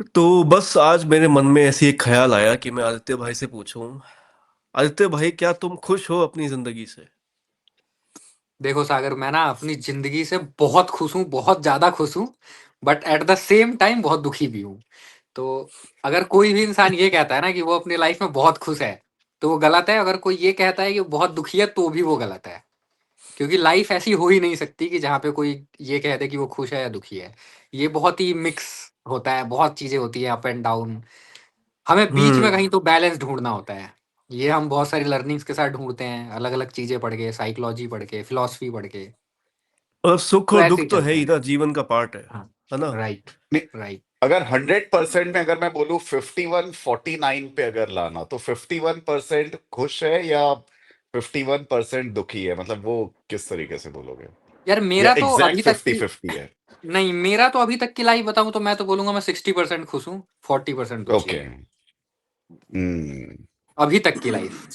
तो बस आज मेरे मन में ऐसी एक ख्याल आया कि मैं आदित्य भाई से पूछूं। आदित्य भाई, क्या तुम खुश हो अपनी जिंदगी से? देखो सागर, मैं ना अपनी जिंदगी से बहुत खुश हूँ, बहुत ज्यादा खुश हूँ। But at the same time बहुत दुखी भी हूँ। तो अगर कोई भी इंसान ये कहता है ना कि वो अपनी लाइफ में बहुत खुश है, तो वो गलत है। अगर कोई ये कहता है कि वो बहुत दुखी है, तो भी वो गलत है। क्योंकि लाइफ ऐसी हो ही नहीं सकती कि जहाँ पे कोई ये कह दे कि वो खुश है या दुखी है। ये बहुत ही मिक्स होता है, बहुत चीजें होती है, अप एंड डाउन। हमें बीच में हम्म। कहीं तो बैलेंस ढूंढना होता है। ये हम बहुत सारी लर्निंग्स के साथ ढूंढते हैं, अलग अलग चीजें पढ़ के, साइकोलॉजी पढ़ के, फिलोसफी पढ़ के। और सुख तो और ऐसे दुख ही तो है चलता ही है। ना, जीवन का पार्ट हाँ। है ना? राइट। नहीं, राइट। अगर 100% में अगर मैं बोलूं 51-49 पे अगर लाना तो 51% खुश है या 51% दुखी है, मतलब वो किस तरीके से बोलोगे? यार या मेरा तो अभी एग्जैक्ट तक फिफ्टी की फिफ्टी है? नहीं, मेरा तो अभी तक की लाइफ बताऊं तो मैं तो बोलूंगा मैं 60% खुश हूँ, 40% दुखी ओके। हूँ। हम्म। अभी तक की लाइफ।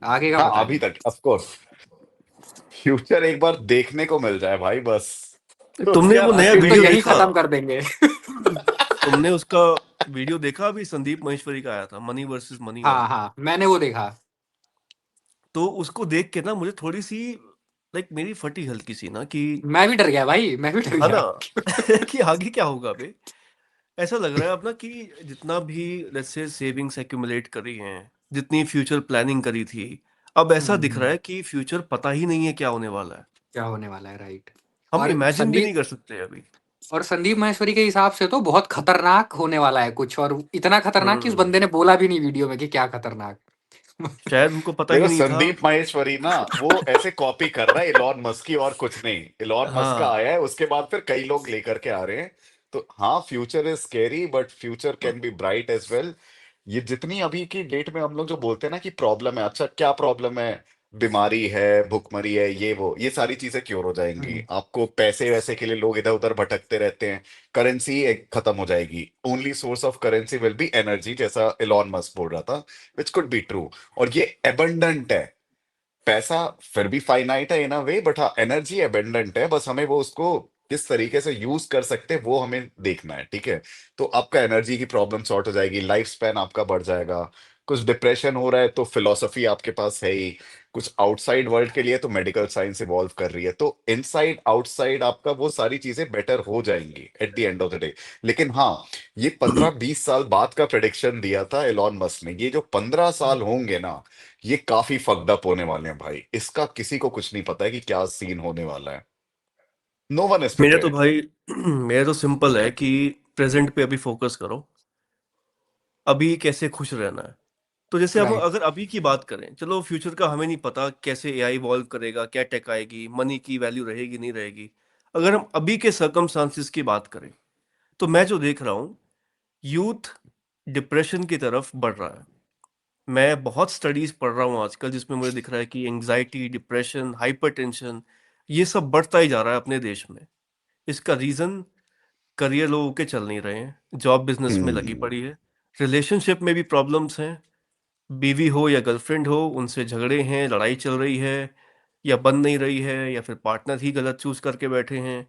आगे का हाँ, पता अभी नहीं। तक ऑफ कोर्स। फ्यूचर एक बार देखने को मिल जाए भाई, बस तुमने उसके वो बाद नया फिर आगे तो वीडियो यही देखा? खत्म कर देंगे। तुमने उसका वीडियो देखा? अभी संदीप महेश्वरी का आया था, मनी वर्सेस मनी हाँ वाला। हाँ, मैंने वो देखा। तो उसको देख के ना मुझे थोड़ी सी मेरी फटी हल्की सी ना कि मैं भी डर गया भाई, मैं भी डर है ना गया। कि आगे क्या होगा बे। ऐसा लग रहा है अपना कि जितना भी लेट्स से सेविंग्स एक्यूमुलेट करी हैं, जितनी फ्यूचर प्लानिंग करी थी, अब ऐसा दिख रहा हम्म। है कि फ्यूचर पता ही नहीं है क्या होने वाला है। क्या होने वाला है, राइट। हम और इमेजिन भी नहीं संदीप कर सकते अभी। और संदीप माहेश्वरी के हिसाब से तो बहुत खतरनाक होने वाला है कुछ, और इतना खतरनाक कि उस हम्म। बंदे ने बोला भी नहीं वीडियो में कि क्या खतरनाक। शायद उनको पता ही देखो, नहीं था। संदीप माहेश्वरी ना वो ऐसे कॉपी कर रहा है इलॉन मस्क की, और कुछ नहीं। इलॉन मस्क का हाँ। आया है, उसके बाद फिर कई लोग लेकर के आ रहे हैं। तो हाँ, future is scary but future can be bright as well. ये जितनी अभी की डेट में हम लोग जो बोलते हैं ना कि प्रॉब्लम है, अच्छा क्या प्रॉब्लम है? बीमारी है, भुखमरी है, ये वो, ये सारी चीजें क्योर हो जाएंगी। हम्म। आपको पैसे वैसे के लिए लोग इधर उधर भटकते रहते हैं। करेंसी एक खत्म हो जाएगी, only source of currency will be energy, जैसा इलॉन मस्क बोल रहा था, विच कुड बी ट्रू। और ये एबंडेंट है। पैसा फिर भी फाइनाइट है इन अ वे, बट हाँ, एनर्जी एबंडेंट है, बस हमें वो उसको किस तरीके से यूज कर सकते हैं वो हमें देखना है, ठीक है? तो आपका एनर्जी की प्रॉब्लम सॉर्ट हो जाएगी, लाइफ स्पैन आपका बढ़ जाएगा। कुछ डिप्रेशन हो रहा है तो फिलोसफी आपके पास है ही। कुछ आउटसाइड वर्ल्ड के लिए तो मेडिकल साइंस इवॉल्व कर रही है, तो इनसाइड आउटसाइड आपका वो सारी चीजें बेटर हो जाएंगी at the end of the day. लेकिन हाँ, ये 15-20 साल बाद का प्रेडिक्शन दिया था एलॉन मस्क ने। ये जो 15 साल होंगे ना, ये काफी फक्ड अप होने वाले हैं भाई। इसका किसी को कुछ नहीं पता है कि क्या सीन होने वाला है। नो वन इज मेरा तो प्रिपेयर्ड। भाई मेरा तो सिंपल है कि प्रेजेंट पे अभी फोकस करो। अभी कैसे खुश रहना है। तो जैसे हम राइट। अगर अभी की बात करें, चलो फ्यूचर का हमें नहीं पता कैसे एआई इवॉल्व करेगा, क्या टेक आएगी, मनी की वैल्यू रहेगी नहीं रहेगी। अगर हम अभी के सर्कमस्टांसिस की बात करें, तो मैं जो देख रहा हूँ, यूथ डिप्रेशन की तरफ बढ़ रहा है। मैं बहुत स्टडीज पढ़ रहा हूँ आजकल जिसमें मुझे दिख रहा है कि एंजाइटी, डिप्रेशन, हाइपरटेंशन, ये सब बढ़ता ही जा रहा है अपने देश में। इसका रीजन, करियर लोगों के चल नहीं रहे हैं, जॉब बिजनेस में लगी हम्म। पड़ी है, रिलेशनशिप में भी प्रॉब्लम्स हैं। बीवी हो या गर्लफ्रेंड हो, उनसे झगड़े हैं, लड़ाई चल रही है, या बन नहीं रही है, या फिर पार्टनर ही गलत चूज करके बैठे हैं।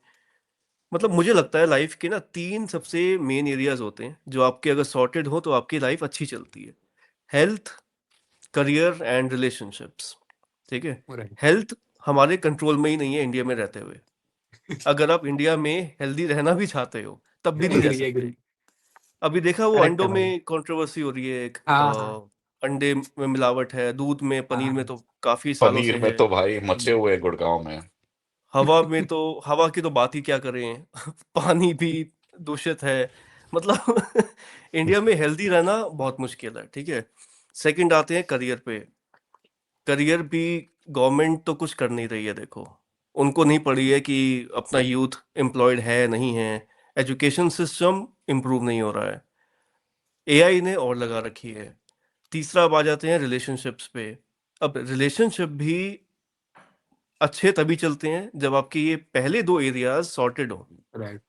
मतलब मुझे लगता है लाइफ के ना तीन सबसे मेन एरियाज होते हैं जो आपके अगर सॉर्टेड हो तो आपकी लाइफ अच्छी चलती है। Health, career and relationships. ठीक है। राइट। हेल्थ हमारे कंट्रोल में ही नहीं है इंडिया में रहते हुए। अगर आप इंडिया में हेल्दी रहना भी चाहते हो तब भी नहीं रह एग्री सकते। एग्री। अभी देखा वो करेक्ट है अंडों भाई। में कंट्रोवर्सी हो रही है एक, हाँ हाँ अंडे में मिलावट है, दूध में, पनीर में हाँ। तो काफी सालों से पनीर में है। तो भाई मचे हम्म। हुए हैं गुड़गांव में। हवा में तो, हवा की तो बात ही क्या करें पानी भी दूषित है। मतलब इंडिया में हेल्दी रहना बहुत मुश्किल है। ठीक है। सेकंड आते हैं करियर पे। करियर भी गवर्नमेंट तो कुछ कर नहीं रही है, देखो। उनको नहीं पड़ी है कि अपना यूथ एम्प्लॉयड है नहीं है। एजुकेशन सिस्टम इम्प्रूव नहीं हो रहा है। एआई ने और लगा रखी है। तीसरा अब आ जाते हैं रिलेशनशिप्स पे। अब रिलेशनशिप भी अच्छे तभी चलते हैं जब आपके ये पहले दो एरियाज सॉर्टेड हो। राइट।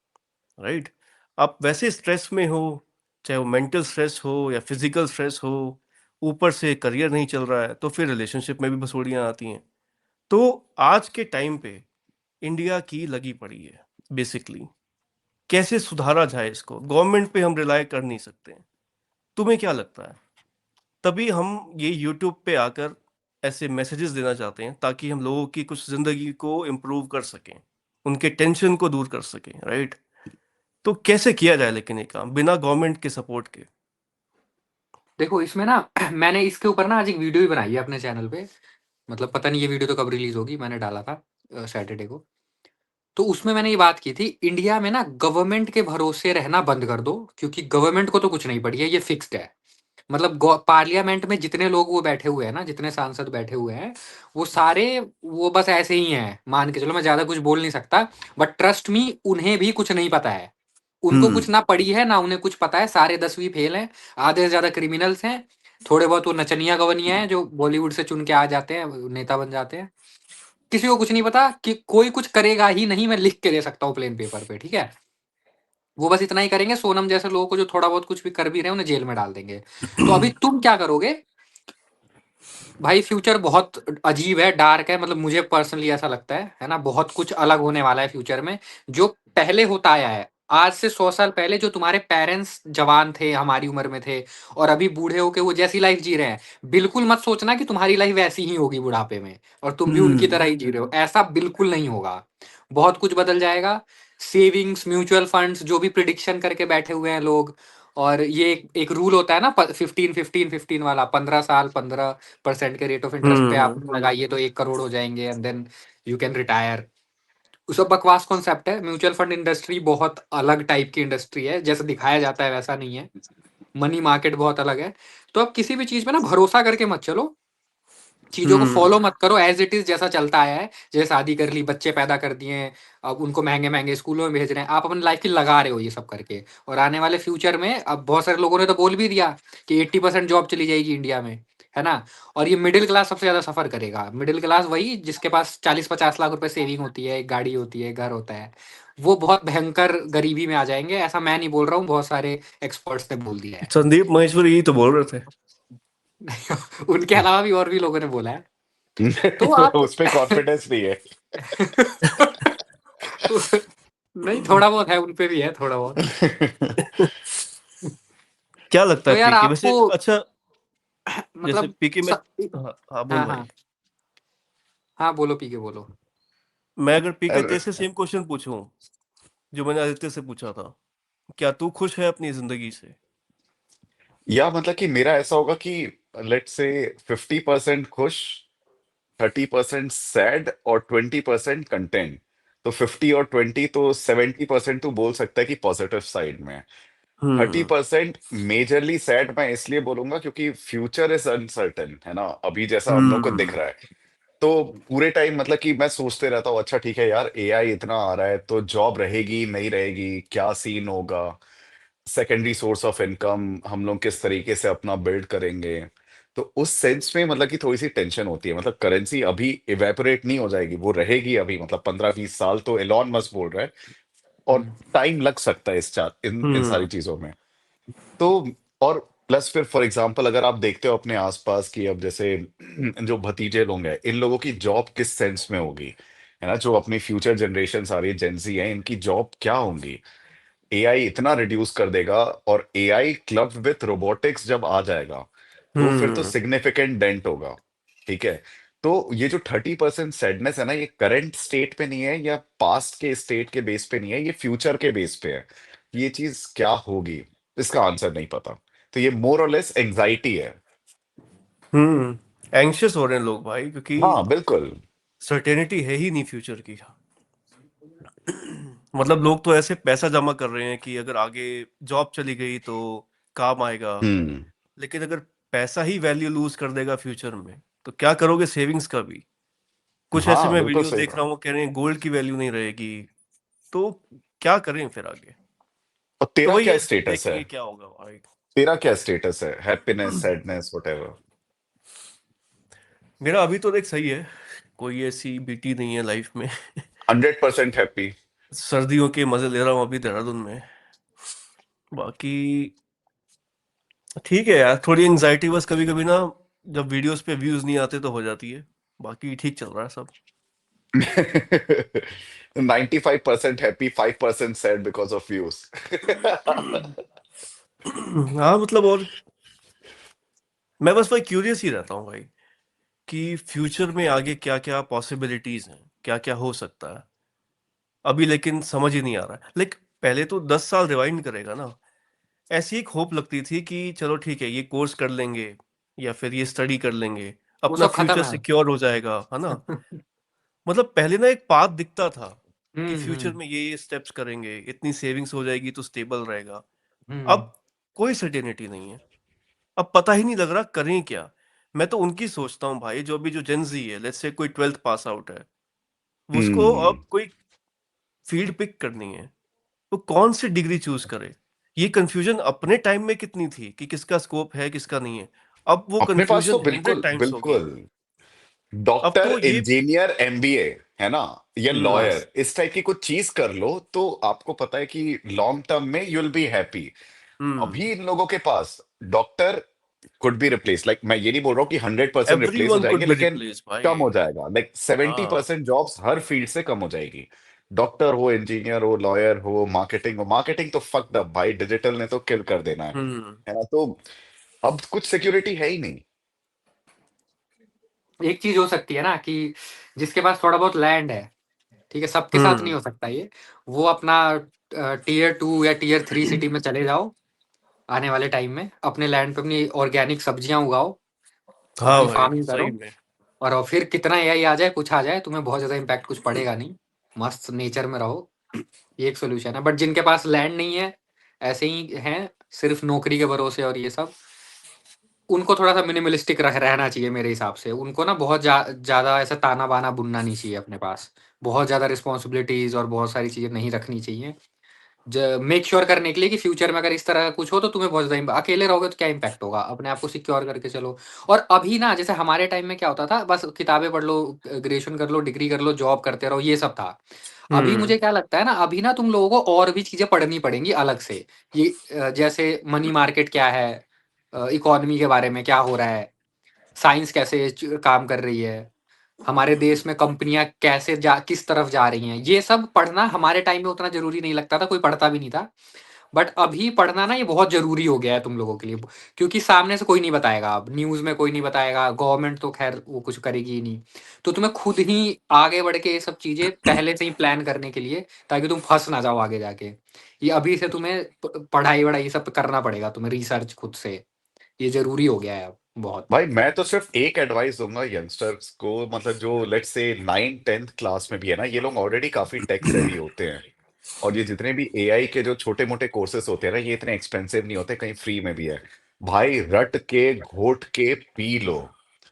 राइट। आप वैसे स्ट्रेस में हो, चाहे वो मेंटल स्ट्रेस हो या फिजिकल स्ट्रेस हो, ऊपर से करियर नहीं चल रहा है, तो फिर रिलेशनशिप में भी भसोड़ियाँ आती हैं। तो आज के टाइम पे इंडिया की लगी पड़ी है बेसिकली। कैसे सुधारा जाए इसको? गवर्नमेंट पे हम रिलाय कर नहीं सकते। तुम्हें क्या लगता है? तभी हम ये यूट्यूब पे आकर ऐसे मैसेजेस देना चाहते हैं ताकि हम लोगों की कुछ ज़िंदगी को इम्प्रूव कर सकें, उनके टेंशन को दूर कर सकें, राइट? तो कैसे किया जाए लेकिन ये काम बिना गवर्नमेंट के सपोर्ट के? देखो इसमें ना मैंने इसके ऊपर ना आज एक वीडियो भी बनाई है अपने चैनल पे। मतलब पता नहीं ये वीडियो तो कब रिलीज होगी, मैंने डाला था सैटरडे को। तो उसमें मैंने ये बात की थी, इंडिया में ना गवर्नमेंट के भरोसे रहना बंद कर दो, क्योंकि गवर्नमेंट को तो कुछ नहीं पड़ी है, ये फिक्स्ड है। मतलब पार्लियामेंट में जितने लोग वो बैठे हुए हैं ना, जितने सांसद बैठे हुए हैं, वो सारे वो बस ऐसे ही हैं, मान के चलो। मैं ज्यादा कुछ बोल नहीं सकता, बट ट्रस्ट मी, उन्हें भी कुछ नहीं पता है। उनको कुछ ना पड़ी है ना उन्हें कुछ पता है, सारे 10वीं फेल हैं, आधे से ज्यादा क्रिमिनल्स हैं। थोड़े बहुत वो नचनिया गवनिया हैं जो बॉलीवुड से चुन के आ जाते हैं, नेता बन जाते हैं। किसी को कुछ नहीं पता कि कोई कुछ करेगा ही नहीं, मैं लिख के दे सकता हूँ प्लेन पेपर पे, ठीक है। वो बस इतना ही करेंगे, सोनम जैसे लोगों को जो थोड़ा बहुत कुछ भी कर भी रहे हैं उन्हें जेल में डाल देंगे। तो अभी तुम क्या करोगे भाई? फ्यूचर बहुत अजीब है, डार्क है। मतलब मुझे पर्सनली ऐसा लगता है ना, बहुत कुछ अलग होने वाला है फ्यूचर में। जो पहले होता आया है, आज से 100 साल पहले जो तुम्हारे पेरेंट्स जवान थे, हमारी उम्र में थे, और अभी बूढ़े होके वो जैसी लाइफ जी रहे हैं, बिल्कुल मत सोचना कि तुम्हारी लाइफ वैसी ही होगी बुढ़ापे में और तुम भी उनकी तरह ही जी रहे हो। ऐसा बिल्कुल नहीं होगा। बहुत कुछ बदल जाएगा। सेविंग्स, म्यूचुअल फंड्स, जो भी प्रिडिक्शन करके बैठे हुए हैं लोग, और ये एक रूल होता है ना, 15-15-15 वाला, 15 साल 15% के रेट ऑफ इंटरेस्ट पे आप लगाइए तो 1 करोड़ हो जाएंगे, and then you can retire. वो सब बकवास कॉन्सेप्ट है। म्यूचुअल फंड इंडस्ट्री बहुत अलग टाइप की इंडस्ट्री है, जैसे दिखाया जाता है वैसा नहीं है। मनी मार्केट बहुत अलग है। तो आप किसी भी चीज पे ना भरोसा करके मत चलो, चीजों को फॉलो मत करो एज इट इज, जैसा चलता आया है। जैसे शादी कर ली, बच्चे पैदा कर दिए, अब उनको महंगे महंगे स्कूलों में भेज रहे हैं, आप अपनी लाइफ की लगा रहे हो ये सब करके। और आने वाले फ्यूचर में अब बहुत सारे लोगों ने तो बोल भी दिया कि 80% जॉब चली जाएगी इंडिया में, है ना। और ये मिडिल क्लास सबसे ज्यादा सफर करेगा। मिडिल क्लास वही जिसके पास 40-50 लाख रुपए सेविंग होती है, एक गाड़ी होती है, घर होता है, वो बहुत भयंकर गरीबी में आ जाएंगे। ऐसा मैं नहीं बोल रहा हूँ, बहुत सारे एक्सपर्ट्स ने बोल दिया है। संदीप महेश्वरी यही तो बोल रहे थे। उनके अलावा भी और भी लोगों ने बोला है। तो आप उस पे कॉन्फिडेंस नहीं है। नहीं, थोड़ा बहुत है, उन पे भी है थोड़ा बहुत। क्या लगता तो है यार पीके वैसे? आपको अच्छा, जैसे मतलब पीके में, हाँ हाँ, बोल हाँ भाई। हाँ हाँ, बोलो पी के बोलो। मैं अगर पीके तेरे से अरे, सेम क्वेश्चन पूछूं जो मैंने आदित्य से पूछा था, क्या तू खुश है अपनी जिंदगी से? या मतलब कि मेरा ऐसा होगा कि लेट से 50% खुश, 30% सैड और 20% कंटेंट। तो 50 और 20 तो 70% तू बोल सकता है कि पॉजिटिव साइड में है। थर्टी हम्म परसेंट मेजरली सैड मैं इसलिए बोलूंगा क्योंकि फ्यूचर इज अनसर्टेन, है ना, अभी जैसा हम लोग को दिख हम्म रहा है। तो पूरे टाइम मतलब कि मैं सोचते रहता हूँ, अच्छा ठीक है यार, एआई इतना आ रहा है तो जॉब रहेगी नहीं रहेगी, क्या सीन होगा, सेकेंडरी सोर्स ऑफ इनकम हम लोग किस तरीके से अपना बिल्ड करेंगे। तो उस सेंस में मतलब कि थोड़ी सी टेंशन होती है। मतलब करेंसी अभी इवेपोरेट नहीं हो जाएगी, वो रहेगी अभी, मतलब 15-20 साल तो एलॉन मस्क बोल रहा है। और हम्म, टाइम लग सकता है इन सारी हम्म चीजों में। तो और प्लस फिर फॉर एग्जांपल अगर आप देखते हो अपने आसपास की, अब जैसे जो भतीजे लोग हैं, इन लोगों की जॉब किस सेंस में होगी, है ना, जो अपनी फ्यूचर जनरेशन आ रही है, जेंजी है, इनकी जॉब क्या होंगी। एआई इतना रिड्यूस कर देगा, और एआई क्लब विथ रोबोटिक्स जब आ जाएगा तो फिर तो हम्म सिग्निफिकेंट डेंट होगा। ठीक है। तो ये जो 30% सैडनेस है ना, ये करंट स्टेट पे नहीं है या पास्ट के स्टेट के बेस पे नहीं है, ये फ्यूचर के बेस पे है। ये चीज क्या होगी, इसका आंसर नहीं पता। तो ये मोर और लेस एंजाइटी है। एंग्शियस हो रहे हैं लोग भाई, क्योंकि हाँ बिल्कुल। सर्टेनिटी है ही नहीं फ्यूचर की। मतलब लोग तो ऐसे पैसा जमा कर रहे हैं कि अगर आगे जॉब चली गई तो काम आएगा। हम्म। लेकिन अगर पैसा ही वैल्यू लूज कर देगा फ्यूचर में, तो क्या करोगे सेविंग्स का भी? कुछ ऐसे हाँ मैं बिल्कुल वीडियोस सही देख कहा। रहा हूँ, कह रहे हैं गोल्ड की वैल्यू नहीं रहेगी। तो क्या करें फिर आगे? और तो तेरा वही क्या है, स्टेटस है? देखेंगे क्या होगा भाई। तेरा क्या स्टेटस है, हैप्पीनेस, सैडनेस, व्हाटएवर? मेरा अभी तो देख सही है, कोई ऐसी बीटी नहीं है लाइफ में। 100% हैप्पी। सर्दियों के मजे ले रहा हूँ अभी देहरादून में। बाकी ठीक है यार, थोड़ी एंजाइटी बस कभी कभी ना, जब वीडियोस पे व्यूज नहीं आते तो हो जाती है। बाकी ठीक चल रहा है सब। 95% happy, 5% sad because of views. हाँ मतलब, और मैं बस भाई क्यूरियस ही रहता हूँ भाई, कि फ्यूचर में आगे क्या क्या पॉसिबिलिटीज हैं, क्या क्या हो सकता है अभी, लेकिन समझ ही नहीं आ रहा है। लाइक पहले तो 10 साल रिवाइंड करेगा ना, ऐसी एक होप लगती थी कि चलो ठीक है, ये कोर्स कर लेंगे या फिर ये स्टडी कर लेंगे, वो अपना सब फ्यूचर खत्म है। सिक्योर हो जाएगा, है ना। मतलब पहले ना एक पाथ दिखता था कि फ्यूचर हम्म। में ये स्टेप्स करेंगे, इतनी सेविंग्स हो जाएगी तो स्टेबल रहेगा। हम्म। अब कोई सर्टेनिटी नहीं है, अब पता ही नहीं लग रहा करें क्या। मैं तो उनकी सोचता हूँ भाई, जो अभी जो जेंजी है, लेट्स से कोई 12th पास आउट है, वो उसको हम्म अब कोई फील्ड पिक करनी है, वो कौन सी डिग्री चूज करे। ये कंफ्यूजन अपने टाइम में कितनी थी कि किसका स्कोप है किसका नहीं है, अब वो अपने पास तो कंफ्यूजन 100 बिल्कुल टाइम्स होगी। बिल्कुल अब डॉक्टर, तो ये इंजीनियर, एमबीए, है ना, या बस। लॉयर, इस टाइप की कुछ चीज कर लो तो आपको पता है कि लॉन्ग टर्म में you will be happy. Hmm. अभी इन लोगों के पास doctor could be replace, like मैं ये नहीं बोल रहा हूँ कि 100% रिप्लेस हो एवरीवन कुड जाएंगे, बी लेकिन रिप्लेस भाई। कम हो जाएगा, लाइक सेवेंटी हाँ। परसेंट जॉब्स हर फील्ड से कम हो जाएगी। डॉक्टर हो, इंजीनियर हो, लॉयर हो, मार्केटिंग तो फक्ड अप भाई, डिजिटल ने तो किल कर देना हम्म। है ना। तो अब कुछ सिक्योरिटी है ही नहीं। एक चीज हो सकती है ना कि जिसके पास थोड़ा बहुत लैंड है, ठीक है, सबके साथ नहीं हम्म। हो सकता ये, वो अपना टीयर 2 या टीयर 3 सिटी में चले जाओ, आने वाले टाइम में अपने लैंड पे अपनी ऑर्गेनिक सब्जियां उगाओ, हाँ अपनी भाई फार्मिंग सही करो, में। और फिर कितना एआई आ जाए कुछ आ जाए, तुम्हें बहुत ज्यादा इम्पैक्ट कुछ पड़ेगा नहीं, मस्त नेचर में रहो। ये एक सोल्यूशन है। बट जिनके पास लैंड नहीं है, ऐसे ही हैं, सिर्फ नौकरी के भरोसे और ये सब, उनको थोड़ा सा मिनिमलिस्टिक रहना चाहिए मेरे हिसाब से। उनको ना बहुत ज्यादा ऐसा ताना बाना बुनना नहीं चाहिए अपने पास, बहुत ज्यादा रिस्पॉन्सिबिलिटीज और बहुत सारी चीजें नहीं रखनी चाहिए, मेक श्योर करने के लिए कि फ्यूचर में अगर इस तरह का कुछ हो तो तुम्हें बहुत ज्यादा अकेले रहोगे तो क्या इम्पैक्ट होगा, अपने आप को सिक्योर करके चलो। और अभी ना, जैसे हमारे टाइम में क्या होता था, बस किताबें पढ़ लो, ग्रेजुएशन कर लो, डिग्री कर लो, जॉब करते रहो, ये सब था। अभी हम्म। मुझे क्या लगता है ना, अभी ना तुम लोगों को और भी चीजें पढ़नी पड़ेंगी अलग से। ये जैसे मनी मार्केट क्या है, इकोनॉमी के बारे में क्या हो रहा है, साइंस कैसे काम कर रही है, हमारे देश में कंपनियां कैसे किस तरफ जा रही हैं, ये सब पढ़ना हमारे टाइम में उतना जरूरी नहीं लगता था, कोई पढ़ता भी नहीं था। बट अभी पढ़ना ना ये बहुत जरूरी हो गया है तुम लोगों के लिए, क्योंकि सामने से कोई नहीं बताएगा, अब न्यूज में कोई नहीं बताएगा, गवर्नमेंट तो खैर वो कुछ करेगी ही नहीं। तो तुम्हें खुद ही आगे बढ़ के ये सब चीजें पहले से ही प्लान करने के लिए, ताकि तुम फंस ना जाओ आगे जाके, ये अभी से तुम्हें पढ़ाई वढ़ाई ये सब करना पड़ेगा, तुम्हें रिसर्च खुद से, ये जरूरी हो गया है अब बहुत। भाई मैं तो सिर्फ एक एडवाइस दूंगा यंगस्टर्स को, मतलब जो let's say 9th 10th class में भी है ना, ये लोग ऑलरेडी काफी टेक सेवी होते हैं। और ये जितने भी एआई के जो छोटे मोटे कोर्सेस होते हैं ना, ये इतने एक्सपेंसिव नहीं होते, कहीं फ्री में भी है। भाई रट के घोट के पी लो,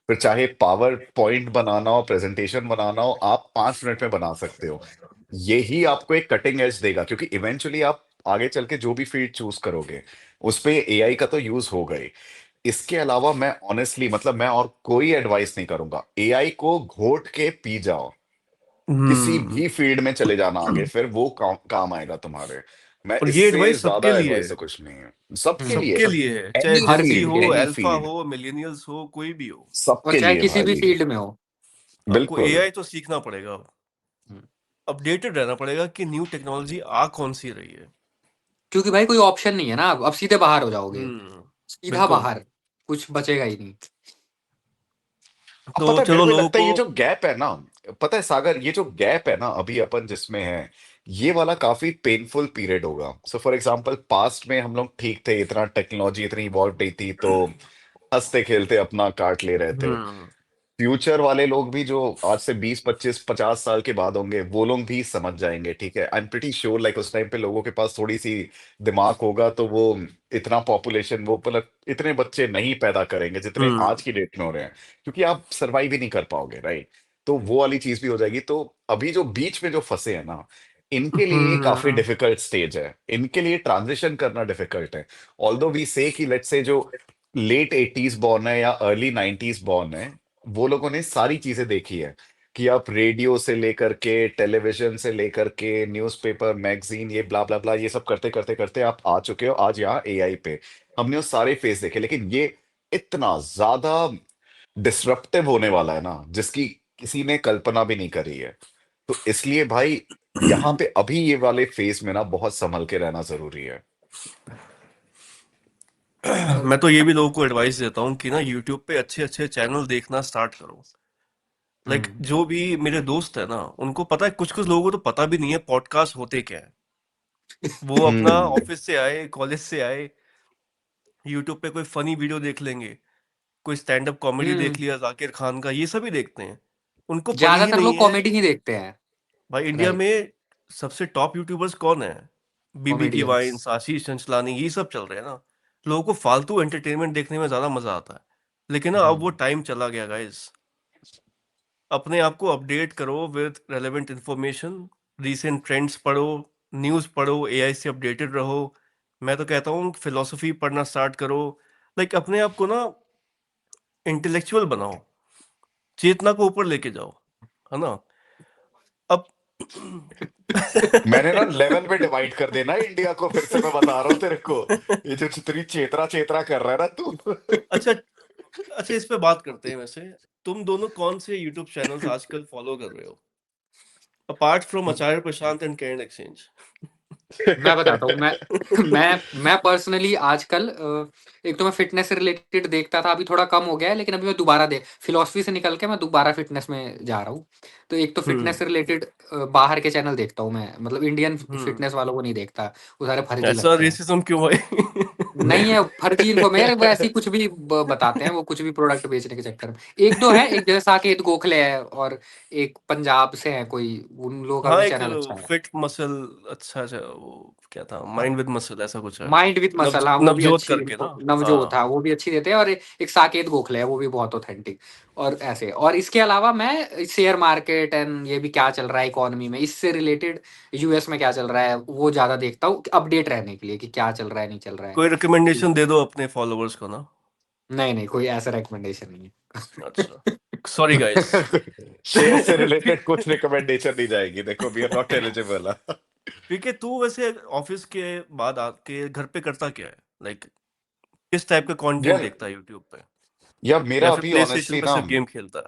फिर चाहे पावर पॉइंट बनाना हो, प्रेजेंटेशन बनाना हो, आप 5 मिनट में बना सकते हो। यही आपको एक कटिंग एज देगा, क्योंकि इवेंचुअली आप आगे चल के जो भी फील्ड चूज करोगे उस पे एआई का तो यूज होगा ही। इसके अलावा मैं ऑनेस्टली, मतलब मैं और कोई एडवाइस नहीं करूंगा, एआई को घोट के पी जाओ, किसी हम्म। भी फील्ड में चले जाना आगे, फिर वो काम आएगा तुम्हारे। मैं और ये इससे एडवाइस सबके ज्यादा लिए एडवाइस है, तो कुछ नहीं है, सबके हम्म। लिए, सबके सब, लिए है, चाहे एनी हर जेंजी फील्ड फील्ड, के हो, लिए, एनी अल्फा फील्ड, हो, मिलेनियल्स हो, कोई भी हो। और सबके चाहे लिए किसी भी भाई। फील्ड में हो। आपको बिल्कुल। एआई तो सीखना पड़ेगा, अपडेटेड रहना पड़ेगा कि न्यू टेक्नोलॉजी आ कौन सी रही है। क्योंकि भाई कोई ऑप्शन नहीं है ना, अब सीधे बाहर हो जाओगे, हम्म। सीधा बिल्कुल। बाहर, कुछ बचेगा ही नहीं। अब तो पता है, मेरे चलो को लोगों लगता है को। ये जो गैप है ना, पता है सागर, ये जो गैप है ना अभी अपन जिसमें है, ये वाला काफी पेनफुल पीरियड होगा। सो फॉर एग्जांपल, पास्ट में हम लोग ठीक थे, इतना टेक्नोलॉजी इतनी इवॉल्व नहीं थी, तो हंसते खेलते अपना काट ले रहे थे। हम्म। फ्यूचर वाले लोग भी जो आज से 20 25 50 साल के बाद होंगे, वो लोग भी समझ जाएंगे, ठीक है। I am pretty sure, like उस टाइम पे लोगों के पास थोड़ी सी दिमाग होगा, तो वो इतना पॉपुलेशन, वो मतलब इतने बच्चे नहीं पैदा करेंगे जितने हम्म। आज की डेट में हो रहे हैं, क्योंकि आप सरवाइव ही नहीं कर पाओगे, राइट। तो वो वाली चीज भी हो जाएगी। तो अभी जो बीच में जो फंसे हैं ना, इनके लिए ये काफी हम्म। डिफिकल्ट स्टेज है, इनके लिए ट्रांजिशन करना डिफिकल्ट है। ऑल्दो वी से कि लेट्स से जो लेट 80s बॉर्न है या अर्ली 90s बॉर्न है, वो लोगों ने सारी चीजें देखी है, कि आप रेडियो से लेकर के, टेलीविजन से लेकर के, न्यूज़पेपर, मैगजीन, ये ब्ला ब्ला ब्ला, ये सब करते करते करते आप आ चुके हो आज यहाँ एआई पे। हमने वो सारे फेस देखे, लेकिन ये इतना ज्यादा डिसरप्टिव होने वाला है ना, जिसकी किसी ने कल्पना भी नहीं करी है। तो इसलिए भाई यहाँ पे अभी ये वाले फेज में ना बहुत संभल के रहना जरूरी है। और मैं तो ये भी लोगों को एडवाइस देता हूँ कि ना यूट्यूब पे अच्छे अच्छे चैनल देखना स्टार्ट करो। लाइक हम्म जो भी मेरे दोस्त है ना, उनको पता है, कुछ कुछ लोगों को तो पता भी नहीं है पॉडकास्ट होते क्या है। वो अपना हम्म। ऑफिस से आए, कॉलेज से आए, यूट्यूब पे कोई फनी वीडियो देख लेंगे, कोई स्टैंड अप कॉमेडी हम्म देख लिया जाकिर खान का, ये सभी देखते हैं। उनको पता ही ज्यादातर नहीं लोग है कॉमेडी ही देखते हैं। भाई इंडिया राइट। में सबसे टॉप यूट्यूबर्स कौन है। बीबी की कॉमेडियंस। वाइन, आशीष चंचलानी, ये सब चल रहे हैं ना। लोगों को फालतू एंटरटेनमेंट देखने में ज्यादा मजा आता है। लेकिन ना अब वो हम्म टाइम चला गया गाइस। अपने आप को अपडेट करो with relevant information, recent trends पढ़ो, न्यूज़ पढ़ो, एआई से अपडेटेड रहो। मैं तो कहता हूँ फिलोसफी पढ़ना स्टार्ट करो। लाइक अपने आप को ना इंटेलेक्चुअल बनाओ, चेतना को ऊपर लेके जाओ, है ना। अब मैंने ना लेवल पे डिवाइड कर देना है इंडिया को, फिर से मैं बता रहा हूँ तेरे को। ये जो तेरी चेतरा चेतरा कर रहा है ना तू। अच्छा, अच्छा, इस पे बात करते हैं। वैसे तुम दोनों कौन से यूट्यूब चैनल्स आजकल फॉलो कर रहे हो, apart from Acharya Prashant and current exchange? मैं बताता हूँ। मैं पर्सनली आजकल एक तो मैं फिटनेस से रिलेटेड देखता था, अभी थोड़ा कम हो गया है, लेकिन अभी मैं दोबारा फिलोसफी से निकल के मैं दोबारा फिटनेस में जा रहा हूँ। तो एक तो हम्म, फिटनेस से रिलेटेड बाहर के चैनल देखता हूँ मैं, मतलब इंडियन हम्म। फिटनेस वालों को नहीं देखता, वो सारे फर्जी ऐसा लगते हैं। रेसिज्म क्यों भाई? नहीं है, फर्जी इन्फो मेरे वो ऐसे ही कुछ भी बताते हैं, वो कुछ भी प्रोडक्ट बेचने के चक्कर में। एक दो है, एक जैसे साकेत गोखले है, और एक पंजाब से है कोई, उन लोगों का हाँ, भी एक चैनल अच्छा है। फिट मसल, अच्छा अच्छा, वो क्या था, माइंड विद मसल ऐसा कुछ है। माइंड विद मसल, हाँ वो भी नवजोत अच्छी करके ना। इन्फो, नवजोत, हाँ। हाँ वो भी अच्छी देते हैं। और एक साकेत गोखले है, वो भी बहुत ऑथेंटिक। और ऐसे, और इसके अलावा मैं शेयर मार्केट एंड ये भी क्या चल रहा है इकोनॉमी में, इससे रिलेटेड यूएस में क्या चल रहा है वो ज्यादा देखता हूँ, अपडेट रहने के लिए कि क्या चल रहा है नहीं चल रहा है। कोई रिकमेंडेशन दे दो अपने फॉलोअर्स को ना। नहीं नहीं, कोई ऐसा रिकमेंडेशन नहीं अच्छा, सॉरी गाइस। शेयर से रिलेटेड कुछ रिकमेंडेशन नहीं जाएगी, देखो वी आर नॉट एलिजिबल। क्योंकि तू वैसे ऑफिस के बाद आके घर पे करता क्या है, लाइक किस टाइप का कंटेंट यार देखता है यूट्यूब पे, यार या मेरा फिर अभी प्ले स्टेशन ऑनेस्टली पे ना, सिर्फ गेम खेलता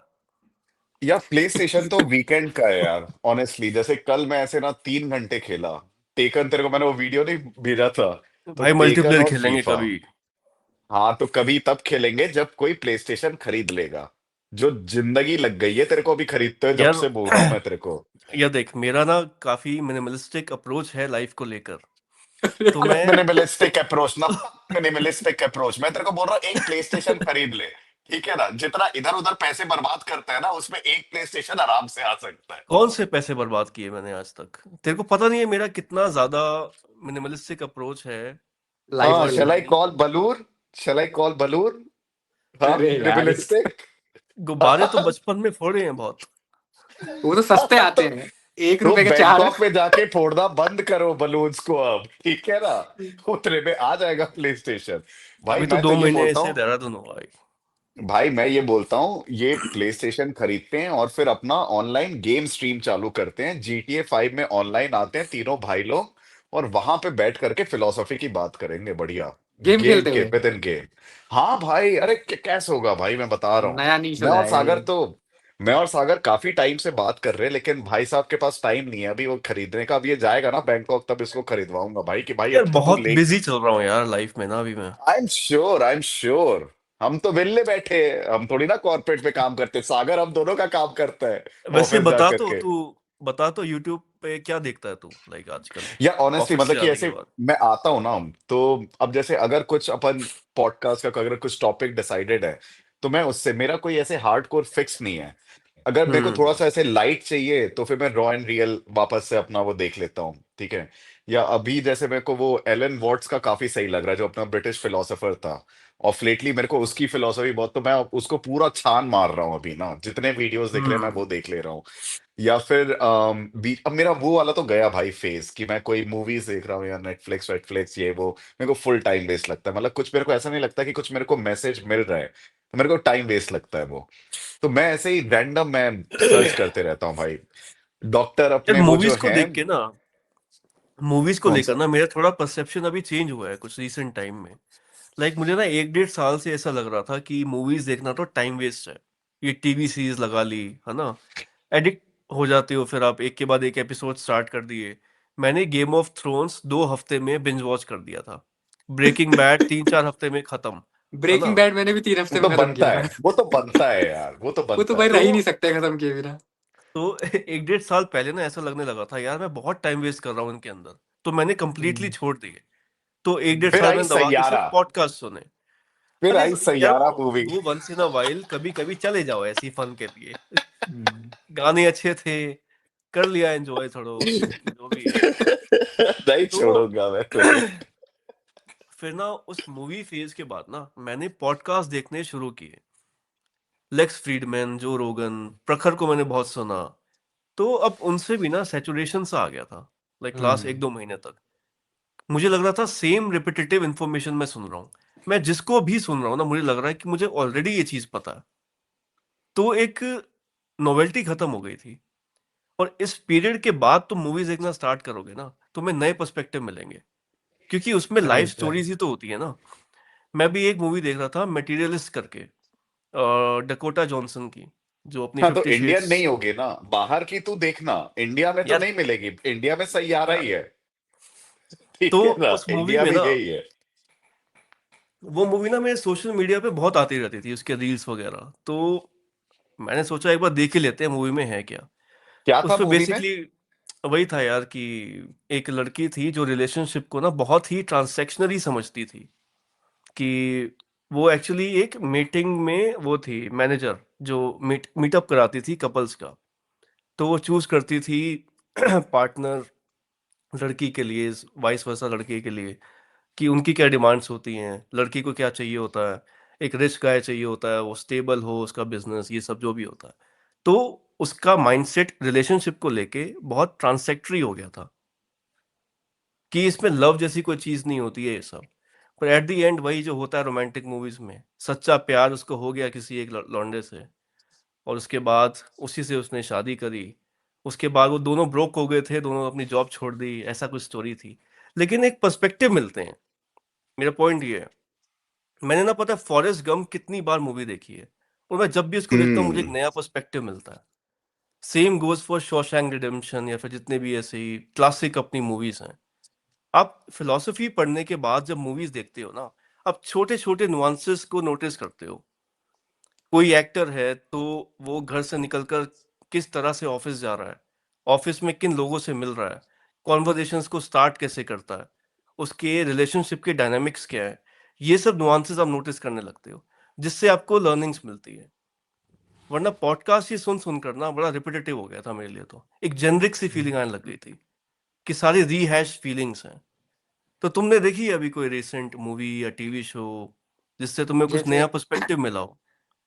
यार प्ले स्टेशन तो वीकेंड का है यार ऑनेस्टली। जैसे कल मैं ऐसे ना 3 घंटे खेला टेकन, तेरे को मैंने वो वीडियो नहीं भेजा था। है? तो भाई टेकन मल्टीप्लेयर और खेलेंगे फीफा। कभी। हाँ तो कभी तब खेलेंगे जब कोई प्ले स्टेशन खरीद लेगा। जो जिंदगी लग गई है तेरे को अभी खरीदते हुए, जब यार से बोल रहा हूँ मैं तेरे को। या देख, मेरा ना काफी मिनिमलिस्टिक अप्रोच है लाइफ को लेकर। तो मैं मिनिमलिस्टिक अप्रोच ना, मिनिमलिस्टिक अप्रोच। मैं तेरे को बोल रहा हूँ एक प्ले स्टेशन खरीद ले, ठीक है ना। जितना इधर उधर पैसे बर्बाद करता है ना, उसमें एक प्ले स्टेशन आराम से आ सकता है। कौन से पैसे बर्बाद किए मैंने आज तक? तेरे को पता नहीं है मेरा कितना ज्यादा मिनिमलिस्टिक अप्रोच है। लाइफ हाँ को शैल आई लेके। भाई कॉल बलूर, शैल आई कॉल बलूर। हाँ अरे यार, मिनिमलिस्टिक। गुब्बारे तो बचपन में फोड़े हैं बहुत। वो तो सस्ते आते तो हैं, 1 रुपए के 4। बैंकॉक में जाके फोड़ना बंद करो बलून्स को अब, ठीक है ना। उतने में आ जाएगा प्ले स्टेशन। भाई अभी तो मैं तो दो ये महीने बोलता ऐसे हूँ, देहरादून हुआ है। भाई मैं ये बोलता हूँ ये प्ले स्टेशन खरीदते हैं और फिर अपना ऑनलाइन गेम स्ट्रीम चालू करते हैं। GTA 5 में ऑनलाइन आते हैं तीनों भाई लोग, और वहां पे बैठ करके फिलोसफी की बात करेंगे बढ़िया। गेम गेम खेलते के हुए विद इन गेम। हाँ भाई, अरे कैसे होगा भाई, मैं बता रहा हूँ। नया नीच हो मैं और जाएगा सागर ये। तो मैं और सागर काफी टाइम से बात कर रहे हैं, लेकिन भाई साहब के पास टाइम नहीं है अभी वो खरीदने का। अब ये जाएगा ना बैंकॉक, तब इसको खरीदवाऊंगा भाई, कि भाई यार अब तो तू बहुत ले। बिजी चल रहा हूँ यार लाइफ में ना अभी मैं। I am sure, I am sure. हम तो विले बैठे हैं, हम थोड़ी ना कॉर्पोरेट पे काम करते। सागर हम दोनों का काम करता है वैसे ऑफिस जा करके। बता तो यूट्यूब पे क्या देखता है तू, लाइक आजकल या ऑनेस्टली ऑफिस मतलब से कि आने के ऐसे बाद? मैं आता हूँ ना, तो अब जैसे अगर कुछ अपन पॉडकास्ट का अगर कुछ टॉपिक डिसाइडेड है, तो मैं उससे, मेरा कोई ऐसे हार्डकोर फिक्स नहीं है। अगर मेरे को थोड़ा हम्म, सा ऐसे लाइट चाहिए तो फिर मैं रॉ एंड रियल वापस से अपना वो देख लेता हूँ, ठीक है। या अभी जैसे मेरे को वो एलन वॉट्स का काफी सही लग रहा है, जो अपना ब्रिटिश फिलोसोफर था। और फ्लेटली मेरे को उसकी फिलोसफी बहुत, तो मैं उसको पूरा छान मार रहा हूँ अभी ना, जितने वीडियोस दिख रहे हैं मैं हम्म। वो देख ले रहा हूँ। या फिर अब मेरा वो वाला तो गया भाई फेज, कि मैं कोई मूवीज देख रहा हूँ या नेटफ्लिक्स वेटफ्लिक्स ये वो, मेरे को फुल टाइम वेस्ट लगता है। मतलब कुछ मेरे को ऐसा नहीं लगता कि कुछ मेरे को मैसेज मिल रहा है, तो मेरे को टाइम वेस्ट लगता है वो। तो मैं ऐसे ही रैंडम मैं सर्च करते रहता हूँ भाई। डॉक्टर यार अपने वो जो मूवीज को हैं। देख के ना, मूवीज को कौन लेकर सा? ना मेरा थोड़ा परसेप्शन अभी चेंज हुआ है कुछ रिसेंट टाइम में। लाइक मुझे ना 1 डेढ़ साल से ऐसा लग रहा था कि मूवीज देखना तो टाइम वेस्ट है। ये टीवी सीरीज लगा ली, है ना, एडिक्ट हो जाते हो, फिर आप एक के बाद एक एपिसोड स्टार्ट कर दिए। मैंने गेम ऑफ थ्रोन्स 2 हफ्ते में बिंज वॉच कर दिया था। ब्रेकिंग बैड 3-4 हफ्ते में खत्म, है ना। ब्रेकिंग बैड मैंने भी 3 वो हफ्ते तो में खत्म बनता किया है, था। वो तो बनता है यार, वो तो वो तो बनता भाई है। रह ही तो नहीं सकते खत्म किए बिना। तो 1-1.5 साल पहले ना ऐसा लगने लगा था यार मैं बहुत टाइम वेस्ट कर रहा हूँ इनके अंदर, तो मैंने कंप्लीटली हम्म, छोड़ दिए। तो एक डेढ़ फिर साल आई मैंने दबा के सिर्फ सैयारा, पॉडकास्ट सुने। फिर अरे आई यार सैयारा मूवी। वो वंस इन अ वाइल कभी कभी चले जाओ ऐसी फन के लिए। हम्म। गाने अच्छे थे, कर लिया एंजॉय थोड़ा, जो भी है। नहीं तो छोड़ूंगा मैं तुझे। फिर ना उस मूवी फेज के बाद ना मैंने पॉडकास्ट देखने शुरू किए। लेक्स फ्रीडमैन, जो रोगन, प्रखर को मैंने बहुत सुना। तो अब उनसे भी ना सैचुरेशन सा आ गया था, लाइक लास्ट हम्म। 1-2 महीने तक। मुझे लग रहा था सेम रिपीटेटिव इन्फॉर्मेशन मैं सुन रहा हूँ। मैं जिसको भी सुन रहा हूँ ना मुझे लग रहा है कि मुझे ऑलरेडी ये चीज पता है। तो एक नोवेल्टी खत्म हो गई थी। और इस पीरियड के बाद तुम मूवीज देखना स्टार्ट करोगे ना, तुम्हें नए पर्सपेक्टिव मिलेंगे, क्योंकि उसमें लाइफ राइट, स्टोरीज राइट। ही तो होती है ना। मैं भी एक मूवी देख रहा था मटेरियलिस्ट करके, डकोटा जॉनसन की, जो अपनी हाँ तो 50 इंडियन शेड्स। नहीं होगी ना, बाहर की तू देखना, इंडिया में तो यार नहीं मिलेगी, इंडिया में सैयारा ही यार है। तो ठीक है ना, उस मूवी इंडिया में भी ना, यही है। वो मूवी ना मेरे सोशल मीडिया पे बहुत आती रहती थी, उसके रील्स वगैरह। तो मैंने सोचा एक बार देख ही लेते हैं मूवी में है क्या। क्या था उसमें मूवी में? बेसिकली वही था यार कि एक लड़की थी जो रिलेशनशिप को ना बहुत ही ट्रांसैक्शनरी समझती थी। कि वो एक्चुअली एक मीटिंग में वो थी मैनेजर, जो मीटअप कराती थी कपल्स का। तो वो चूज करती थी पार्टनर लड़की के लिए, वाइस वर्सा लड़के के लिए, कि उनकी क्या डिमांड्स होती हैं, लड़की को क्या चाहिए होता है। एक रिच गाय चाहिए होता है, वो स्टेबल हो, उसका बिजनेस, ये सब जो भी होता है। तो उसका माइंडसेट रिलेशनशिप को लेके बहुत ट्रांसेक्टरी हो गया था, कि इसमें लव जैसी कोई चीज नहीं होती है ये सब। पर एट द एंड वही जो होता है रोमांटिक मूवीज में, सच्चा प्यार उसको हो गया किसी एक लौंडे से, और उसके बाद उसी से उसने शादी करी। उसके बाद वो दोनों ब्रोक हो गए थे, दोनों अपनी जॉब छोड़ दी, ऐसा कुछ स्टोरी थी। लेकिन एक पर्सपेक्टिव मिलते हैं। मेरा पॉइंट ये है, मैंने ना पता फॉरेस्ट गम कितनी बार मूवी देखी है, और मैं जब भी उसको देखता हूँ मुझे एक हम्म। नया पर्सपेक्टिव मिलता है। Same goes for Shawshank redemption, या फिर जितने भी ऐसे ही क्लासिक अपनी मूवीज हैं। आप फिलॉसफी पढ़ने के बाद जब मूवीज देखते हो ना, आप छोटे छोटे नुआंसेस को नोटिस करते हो। कोई एक्टर है तो वो घर से निकलकर किस तरह से ऑफिस जा रहा है, ऑफिस में किन लोगों से मिल रहा है, कॉन्वर्जेशंस को स्टार्ट कैसे करता है, उसके रिलेशनशिप के डायनामिक्स क्या है। ये सब नुआंसेस आप नोटिस करने लगते हो, जिससे आपको लर्निंग्स मिलती है। वरना पॉडकास्ट ही सुन सुनकर ना बड़ा रिपीटेटिव हो गया था मेरे लिए, तो एक जेनरिक सी फीलिंग आने लग गई थी, कि सारी रीहैश फीलिंग्स हैं। तो तुमने देखी है अभी कोई रिसेंट मूवी या टीवी शो जिससे तुम्हें कुछ जैसे नया पर्सपेक्टिव मिला हो?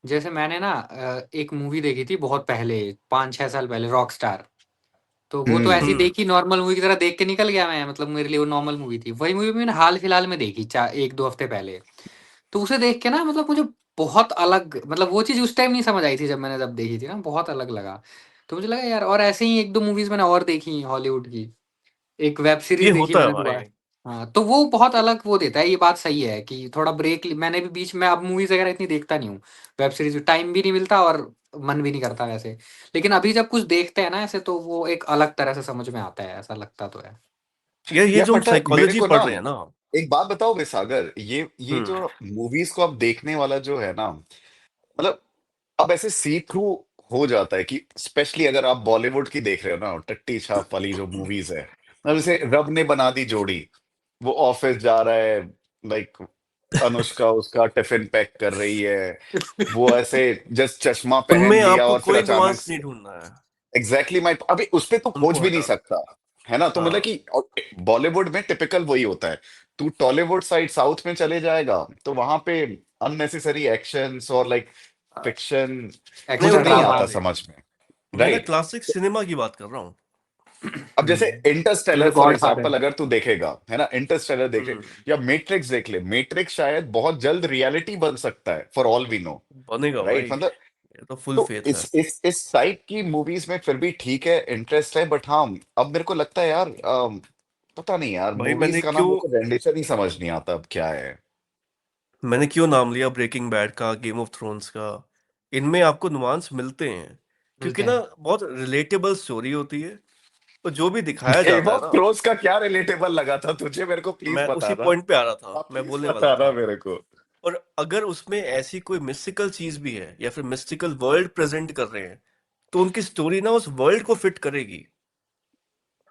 जैसे मैंने ना एक मूवी देखी थी बहुत पहले, 5-6 साल पहले, रॉकस्टार। तो वो तो ऐसी हम्म। हम्म। देखी नॉर्मल मूवी की तरह, देख के निकल गया मैं, मतलब मेरे लिए वो नॉर्मल मूवी थी। वही मूवी मैंने हाल फिलहाल में देखी, 1-2 हफ्ते पहले। तो उसे देख के ना मतलब मुझे बहुत अलग, मतलब वो चीज़ उस टाइम नहीं समझ आई थी जब मैंने जब देखी थी ना, बहुत अलग लगा। तो मुझे लगा यार, और ऐसे ही 1-2 मूवीज़ मैंने और देखी हॉलीवुड की। एक वेब ये सीरीज़ देखी होता है मैंने भाई। दोबारा। हाँ, तो वो बहुत अलग वो देता है, ये बात सही है कि थोड़ा ब्रेक मैंने भी बीच में, अब मूवीज़ वगैरह इतनी देखता नहीं हूँ। वेब सीरीज़ टाइम भी नहीं मिलता और मन भी नहीं करता वैसे। लेकिन अभी जब कुछ देखते हैं ना ऐसे, तो वो एक अलग तरह से समझ में आता है, ऐसा लगता तो है। यार ये यार जो हम पता है मेरे साइकोलॉजी को ना, पढ़ रहे हैं ना। एक बात बताओ बेसागर, ये हम्म। जो मूवीज को अब देखने वाला जो है ना, मतलब अब ऐसे सी थ्रू हो जाता है कि स्पेशली अगर आप बॉलीवुड की देख रहे हो ना, टट्टी छाप वाली जो मूवीज है, अब जैसे रब ने बना दी जोड़ी, वो ऑफिस जा रहा है, लाइक अनुष्का उसका टिफिन पैक कर रही है, वो ऐसे जस्ट चश्मा पहन उनमें लिया आपको और फिर कोई अचानक नुआंस नहीं से, ढूंढना है, एग्जैक्टली माई, अभी उस पे तो खोज उनको भी नहीं हटा। सकता, है ना। तो मतलब हाँ, कि बॉलीवुड में टिपिकल वही होता है, तू टॉलीवुड साइड साउथ में चले जाएगा तो वहां पे अननेसेसरी एक्शंस और लाइक फिक्शन नहीं तुझे एक्शन उनका नहीं आता हटा ड्रामास। दें। समझ में, मैं ना राइट। क्लासिक सिनेमा की बात कर रहा हूँ। अब जैसे इंटरस्टेलर जैसे फॉर गॉडफादर। एग्जांपल अगर तू देखेगा, है ना, इंटरस्टेलर देख ले, हम्म। या मैट्रिक्स देख ले, मैट्रिक्स शायद बहुत जल्द रियलिटी बन सकता है फॉर ऑल वी नो, बनेगा भाई, राइट। मतलब ये तो फुल तो फेथ है। इस टाइप की मूवीज में फिर भी ठीक है, इंटरेस्ट है, बट हाँ अब मेरे को लगता है यार, पता नहीं यार, भाई मूवीज मैंने का ना क्यों मेरे को रेंडिशन ही समझ नहीं आता अब क्या है। मैंने क्यों नाम लिया ब्रेकिंग बैड का, गेम ऑफ थ्रोन्स का, इनमें आपको नुआंस मिलते हैं क्योंकि मिलते ना हैं। बहुत रिलेटेबल स्टोरी होती है और जो भी दिखाया गेम जाता है ऑफ ना, थ्रोन्स का क्या रिलेटेबल लगा था तुझे? मेरे को प्लीज मैं उसी बताना। पॉइंट पे आ रहा था, हाँ मैं प्लीज बोलने वाला बताना था। मेरे को। और अगर उसमें ऐसी कोई मिस्टिकल चीज भी है या फिर मिस्टिकल वर्ल्ड प्रेजेंट कर रहे हैं तो उनकी स्टोरी ना उस वर्ल्ड को फिट करेगी।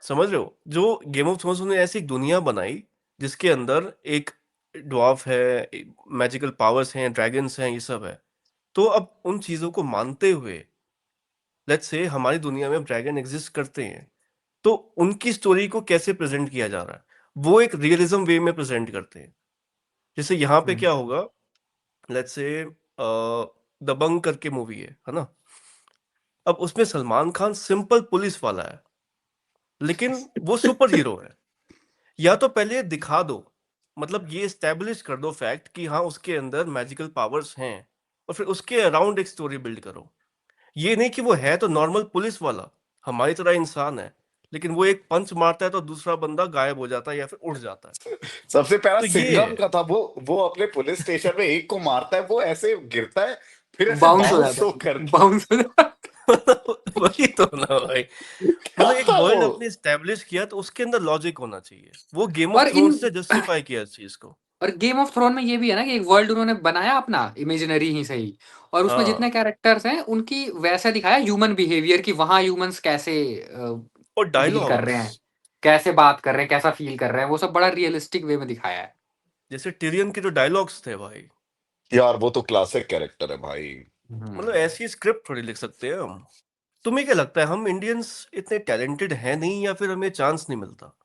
समझ रहे हो? जो गेम ऑफ थ्रोन्स ने ऐसी एक दुनिया बनाई जिसके अंदर एक ड्वार्फ है, मैजिकल पावर्स हैं, ड्रैगन्स हैं, ये सब है। तो अब उन चीजों को मानते हुए लेट्स से हमारी दुनिया में ड्रैगन एग्जिस्ट करते हैं, तो उनकी स्टोरी को कैसे प्रेजेंट किया जा रहा है, वो एक रियलिज्म वे में प्रेजेंट करते हैं। जैसे यहाँ पे हम्म। क्या होगा, लेट्स से दबंग करके मूवी है ना? अब उसमें सलमान खान सिंपल पुलिस वाला है, लेकिन वो सुपर हीरो है। या तो पहले दिखा दो, मतलब ये एस्टेब्लिश कर दो फैक्ट कि हाँ उसके अंदर मैजिकल पावर्स हैं, और फिर उसके अराउंड एक स्टोरी बिल्ड करो। ये नहीं कि वो है तो नॉर्मल पुलिस वाला, हमारी तरह इंसान है, लेकिन वो एक पंच मारता है तो दूसरा बंदा गायब हो जाता है या फिर उड़ जाता है। सबसे पहला तो ये सिंघम है। का था वो अपने पुलिस स्टेशन में एक को मारता है, वो ऐसे गिरता है, फिर ऐसे बाउंस हो बाउंस जाता हो है, करके। बाउंस हो जाता है। वही तो ना भाई, क्या मतलब एक था वो? वर्ल्ड अपने एस्टेब्लिश किया तो उसके अंदर लॉजिक होना चाहिए। वो गेम और ऑफ इन थ्रोन्स से जस्टिफाई किया इस चीज को। और गेम ऑफ थ्रोन में ये भी है ना कि एक वर्ल्ड उन्होंने बनाया अपना इमेजिनरी ही सही, और उसमें जितने हाँ, कैरेक्टर्स हैं उनकी वैसे दिखाया ह्यूमन बिहेवियर कि वहां ह्यूमंस कैसे और डील कर रहे डायलॉग्स, हैं, कैसे बात कर रहे हैं, कैसा फील कर रहे हैं, वो सब बड़ा रियलिस्टिक वे में दिखाया है। जैसे टिरियन के जो डायलॉग्स थे भाई, यार वो तो क्लासिक कैरेक्टर है भाई। मतलब हम्म। ऐसी स्क्रिप्ट थोड़ी लिख सकते हैं हम। तुम्हें क्या लगता है, हम इंडियंस इतने टैलेंटेड हैं नहीं या फिर हमें चांस नहीं मिलता?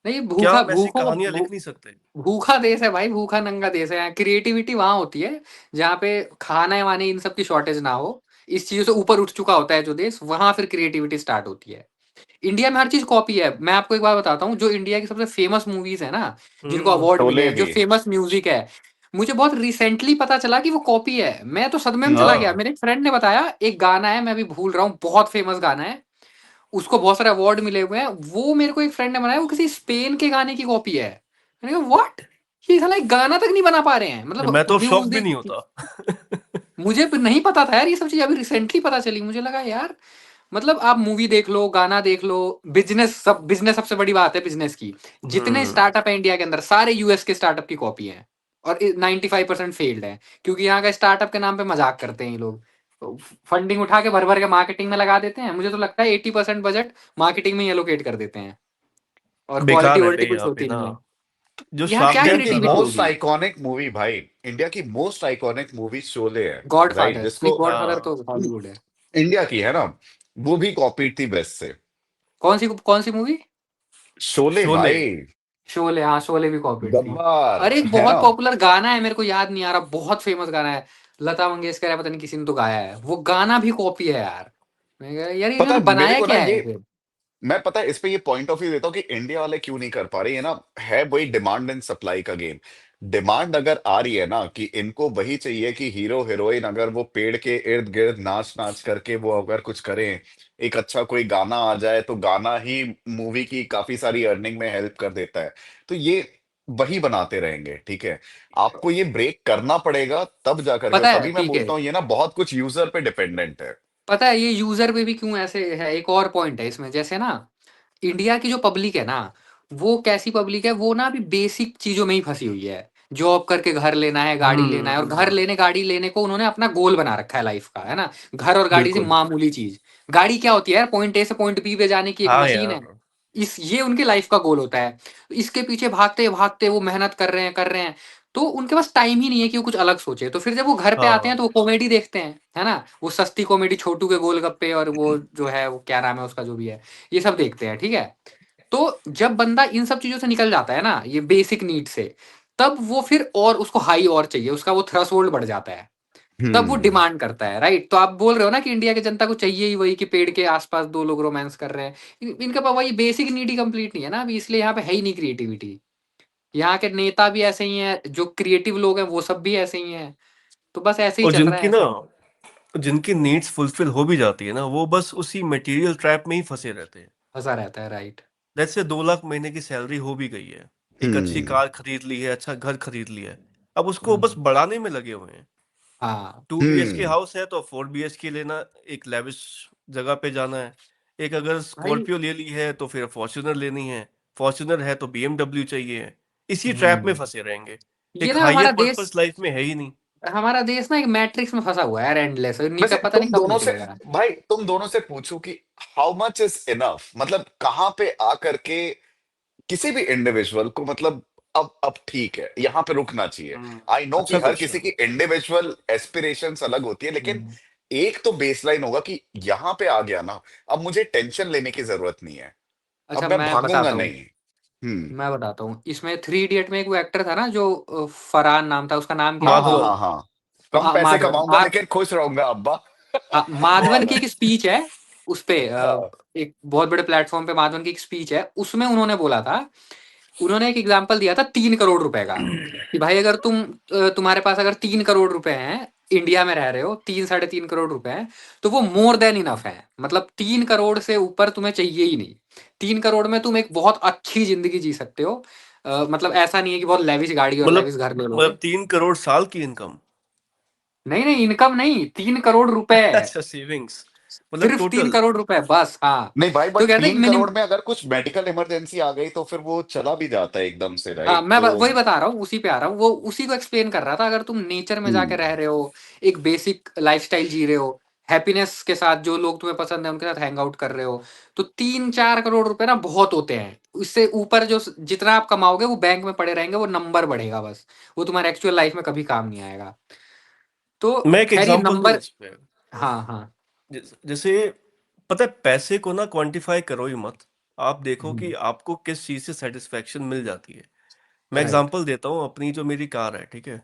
नहीं, क्या भूखा हम ऐसी भूखो कहानियां भू, लिख नहीं सकते? भूखा देश है भाई, भूखा नंगा देश है। क्रिएटिविटी वहां होती है जहाँ पे खाने वाने इन सब की शॉर्टेज ना हो, इस चीजों से ऊपर उठ चुका होता है जो देश, वहां फिर क्रिएटिविटी स्टार्ट होती है। इंडिया में हर चीज कॉपी है। मैं आपको एक बात बताता हूँ, जो इंडिया की सबसे फेमस मूवीज है ना, जिनको हम्म। अवार्ड मिले शोले हैं, जो भी। फेमस म्यूजिक है, मुझे बहुत रिसेंटली पता चला कि वो कॉपी है। मैं तो सदमे में चला गया। हाँ, मेरे एक फ्रेंड ने बताया, एक गाना है, मैं अभी भूल रहा हूँ, बहुत फेमस गाना है, उसको बहुत सारे अवार्ड मिले हुए हैं। वो मेरे को एक फ्रेंड ने बनाया, वो किसी स्पेन के गाने की कॉपी है। मैंने कहा व्हाट, ये साला एक गाना तक नहीं बना पा रहे हैं, मतलब मैं तो शौक भी नहीं म्यूजिक। होता। मुझे नहीं पता था यार, ये सब चीज अभी रिसेंटली पता चली। मुझे लगा यार, मतलब आप मूवी देख लो, गाना देख लो, बिजनेस सबसे बड़ी बात है बिजनेस की। जितने हम्म। स्टार्टअप है इंडिया के अंदर, सारे यूएस के स्टार्टअप की कॉपी है, और 95% फेल्ड है, क्योंकि यहाँ का स्टार्टअप के नाम पे मजाक करते हैं ये लोग। फंडिंग उठा के भर भर के मार्केटिंग में लगा देते हैं। मुझे तो लगता है 80% बजट मार्केटिंग में एलोकेट कर देते हैं, और क्वालिटी बेकार है वोलिटी भाई कुछ यहाँ पे होती ना, नहीं है। जो यहाँ शार्क क्या इंडिया टैंक की था ना। क्रिएटिविटी मोस्ट होगी। आइकॉनिक मूवी भाई, इंडिया की मोस्ट आइकॉनिक मूवी शोले है। गॉड राइट, फादर नहीं, जिसको गॉड फादर तो हाँ, हॉलीवुड है। इंडिया की है ना, वो भी कॉपीड थी वेस्ट से। कौन सी मूवी? शोले शोले। भाई। शोले, हाँ शोले भी कॉपीड थी। गब्बार अरे एक है बहुत ना। पॉपुलर गाना है, मेरे को याद नहीं आ रहा, बहुत फेमस गाना है, लता मंगेशकर है, पता नहीं किसी ने तो गाया है, वो गाना भी कॉपी है यार। मैं कहा, यार पता इन्होंने है मेरे बनाया को ना क्या ये, है फिर। मैं पता है इस पे ये पॉइंट ऑफ व्यू देता हूँ कि इंडिया वाले क्यों नहीं कर पा रहे, ये ना है वही डिमांड एंड सप्लाई का गेम। डिमांड अगर आ रही है ना कि इनको वही चाहिए कि हीरो हीरोइन अगर वो पेड़ के इर्द गिर्द नाच नाच करके वो अगर कुछ करें, एक अच्छा कोई गाना आ जाए तो गाना ही मूवी की काफी सारी अर्निंग में हेल्प कर देता है, तो ये वही बनाते रहेंगे। ठीक है, आपको ये ब्रेक करना पड़ेगा तब जा करके, पता है, तभी मैं ठीक है, बोलता हूँ ये ना बहुत कुछ यूजर पे डिपेंडेंट है। पता है ये यूजर पे भी क्यों ऐसे है। एक और पॉइंट है इसमें, जैसे ना इंडिया की जो पब्लिक है ना, वो कैसी पब्लिक है, वो ना अभी बेसिक चीजों में ही फंसी हुई है। जॉब करके घर लेना है, गाड़ी लेना है, और घर हम्म। लेने गाड़ी लेने को उन्होंने अपना गोल बना रखा है लाइफ का, है ना। घर और गाड़ी से बिल्कुल। मामूली चीज, गाड़ी क्या होती है यार, पॉइंट ए से पॉइंट बी पे जाने की एक हाँ मशीन है। यार। इस ये उनके लाइफ का गोल होता है। इसके पीछे भागते भागते वो मेहनत कर रहे हैं, तो उनके पास टाइम ही नहीं है कि वो कुछ अलग सोचे। तो फिर जब वो घर पे आते हैं हाँ, तो वो कॉमेडी देखते हैं, है ना, वो सस्ती कॉमेडी, छोटू के गोलगप्पे, और वो जो है वो क्या नाम है उसका जो भी है, ये सब देखते हैं, ठीक है। तो जब बंदा इन सब चीजों से निकल जाता है ना, ये बेसिक नीड से, तब वो फिर और उसको हाई और चाहिए, उसका वो थ्रेशोल्ड बढ़ जाता है, तब वो हम्म। डिमांड करता है, राइट। तो आप बोल रहे हो ना कि इंडिया की जनता को चाहिए ही वही, कि पेड़ के आसपास दो लोग रोमांस कर रहे हैं। इनका पापा ये बेसिक नीड ही कंप्लीट नहीं है ना अभी, इसलिए यहाँ पे है ही नहीं क्रिएटिविटी। यहाँ के नेता भी ऐसे ही हैं, जो क्रिएटिव लोग हैं वो सब भी ऐसे ही हैं। तो बस ऐसे ही और चल रहा है। जिनकी नीड्स फुलफिल हो भी जाती है ना, वो बस उसी मटेरियल ट्रैप में ही फंसे रहते हैं। फंसा रहता है, राइट। जैसे 2 लाख महीने की सैलरी हो भी गई है, एक अच्छी हम्म। कार खरीद ली है, अच्छा घर खरीद लिया है, अब उसको बस बढ़ाने में लगे हुए हैं। हाँ 2 बीएचके हाउस है तो 4 बीएचके लेना, एक लेविश जगह पे जाना है। एक अगर भाई। स्कॉर्पियो ले ली है तो फिर फॉर्च्यूनर लेनी है, फॉर्च्यूनर है तो बीएमडब्ल्यू चाहिए। इसी ट्रैप में हम्म फंसे रहेंगे। ये एक ना हायर पर्पस लाइफ में है ही नहीं। हमारा देश ना एक मैट्रिक्स में फंसा हुआ है यार, एंडलेस, वैसे नीचे पता नहीं कब निकलेगा। भाई तुम दोनों से पूछो कि हाउ मच इज इनफ, मतलब कहाँ पे आकर के किसी भी इंडिविजुअल को, मतलब अब ठीक है, यहाँ पे रुकना चाहिए। आई नो कि अच्छा हर किसी क्वेश्चन की है। इंडिविजुअल एस्पिरेशंस अलग होती है, लेकिन हम्म, एक तो बेसलाइन होगा कि यहाँ पे आ गया ना, अब मुझे टेंशन लेने की जरूरत नहीं है, अच्छा अब मैं मैं भागूंगा बताता हूँ। नहीं। हम्म। मैं बताता हूँ, इसमें 3 इडियट में एक वो एक्टर था ना जो फरहान नाम था, उसका नाम क्या हाँ है हाँ जो। हाँ हाँ, कम हाँ पैसे माधवन कमाऊंगा लेकिन खुश रहूंगा अब्बा। हाँ, वो माधवन वाला की है। एक स्पीच है उस पे, हाँ एक बहुत बड़े प्लेटफॉर्म पे माधवन की एक स्पीच है, उसमें उन्होंने बोला था, उन्होंने एक एग्जांपल दिया था 3 करोड़ रुपए का, कि भाई अगर तुम्हारे पास अगर 3 करोड़ रुपए हैं, इंडिया में रह रहे हो, 3 साढ़े 3 करोड़ रुपए हैं, तो वो मोर देन इनफ है। मतलब 3 करोड़ से ऊपर तुम्हें चाहिए ही नहीं। 3 करोड़ में तुम एक बहुत अच्छी जिंदगी जी सकते हो। मतलब ऐसा नहीं है कि बहुत लेविश गाड़ी और मतलब लेविश घर ले लोगे। मतलब 3 करोड़ साल की इनकम। नहीं नहीं, इनकम नहीं, 3 करोड़ रुपए। अच्छा सेविंग्स, मतलब सिर्फ तीन टोटल। करोड़ रुपए बस, हाँ। नहीं भाई, तो बट कहते हैं तीन मिनिमम। करोड़ में अगर कुछ मेडिकल इमरजेंसी आ गई तो फिर वो चला भी जाता है एकदम से, हाँ, राइट? तो वही बता रहा हूँ, उसी पे आ रहा हूँ, वो उसी को एक्सप्लेन कर रहा था। अगर तुम नेचर में जाके हम्म रह रहे हो, एक बेसिक लाइफस्टाइल जी रहे हो, हैप्पीनेस के साथ जो लोग तुम्हें पसंद है उनके साथ हैंग आउट कर रहे हो, तो 3-4 करोड़ रुपए ना बहुत होते हैं। इससे ऊपर जो जितना आप कमाओगे वो बैंक में पड़े रहेंगे, वो नंबर बढ़ेगा बस। वो तुम्हारे एक्चुअल लाइफ में कभी काम नहीं आएगा। तो मैं एक खैर ये एग्जांपल दूं नंबर। इस पे। हाँ हाँ। जैसे पता है, पैसे को ना क्वांटिफाई करो ही मत। आप देखो कि आपको किस चीज से सेटिस्फेक्शन मिल जाती है। मैं राइट। एग्जांपल देता हूँ, अपनी जो मेरी कार है, ठीक है,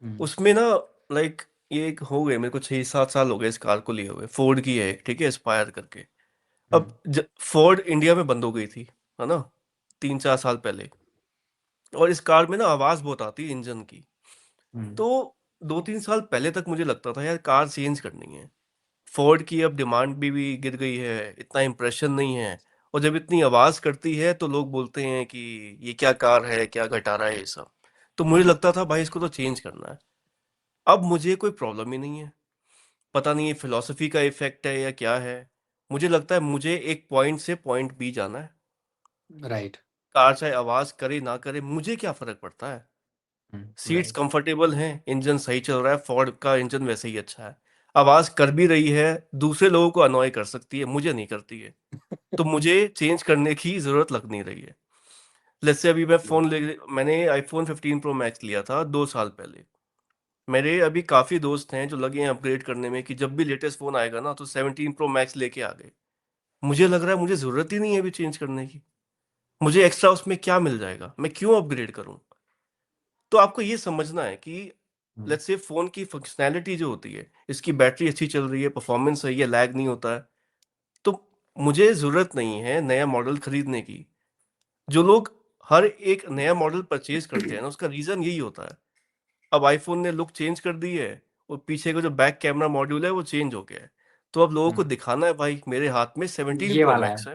उसमें ना लाइक ये एक हो गए मेरे को 6-7 साल हो गए इस कार को लिए हुए। फोर्ड की है एक, ठीक है, एस्पायर करके। अब फोर्ड इंडिया में बंद हो गई थी, है ना, 3-4 साल पहले। और इस कार में ना आवाज बहुत आती है इंजन की। तो 2-3 साल पहले तक मुझे लगता था यार कार चेंज करनी है। फोर्ड की अब डिमांड भी गिर गई है, इतना इम्प्रेशन नहीं है। और जब इतनी आवाज करती है तो लोग बोलते हैं कि ये क्या कार है, क्या घटा रहा है ये सब। तो मुझे लगता था भाई इसको तो चेंज करना है। अब मुझे कोई प्रॉब्लम ही नहीं है। पता नहीं ये फिलॉसफी का इफेक्ट है या क्या है। मुझे लगता है मुझे एक पॉइंट से पॉइंट बी जाना है। राइट। कार चाहे आवाज करे ना करे, मुझे क्या फर्क पड़ता है। Seats right. कंफर्टेबल हैं, इंजन सही चल रहा है, फोर्ड का इंजन वैसे ही अच्छा है। आवाज कर भी रही है, दूसरे लोगों को अनॉय कर सकती है, मुझे नहीं करती है। तो मुझे चेंज करने की जरूरत लग नहीं रही है। लेट्स से अभी मैंने आईफोन 15 प्रो मैक्स लिया था 2 साल पहले। मेरे अभी काफी दोस्त हैं जो लगे हैं अपग्रेड करने में कि जब भी लेटेस्ट फोन आएगा ना तो 17 प्रो मैक्स लेके आ गए। मुझे लग रहा है मुझे जरूरत ही नहीं है अभी चेंज करने की। मुझे एक्स्ट्रा उसमें क्या मिल जाएगा, मैं क्यों अपग्रेड करूं। तो आपको ये समझना है कि लेट्स से फोन की फंक्शनैलिटी जो होती है, इसकी बैटरी अच्छी चल रही है, परफॉर्मेंस सही है, लैग नहीं होता है, तो मुझे जरूरत नहीं है नया मॉडल खरीदने की। जो लोग हर एक नया मॉडल परचेज करते हैं ना, उसका रीजन यही होता है। अब आईफोन ने लुक चेंज कर दी है, और पीछे का जो बैक कैमरा मॉड्यूल है वो चेंज हो गया है। तो अब लोगों को दिखाना है भाई मेरे हाथ में 17 ये प्रो वाला है। मैक्स है।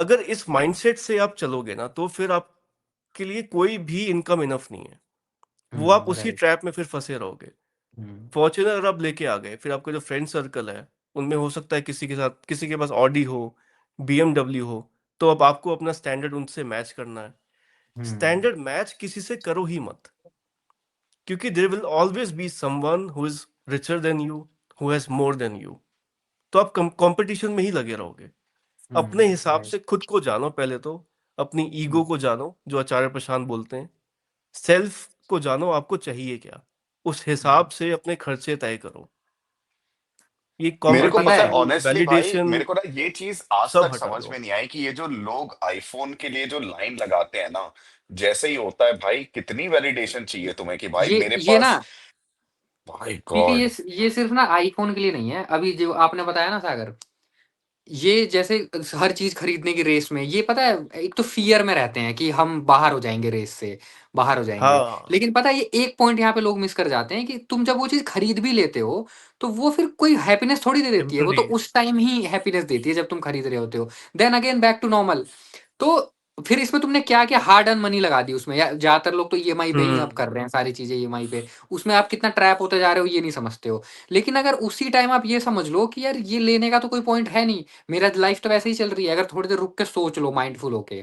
अगर इस माइंडसेट से आप चलोगे ना तो फिर आपके लिए कोई भी इनकम इनफ नहीं है। वो आप उसी राइट। ट्रैप में फिर फंसे रहोगे। फॉर्च्यूनर आप लेके आ गए, फिर आपका जो फ्रेंड सर्कल है उनमें हो सकता है किसी के साथ, किसी के पास ऑडी हो, बीएमडब्ल्यू हो, तो अब आपको अपना स्टैंडर्ड उनसे मैच करना है। स्टैंडर्ड मैच किसी से करो ही मत, क्योंकि there will always be someone who is richer than you, who has more than you. तो आप कंपटीशन में ही लगे रहोगे। अपने हिसाब राइट। से खुद को जानो पहले तो। अपनी ईगो को जानो, जो आचार्य प्रशांत बोलते हैं। सेल्फ को जानो, आपको चाहिए क्या, उस हिसाब से अपने खर्चे तय करो। ये मेरे और को पता पता है है। कॉम्पिटिशन, ऑनेस्टली भाई, वैलिडेशन, मेरे को ना ये चीज आज सब तक हटा समझ दो। में नहीं आई कि ये जो लोग आईफोन के लिए जो लाइन लगाते हैं ना, जैसे ही होता है भाई, कितनी वैलिडेशन चाहिए तुम्हें कि भाई मेरे ये ना, पास, भाई ठीक है, गॉड। ये सिर्फ ना आईफोन के लिए नहीं है। अभी जो आपने बताया ना सागर, ये जैसे हर चीज खरीदने की रेस में, ये पता है, एक तो फियर में रहते हैं कि हम बाहर हो जाएंगे रेस से, बाहर हो जाएंगे। हाँ, लेकिन पता है, ये एक पॉइंट यहाँ पे लोग मिस कर जाते हैं कि तुम जब वो चीज खरीद भी लेते हो, तो वो फिर कोई हैप्पीनेस थोड़ी दे देती है। वो तो टेम्पररी। उस टाइम ही हैप्पीनेस देती है जब तुम खरीद रहे होते हो। Then again back to normal. तो फिर इसमें तुमने क्या-क्या हार्ड अर्न मनी लगा दी उसमें, या ज़्यादातर लोग तो ईएमआई पे ही अब हम्म कर रहे हैं सारी चीज़ें ईएमआई पे। उसमें आप कितना ट्रैप होते जा रहे हो ये नहीं समझते हो। लेकिन अगर उसी टाइम आप ये समझ लो कि यार ये लेने का तो कोई पॉइंट है नहीं, मेरा लाइफ तो वैसे ही चल रही है, अगर थोड़ी देर रुक के सोच लो माइंडफुल होके,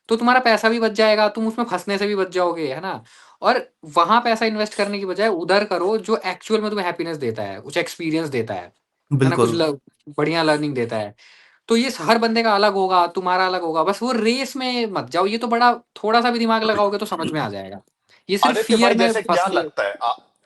तो तुम्हारा पैसा भी बच जाएगा, तुम उसमें फँसने से भी बच जाओगे, है ना? और वहाँ पैसा इन्वेस्ट करने की बजाय उधर करो जो एक्चुअल में तुम्हें हैप्पीनेस देता है, कुछ एक्सपीरियंस देता है ना? कुछ बिल्कुल बढ़िया लर्निंग देता है। तो ये हर बंदे का अलग होगा, तुम्हारा अलग होगा, बस वो रेस में मत जाओ, ये तो बड़ा थोड़ा-सा भी दिमाग लगाओगे तो समझ में आ जाएगा। ये सिर्फ आदित्य फ़ियर भाई, में जैसे फँस क्या के लगता है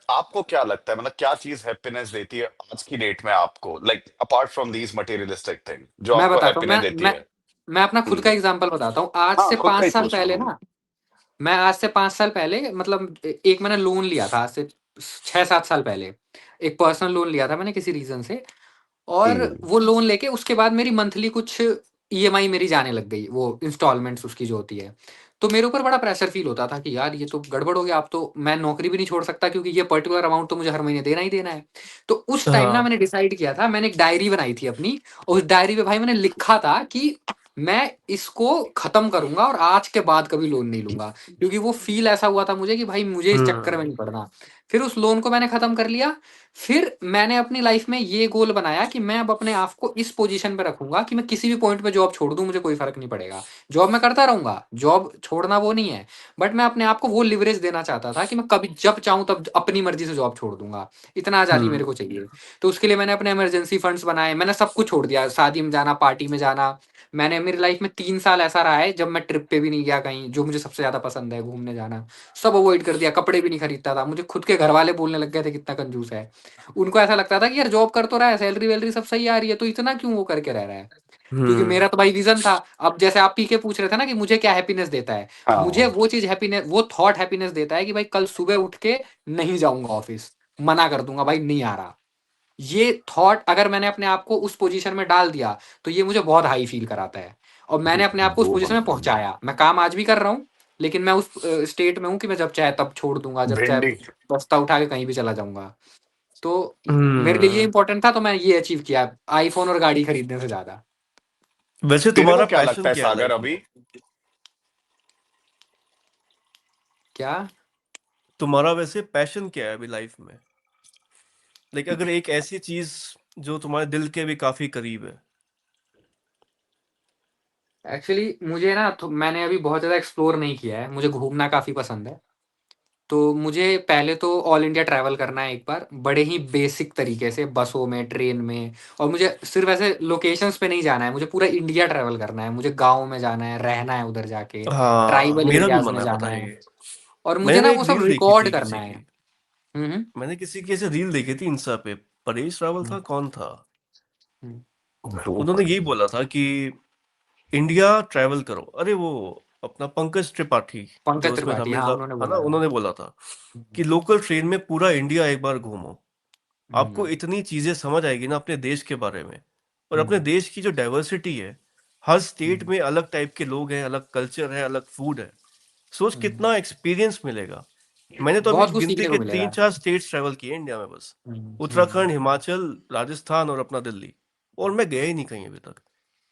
आपको क्या लगता है, मतलब क्या चीज हैप्पीनेस देती है आज की डेट में आपको, like apart from these materialistic thing, जो मैं आपको बताता हूँ, हैप्पीनेस देती है? मैं अपना खुद का हम्म। एग्ज़ाम्पल बताता हूँ। आज हाँ, से खुद का 5 ही साल पूछ रहा पहले हूँ। ना, मैं आज से 5 साल पहले मतलब एक मैंने लोन लिया था, आज से 6-7 साल पहले। एक पर्सनल लोन लिया था मैंने किसी रीज़न से, और हम्म। वो लोन लेके उसके बाद मेरी मंथली कुछ ईएमआई मेरी जाने लग गई, वो इंस्टॉलमेंट्स उसकी जो होती है। तो मेरे ऊपर बड़ा प्रेशर फ़ील होता था कि यार ये तो गड़बड़ हो गया, अब तो मैं नौकरी भी नहीं छोड़ सकता क्योंकि ये पर्टिकुलर अमाउंट तो मुझे हर महीने देना ही देना है। तो उस टाइम ना हाँ मैंने डिसाइड किया था, मैंने एक डायरी बनाई थी अपनी, और उस डायरी पे भाई मैंने लिखा था कि मैं इसको खत्म करूँगा और आज के बाद कभी लोन नहीं लूँगा। क्योंकि वो फ़ील ऐसा हुआ था मुझे कि भाई मुझे इस चक्कर में हम्म नहीं पड़ना। फिर उस लोन को मैंने खत्म कर लिया। फिर मैंने अपनी लाइफ में ये गोल बनाया कि मैं अब अपने आप को इस पोजीशन पे रखूँगा कि मैं किसी भी पॉइंट पे जॉब छोड़ दूँ, मुझे कोई फ़र्क नहीं पड़ेगा। जॉब मैं करता रहूँगा, जॉब छोड़ना वो नहीं है। बट मैं अपने आप को वो लिवरेज देना चाहता था कि मैं कभी जब चाहूँ तब अपनी मर्ज़ी से जॉब छोड़ दूँगा। इतना आज़ादी मेरे हम्म को चाहिए। तो उसके लिए मैंने अपने इमरजेंसी फंड्स बनाए, मैंने सब कुछ छोड़ दिया, शादी में जाना, पार्टी में जाना। मैंने मेरी लाइफ में 3 साल ऐसा रहा है जब मैं ट्रिप पे भी नहीं गया कहीं, जो मुझे सबसे ज़्यादा पसंद है घूमने जाना। सब अवॉइड कर दिया, कपड़े भी नहीं खरीदता था। मुझे खुद के घरवाले बोलने लग गए थे कितना कंजूस है। उनको ऐसा लगता था कि यार जॉब कर तो रहा है, सैलरी-वैलरी सब सही आ रही है, तो इतना क्यों वो करके रह रहा है? क्योंकि हम्म मेरा तो भाई विज़न था। अब जैसे आप पी के पूछ रहे थे ना कि मुझे क्या हैप्पीनेस देता है? मुझे हाँ। वो चीज़ हैप्पीनेस, वो थॉट हैप्पीनेस देता है कि भाई कल सुबह उठ के नहीं जाऊँगा ऑफ़िस, मना कर दूँगा भाई नहीं आ रहा। ये थॉट अगर मैंने अपने आप को उस पोज़ीशन में डाल दिया, तो ये मुझे बहुत हाई फ़ील कराता है। और मैंने अपने आप को उस वो पोज़ीशन में बात है। पहुँचाया। मैं काम आज भी कर रहा हूँ, लेकिन मैं उस स्टेट में हूँ कि मैं जब चाहे तब छोड़ दूँगा, जब चाहे भिंडी। बस्ता उठा के कहीं भी चला जाऊँगा। तो मेरे लिए ये हम्म इम्पोर्टेंट था, तो मैंने ये अचीव किया, आईफ़ोन और गाड़ी खरीदने से ज़्यादा। वैसे तेरे को तुम्हारा क्या लगता पैशन है क्या है सागर लाइफ अभी? में? क्या? तुम्हारा वैसे पैशन क्या है अभी लाइफ में? लाइक अगर एक ऐसी चीज जो तुम्हारे दिल के भी काफी करीब है। एक्चुअली मुझे ना तो मैंने अभी बहुत ज़्यादा एक्सप्लोर नहीं किया है, मुझे घूमना काफ़ी पसंद है। तो मुझे पहले तो ऑल इंडिया ट्रैवल करना है एक बार, बड़े ही बेसिक तरीके से बसों में, ट्रेन में, और मुझे सिर्फ़ ऐसे लोकेशंस पे नहीं जाना है, मुझे पूरा इंडिया ट्रैवल करना है। मुझे गाँव में जाना है, रहना है उधर जाके, हाँ ट्राइबल मेरा भी एरियाज़ मन में है पता जाना है है, ये। और मुझे ना मैंने वो एक सब रील देखी रिकॉर्ड थी करना किसी है। की। हुँ, हुँ। मैंने किसी की ऐसे रील देखी थी इंस्टा पे। परेश रावल हुँ, था कौन था? हुँ। उन्होंने यही बोला था कि इंडिया ट्रैवल करो। अरे वो अपना पंकज त्रिपाठी जो पंकज उसमें था त्रिपाठी, हाँ, मिर्जा, उन्होंने है ना, बोला था। उन्होंने बोला था हुँ, कि लोकल ट्रेन में पूरा इंडिया एक बार घूमो। आपको हुँ, इतनी चीजें समझ आएगी ना अपने देश के बारे में। और अपने हुँ, देश की जो डाइवर्सिटी है, हर स्टेट हुँ, में अलग टाइप के लोग हैं, अलग कल्चर है, अलग फूड है। सोच हुँ। कितना एक्सपीरियंस मिलेगा। मैंने तो अभी बहुत कुछ गिनती सीखने को के तीन मिलेगा। चार स्टेट्स ट्रैवल किए इंडिया में बस। हुँ, हुँ, उत्तराखंड, हिमाचल, राजस्थान और अपना दिल्ली। और मैं गया ही नहीं कहीं अभी तक।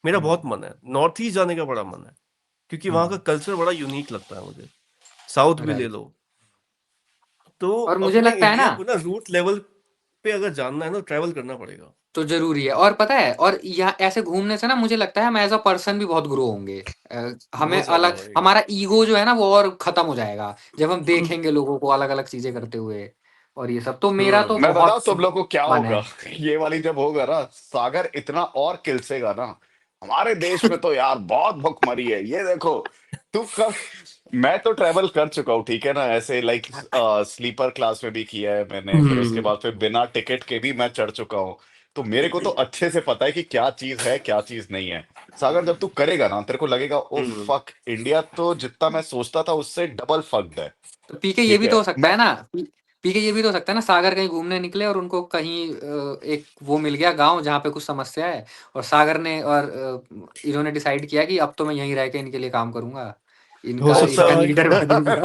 मेरा हुँ, बहुत मन है, नॉर्थ ईस्ट जाने का बड़ा मन है, क्योंकि वहाँ का हुँ, कल्चर बड़ा यूनिक लगता है मुझे। साउथ भी ले राइट। लो। तो और मुझे अपने लगता है इंडिया ना, को ना रूट लेवल पे अगर जानना है ना, ट्रैवल करना पड़ेगा। तो ज़रूरी है, और पता है, और यहाँ ऐसे घूमने से ना मुझे लगता है हम एज़ अ पर्सन भी बहुत ग्रो होंगे। हमें बहुत ज्यादा अलग, भाई। हमारा ईगो जो है ना वो और खत्म हो जाएगा, जब हम देखेंगे लोगों को अलग-अलग चीज़ें करते हुए और ये सब। तो मेरा तो मैं बताऊं बहुत तुम लोग को क्या मन है। होगा? ये वाली जब होगा ना, सागर इतना और किलसेगा ना। हमारे देश में तो यार बहुत भुखमरी है, ये देखो। तू कब मैं तो ट्रेवल कर चुका हूँ, ठीक है ना, ऐसे लाइक स्लीपर क्लास में भी किया है मैंने, फिर उसके हम्म बाद फिर बिना टिकट के भी मैं चढ़ चुका हूँ। तो मेरे को तो अच्छे से पता है कि क्या चीज है क्या चीज नहीं है। सागर, जब तू करेगा ना तेरे को लगेगा ओ हम्म फक, इंडिया तो जितना मैं सोचता था उससे डबल फक्ड है। तो पीके ये ठीक भी तो है हो सकता मैं। है ना, पीके ये भी तो हो सकता है ना, सागर कहीं घूमने निकले और उनको कहीं एक वो मिल गया गाँव जहाँ पे कुछ समस्या है, और सागर ने और इन्होंने डिसाइड किया कि अब तो मैं यहीं रह के इनके लिए काम करूँगा। हो इनका सकता है इनका भाई। लीडर बनूँगा।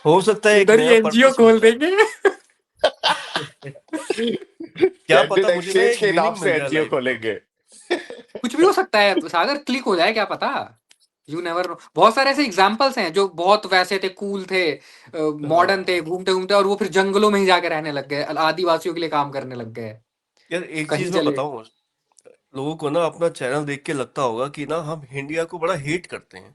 हो सकता है एक इधर ही नया एनजीओ पर्पस मिल खोल जाए। देंगे। क्या कैंडिड पता मुझे ना एक्सचेंज एक के नाम मीनिंग से मिल जाए एनजीओ लाइफ का। खोलेंगे। कुछ भी हो सकता है सागर, क्लिक हो जाए, क्या पता, यू नेवर नो। बहुत सारे ऐसे एग्जाम्पल्स हैं जो बहुत वैसे थे, कूल थे, मॉडर्न थे, हाँ घूमते घूमते, और वो फिर जंगलों में ही जाके रहने लग गए, आदिवासियों के लिए काम करने लग गए, यार, एक कहीं चीज मैं चले। बताऊं, लोगों को ना अपना चैनल देख के लगता होगा कि ना हम इंडिया को बड़ा हेट करते हैं,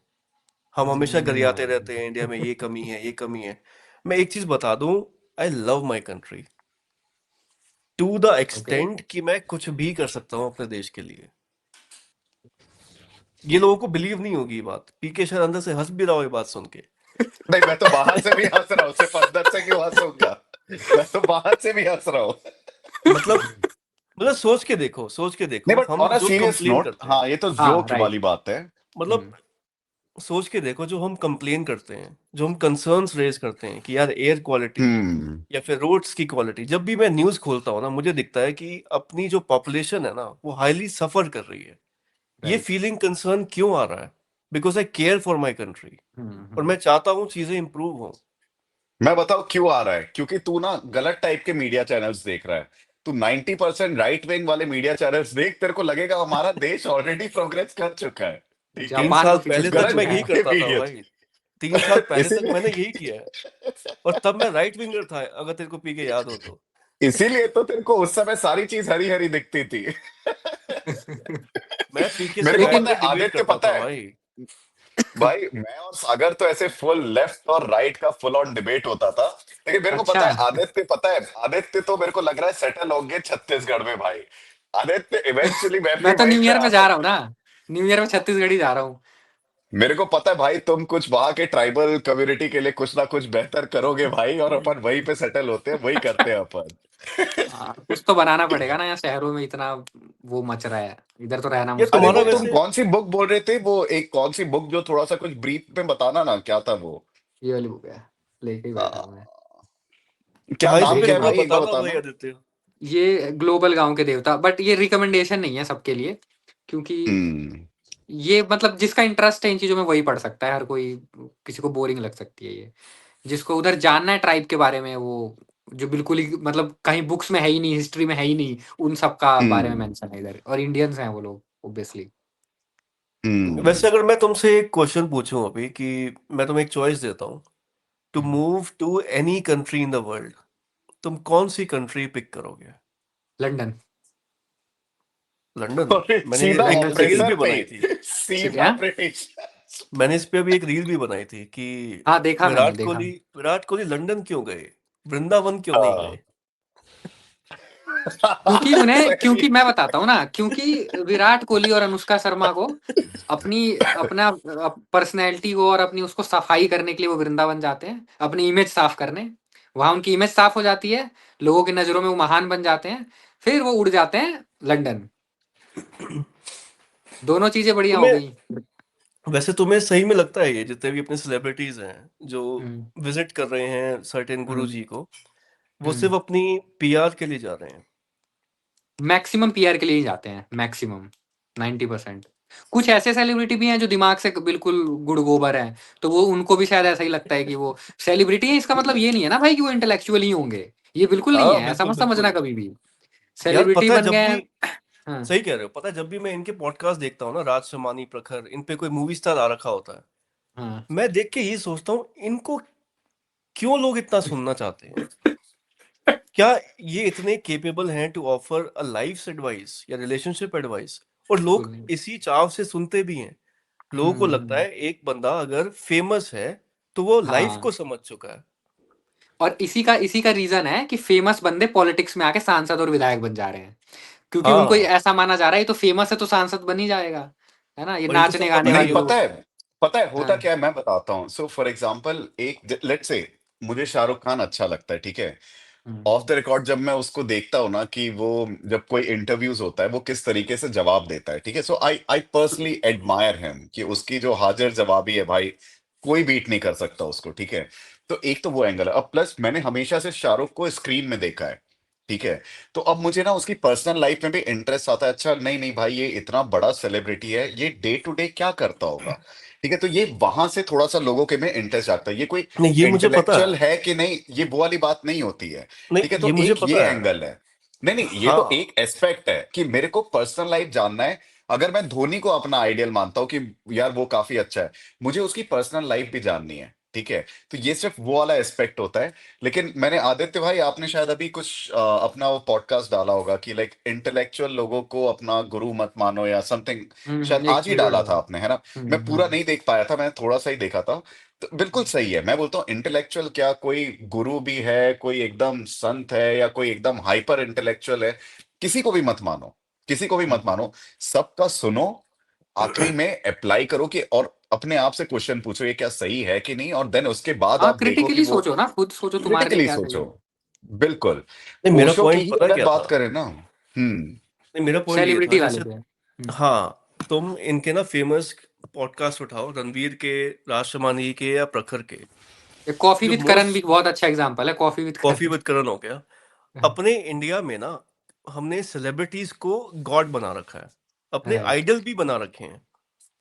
हम हमेशा गरियाते रहते हैं, इंडिया में ये कमी है, ये कमी है। मैं एक चीज बता दूं, I love my country to the okay, extent कि मैं कुछ भी कर सकता हूँ अपने देश के लिए। ये लोगों को बिलीव नहीं होगी ये बात, पीके शायद अंदर से हंस भी रहा हो ये बात सुन के। नहीं, मैं तो बाहर से भी हंस रहा हूँ, सिर्फ अंदर से क्यों हंसूंगा? मैं तो बाहर से भी हंस रहा हूँ। मतलब सोच के देखो, सोच के नहीं, देखो, बट हम ऑन अ जो सीरियस कंप्लेन नोट, करते हैं, हाँ, ये तो हाँ जोक राइट। वाली बात है। मतलब सोच के देखो, जो हम कंप्लेन करते हैं, जो हम कंसर्न्स रेज करते हैं कि यार एयर क्वालिटी हम्म। या फिर रोड्स की क्वालिटी, जब भी मैं न्यूज़ खोलता हूँ ना, मुझे दिखता है कि अपनी जो पॉपुलेशन है ना, वो हाईली सफर कर रही है। ये राइट। फीलिंग कंसर्न क्यों आ रहा है? Because I care for my country, और मैं चाहता हूँ चीजें इंप्रूव हो। मैं बताऊं क्यों आ रहा है? क्योंकि तू ना गलत टाइप के मीडिया चैनल्स देख रहा है। तू 90% राइट विंग वाले मीडिया चैनल्स देख, तेरे को लगेगा हमारा देश ऑलरेडी प्रोग्रेस कर चुका है। ठीक है, तीन जापान साल को पीछे पहले छोड़ तक गलत मैं चुका यही टाइप है। के करता था मीडिया। भाई, 3 साल पहले तक मैंने इसीलिए यही किया है, और तब मैं राइट विंगर था, अगर तेरे को पीके याद हो तो। इसीलिए तो तेरे को उस समय सारी चीज हरी हरी दिखती थी। मैं पीके से मेरे को बैठ लेकिन पता के है, डिबेट आदित्य करता पता था है, भाई। भाई मैं और सागर तो ऐसे फुल लेफ्ट और राइट का फुल ऑन डिबेट होता था। लेकिन मेरे को अच्छा, पता है, आदित्य पता है, आदित्य तो मेरे को लग रहा है सेटल होंगे छत्तीसगढ़ में भाई। आदित्य इवेंचुअली मैं मैं भी तो वहीं न्यू पे ईयर में आ जा रहा सकता। हूँ ना, न्यू ईयर में छत्तीसगढ़ ही जा रहा हूँ। मेरे को पता है भाई, तुम कुछ वहां के ट्राइबल कम्युनिटी के लिए कुछ ना कुछ बेहतर करोगे भाई, और अपन वहीं पे सेटल होते हैं, वही करते हैं अपन। कुछ तो बनाना पड़ेगा ना, यहाँ शहरों में इतना वो मच रहा है, इधर तो रहना ये अरे मुश्किल वो तुम्हारा हो तुम गया। वैसे, कौन सी बुक बोल रहे थे? वो एक कौन सी बुक, जो थोड़ा सा कुछ ब्रीफ में बताना ना, क्या था वो? ये वाली बुक है, लेके ही बैठा हूँ मैं। क्या हाँ इस नाम पे क्या देखिए है थोड़ा भाई, एक बार बताना भाई बताना। आदित्य। ये ग्लोबल गांव के देवता, बट ये रिकमेंडेशन नहीं है सबके लिए, क्योंकि हम्म। ये मतलब जिसका इंटरेस्ट है इन चीजों में वही पढ़ सकता है, हर कोई, किसी को बोरिंग लग सकती है ये। जिसको उधर जानना है ट्राइब के बारे में, वो जो बिल्कुल ही मतलब कहीं बुक्स में है ही नहीं, हिस्ट्री में है ही नहीं, उन सब का बारे में हम्म। मेंशन है इधर, और इंडियंस हैं वो लोग ऑब्वियसली। हम्म। वैसे अगर मैं तुमसे एक क्वेश्चन पूछूं अभी, कि मैं तुम्हें एक चॉइस देता हूँ to move to any country in the world, तुम कौन सी कंट्री पिक करोगे? लंदन। लंदन? और मैंने ये सीधा एक लंदन रील सिटी। ऑपरेशन भी पे, बनाई थी, सीधा क्या? ब्रिटिश। मैंने इस पे अभी एक रील भी बनाई थी कि हाँ देखा, मैंने विराट देखा। कोहली विराट कोहली लंदन क्यों गए, वृंदावन क्यों नहीं हाँ। गए? क्योंकि उन्हें, सही। क्योंकि मैं बताता हूँ ना, क्योंकि विराट कोहली और अनुष्का शर्मा को अपनी अपना पर्सनैलिटी को और अपनी उसको सफाई करने के लिए वो वृंदावन जाते हैं, अपनी इमेज साफ करने। वहां उनकी इमेज साफ हो जाती है, लोगों की नजरों में वो महान बन जाते हैं, फिर वो उड़ जाते हैं लंदन। दोनों चीजें बढ़िया हो तुम्हें गई। वैसे तुम्हें सही में लगता है ये जितने भी अपने सेलिब्रिटीज हैं जो हम्म। विजिट कर रहे हैं सर्टेन गुरु हम्म। जी को, वो हम्म। सिर्फ अपनी पीआर के लिए जा रहे हैं? मैक्सिमम पीआर के लिए ही जाते हैं, मैक्सिमम 90%। कुछ ऐसे सेलिब्रिटी भी हैं जो दिमाग से बिल्कुल गुड़ गोबर हैं, तो वो उनको भी शायद ऐसा ही लगता है कि वो सेलिब्रिटी है। इसका मतलब ये नहीं है ना भाई कि वो इंटेलेक्चुअल ही होंगे, ये बिल्कुल नहीं हाँ है, ऐसा बिल्कुल मत समझना बिल्कुल। कभी भी। यार सेलिब्रिटी पता है बन जब गए भी, हैं। हाँ। सही कह रहे हो, पता है जब भी मैं इनके पॉडकास्ट देखता हूँ ना, राज शमानी, प्रखर, इन पे कोई मूवी स्टार आ रखा होता है, हाँ। मैं देख के ये सोचता हूँ इनको क्यों लोग इतना सुनना चाहते हैं? क्या ये इतने केपेबल हैं to offer a life advice या रिलेशनशिप एडवाइस? और लोग बिल्कुल। इसी चाव से सुनते भी हैं। लोगों को लगता हम्म। है एक बंदा अगर फेमस है तो वो लाइफ हाँ, को समझ चुका है। और इसी का रीजन है कि फेमस बंदे पॉलिटिक्स में आके सांसद और विधायक बन जा रहे हैं, क्योंकि उनको ये हाँ, ऐसा माना जा रहा है ये तो फेमस है तो सांसद बन ही जाएगा, है ना, ये और इनको नाचने सब पता गाने भी नहीं, वाले है। पता लोग। है, पता है होता हाँ। क्या है, मैं बताता हूँ। सो फॉर एग्जाम्पल, एक लेट्स से मुझे शाहरुख खान अच्छा लगता है, ठीक है। हम्म। ऑफ द रिकॉर्ड जब मैं उसको देखता हूँ ना, कि वो जब कोई इंटरव्यूज होता है, वो किस तरीके से जवाब देता है, ठीक है। सो आई आई पर्सनली एडमायर हिम, कि उसकी जो हाजिर जवाबी है भाई, कोई बीट नहीं कर सकता उसको, ठीक है। तो एक तो वो एंगल है। अब प्लस मैंने हमेशा से शाहरुख को स्क्रीन में देखा है, ठीक है। तो अब मुझे ना उसकी पर्सनल लाइफ में भी इंटरेस्ट आता है। अच्छा, नहीं नहीं भाई, ये इतना बड़ा सेलिब्रिटी है, ये डे टू डे क्या करता होगा, ठीक है। तो ये वहां से थोड़ा सा लोगों के में इंटरेस्ट आता है, ये कोई नहीं ये मुझे पता इंटेलेक्चुअल है। है कि नहीं, ये वो वाली बात नहीं होती है, ठीक है। नहीं ये तो मुझे एक ये पता है। एंगल है। नहीं नहीं, ये तो हाँ एक एस्पेक्ट है कि मेरे को पर्सनल लाइफ जानना है। अगर मैं धोनी को अपना आइडियल मानता हूँ कि यार वो काफी अच्छा है, मुझे उसकी पर्सनल लाइफ भी जाननी है, ठीक है। तो ये सिर्फ वो वाला एस्पेक्ट होता है। लेकिन मैंने आदित्य भाई, आपने शायद अभी कुछ अपना वो पॉडकास्ट डाला होगा कि लाइक इंटेलेक्चुअल लोगों को अपना गुरु मत मानो या समथिंग, शायद एक आज ही वीडियो डाला था डाला। आपने, है ना? मैं पूरा नहीं देख पाया था, मैंने थोड़ा सा ही देखा था। तो बिल्कुल सही है, मैं बोलता हूँ इंटेलेक्चुअल क्या कोई गुरु भी है, कोई एकदम संत है या कोई एकदम हाइपर इंटेलेक्चुअल है, किसी को भी मत मानो, किसी को भी मत मानो। सबका सुनो, आखिरी में अप्लाई करो कि, और अपने आप से क्वेश्चन पूछो ये क्या सही है कि नहीं, और देन उसके बाद हाँ, आप देखो कि क्रिटिकली वो, सोचो ना, खुद सोचो तुम्हारे लिए क्रिटिकली क्या सही सोचो। है। बिल्कुल। नहीं, मेरा ओशो की पॉइंट ही पता अगर क्या था? बात करें ना। नहीं, मेरा पॉइंट ये था, सेलिब्रिटी वाले जैसे पे। हाँ, तुम इनके ना फेमस पॉडकास्ट उठाओ, रणवीर के, राजशमानी के या प्रखर के, कॉफी जो विद करण भी मोस्ट, बहुत अच्छा एग्जांपल है, coffee with coffee Karan. With Karan हो गया। अपने इंडिया में ना हमने सेलिब्रिटीज को गॉड बना रखा है, अपने राइट। आइडल भी बना रखे हैं।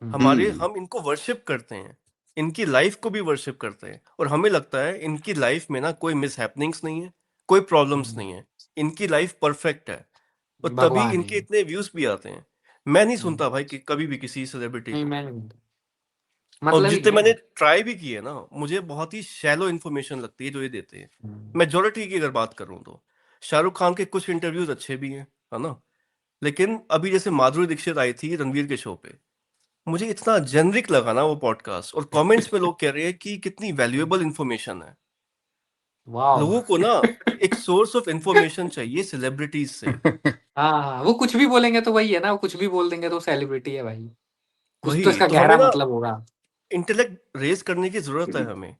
हमारे, हम्म हम इनको वर्शिप करते हैं, इनकी लाइफ को भी वर्शिप करते हैं, और हमें लगता है इनकी लाइफ में ना कोई मिस हैपनिंग्स नहीं है, कोई प्रॉब्लम्स नहीं है, इनकी लाइफ परफेक्ट है, और तभी भगवान है। इनके इतने व्यूज भी आते हैं। मैं नहीं सुनता भाई कि कभी भी किसी सेलिब्रिटी नहीं, को, मैं नहीं, और मतलब ही जितने नहीं मैंने है। ट्राई भी किए ना, मुझे बहुत ही शैलो इन्फॉर्मेशन लगती है जो ये देते हैं। मेजोरिटी की अगर बात करूं तो शाहरुख खान के कुछ इंटरव्यूज अच्छे भी हैं, है ना, लेकिन अभी जैसे माधुरी दीक्षित आई थी रणवीर के शो पे, मुझे इतना जेनरिक लगा ना वो पॉडकास्ट, और कमेंट्स में लोग कह रहे हैं कि कितनी वैल्यूएबल इंफॉर्मेशन है। वाह। लोगों को ना एक सोर्स ऑफ इंफॉर्मेशन चाहिए सेलिब्रिटीज से। हाँ हाँ, वो कुछ भी बोलेंगे तो वही है ना, वो कुछ भी बोल देंगे तो सेलिब्रिटी है भाई, कुछ तो वही इसका तो, हमें गहरा ना मतलब होगा। इंटेलेक्ट रेज करने की जरूरत है हमें।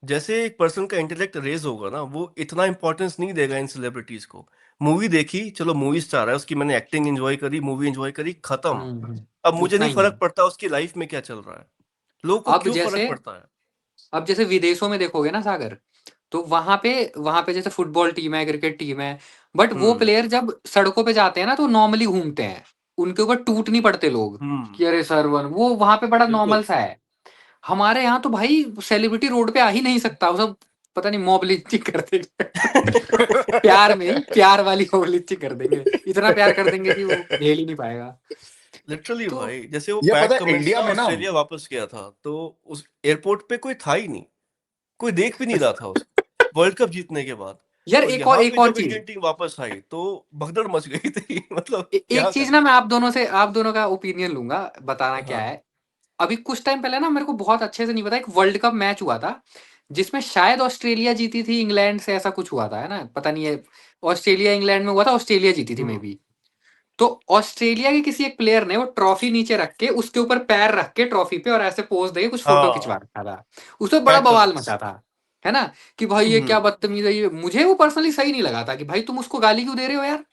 जैसे एक पर्सन का इंटेलेक्ट रेज होगा ना, वो इतना इंपॉर्टेंस नहीं देगा इन सेलिब्रिटीज को। मूवी देखी, चलो मूवी स्टार है, उसकी मैंने एक्टिंग एंजॉय करी, मूवी एंजॉय करी, खत्म। अब मुझे उतना नहीं ही है। फर्क पड़ता उसकी लाइफ में क्या चल रहा है। लोगों को अब क्यों फर्क जैसे पड़ता है? अब जैसे विदेशों में देखोगे ना सागर, तो वहां पे जैसे फुटबॉल टीम है, क्रिकेट टीम है, बट वो हम्म। प्लेयर जब सड़कों पे जाते हैं ना तो नॉर्मली घूमते हैं, उनके ऊपर टूट नहीं पड़ते लोग हम्म। कि अरे सर वन, वो वहां पे बड़ा नॉर्मल बिल्कुल। सा है। हमारे यहाँ तो भाई सेलिब्रिटी रोड पे आ ही नहीं सकता, वो सब पता नहीं मॉब लिंचिंग कर देंगे। प्यार में ही प्यार वाली मॉब लिंचिंग कर देंगे, इतना प्यार कर देंगे कि वो झेल ही नहीं पाएगा। लिटरली तो भाई, जैसे वो ये पता पैट है कमिंस ना इंडिया में ना, ऑस्ट्रेलिया वापस गया था, तो उस एयरपोर्ट पे कोई था ही नहीं, कोई देख भी नहीं रहा था उसको वर्ल्ड कप जीतने के बाद। यार और एक और यहाँ एक पे और जब चीज, इंडियन टीम वापस आई तो भगदड़ मच गई थी मतलब एक क्या चीज करें। ना, मैं आप दोनों का ओपिनियन लूंगा, बताना क्या हाँ। है। अभी कुछ टाइम पहले ना, मेरे को बहुत अच्छे से नहीं पता, एक वर्ल्ड कप मैच हुआ था जिसमें शायद ऑस्ट्रेलिया जीती थी इंग्लैंड से, ऐसा कुछ हुआ था, है ना, पता नहीं है। ऑस्ट्रेलिया इंग्लैंड में हुआ था, ऑस्ट्रेलिया जीती थी मे हम्म। बी। तो ऑस्ट्रेलिया के किसी एक प्लेयर ने वो ट्रॉफी नीचे रख के उसके ऊपर पैर रख के ट्रॉफी पे और ऐसे पोज देके कुछ फोटो खिंचवा हाँ। रखा था। उसमें बड़ा पैट बवाल कमिंस। मचा था, है ना, कि भाई ये क्या हम्म। बदतमीज है, ये मुझे वो पर्सनली सही नहीं लगा था कि भाई तुम उसको गाली क्यों दे रहे हो यार।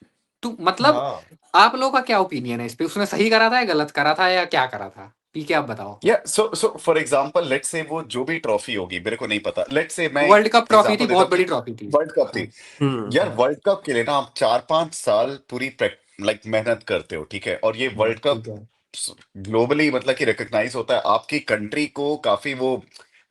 तू मतलब, हाँ। आप लोगों का क्या ओपिनियन है इस पे, उसने सही करा था या गलत करा था या क्या करा था, पीके आप बताओ। या सो फॉर एग्जांपल लेट्स से वो जो भी ट्रॉफी होगी, मेरे को नहीं पता, लेट्स से मैं एक वर्ल्ड कप ट्रॉफी थी, एग्जांपल देता बहुत हूँ कि बड़ी ट्रॉफी थी। वर्ल्ड कप थी। यार हम्म। वर्ल्ड कप के लिए ना आप 4-5 साल पूरी लाइक मेहनत करते हो, ठीक है, और ये वर्ल्ड कप ठीक है। ग्लोबली मतलब कि रिकॉग्नाइज होता है, आपकी कंट्री को काफी वो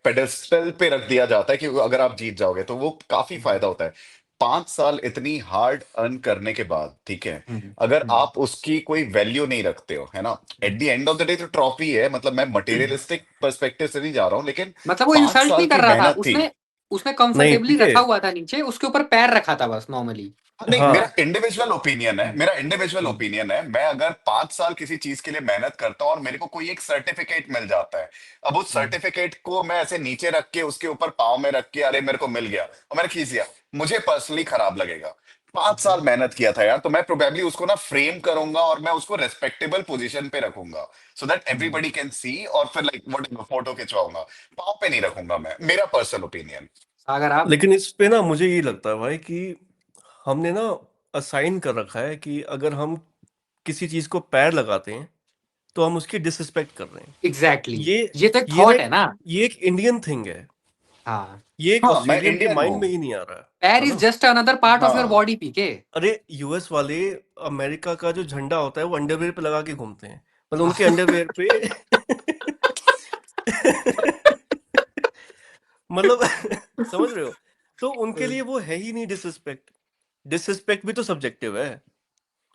पेडेस्टल पे रख दिया जाता है कि अगर आप जीत जाओगे तो वो काफी फायदा होता है। 5 साल इतनी हार्ड अर्न करने के बाद, ठीक है, अगर आप उसकी कोई वैल्यू नहीं रखते हो, है ना, at the end of the day तो ट्रॉफी है, मतलब मैं मटेरियलिस्टिक पर्सपेक्टिव से नहीं जा रहा हूँ, लेकिन मतलब वो पांच इंसल्ट साल नहीं कर की रहा था, मेहनत थी। उसने उसने नहीं, कंफर्टेबली ठीक है। रखा हुआ था नीचे, उसके ऊपर पैर रखा था बस नॉर्मली। नहीं, मेरा हाँ। इंडिविजुअल ओपिनियन है, मेरा इंडिविजुअल ओपिनियन है, मैं अगर 5 साल किसी चीज के लिए मेहनत करता हूँ और मेरे को कोई एक सर्टिफिकेट मिल जाता है, अब उस सर्टिफिकेट को मैं ऐसे नीचे रख के उसके ऊपर पाँव में रख के अरे मेरे को मिल गया और मैंने खींच दिया, मुझे पर्सनली खराब लगेगा। 5 साल मेहनत किया था यार, तो मैं प्रोबेबली उसको ना फ्रेम करूंगा और मैं उसको रेस्पेक्टेबल पोजीशन पे रखूंगा, so that everybody can see, और फिर लाइक व्हाट फोटो खिंचवाऊंगा, पाँव पे नहीं रखूंगा मैं, मेरा पर्सनल ओपिनियन। अगर आप लेकिन इस पे ना मुझे ये लगता है भाई कि हमने ना असाइन कर रखा है कि अगर हम किसी चीज को पैर लगाते हैं तो हम उसकी डिसरिस्पेक्ट कर रहे हैं। एग्जैक्टली ये ये तो एक ये ना थॉट है ना। ये एक इंडियन थिंग है, हाँ, ये एक हाँ मैं ऑस्ट्रेलियन के इंडियन माइंड हूँ। में ही नहीं आ रहा पैर है इज ना। Just another part of your हाँ बॉडी, पीके। अरे यूएस वाले अमेरिका का जो झंडा होता है वो अंडरवेयर पे लगा के घूमते हैं, मतलब उनके अंडरवेयर पे मतलब समझ रहे हो? तो उनके लिए वो है ही नहीं डिसरिस्पेक्ट। डिसरिस्पेक्ट भी तो सब्जेक्टिव है।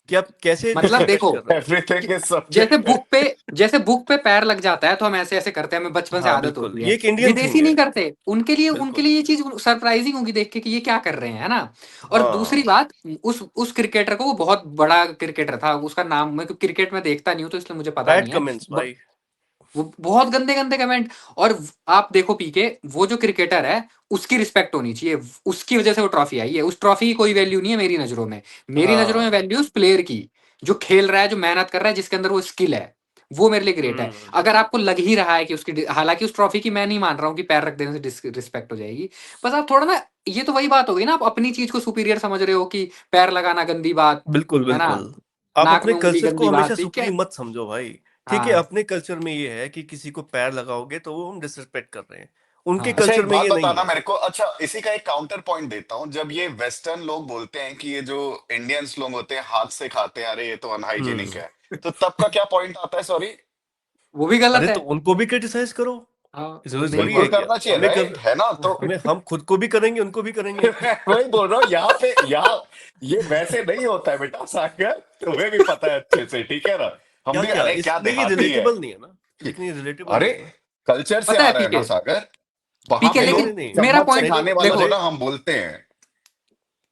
कि आप कैसे मतलब डिसरिस्पेक्ट देखो, कर रहे हैं। एवरीथिंग इज जैसे सब्जेक्ट। बुक पे जैसे बुक पे पैर लग जाता है तो हम ऐसे ऐसे करते हैं, हमें बचपन से हाँ आदत बिल्कुल, होती ये है। एक इंडियन थिंग विदेशी है। नहीं करते, उनके बिल्कुल। लिए ये चीज सरप्राइजिंग होगी देख के कि ये क्या कर रहे हैं, है ना। और दूसरी हाँ, बात, उस क्रिकेटर को, वो बहुत बड़ा क्रिकेटर था, उसका नाम, मैं क्रिकेट में देखता नहीं हूँ तो इसलिए मुझे पता बैड नहीं है। कमेंट्स ब- भाई। वो बहुत गंदे गंदे कमेंट। और आप देखो पीके, वो जो क्रिकेटर है उसकी रिस्पेक्ट होनी चाहिए, उसकी वजह से वो ट्रॉफी आई है। उस ट्रॉफी की कोई वैल्यू नहीं है मेरी नजरों में। मेरी नजरों में हाँ। वैल्यू उस प्लेयर की, जो खेल रहा है, जो मेहनत कर रहा है, जिसके अंदर वो स्किल है, वो मेरे लिए ग्रेट है। हम्म। अगर आपको लग ही रहा है कि उसकी, हालांकि उस ट्रॉफी की मैं नहीं मान रहा हूँ कि पैर रख देने से रिस्पेक्ट हो जाएगी, बस आप थोड़ा ना, ये तो वही बात हो गई ना, आप अपनी चीज को सुपीरियर समझ रहे हो कि पैर लगाना गंदी बात, बिल्कुल है ना, बिल्कुल। आप नाक अपने में उंगली कल्चर को गंदी हमेशा बात, ठीक है। सुप्रीम मत समझो भाई। ठीक है, हाँ अपने कल्चर में ये है कि किसी को पैर लगाओगे तो वो हम डिसरिस्पेक्ट कर रहे हैं। उनके हाँ अच्छा कल्चर एक में बात ये नहीं बताना है। मेरे को, अच्छा इसी का एक काउंटर पॉइंट देता हूँ। जब ये वेस्टर्न लोग बोलते हैं कि ये जो इंडियंस लोग होते हैं हाथ से खाते हैं, अरे ये तो अनहाइजीनिक हम्म। है, तो तब का क्या पॉइंट आता है? सॉरी। वो भी गलत अरे है। तो उनको भी क्रिटिसाइज करो। हाँ, वो जरूरी नहीं थोड़ी बिल्कुल है वो क्या करना चाहिए, हमें राइट, कर, है ना? तो हमें, हम खुद को भी करेंगे, उनको भी करेंगे। मैं वही बोल रहा हूँ, यहाँ पे, यहाँ ये वैसे नहीं होता है बेटा सागर, तुम्हें भी पता है अच्छे से, ठीक है ना? हम क्या भी, क्या अरे इस, क्या नहीं ये देहाती है। रिलेटेबल नहीं है ना। लेकिन ये रिलेटेबल अरे नहीं है ना। कल्चर से पता आ है रहा है ना पीके, सागर, वहां पीके पे नहीं लेकिन नहीं लोग नहीं मेरा चम्मच से पॉइंट, नहीं नहीं खाने वाला जो देखो, है ना, हम बोलते हैं।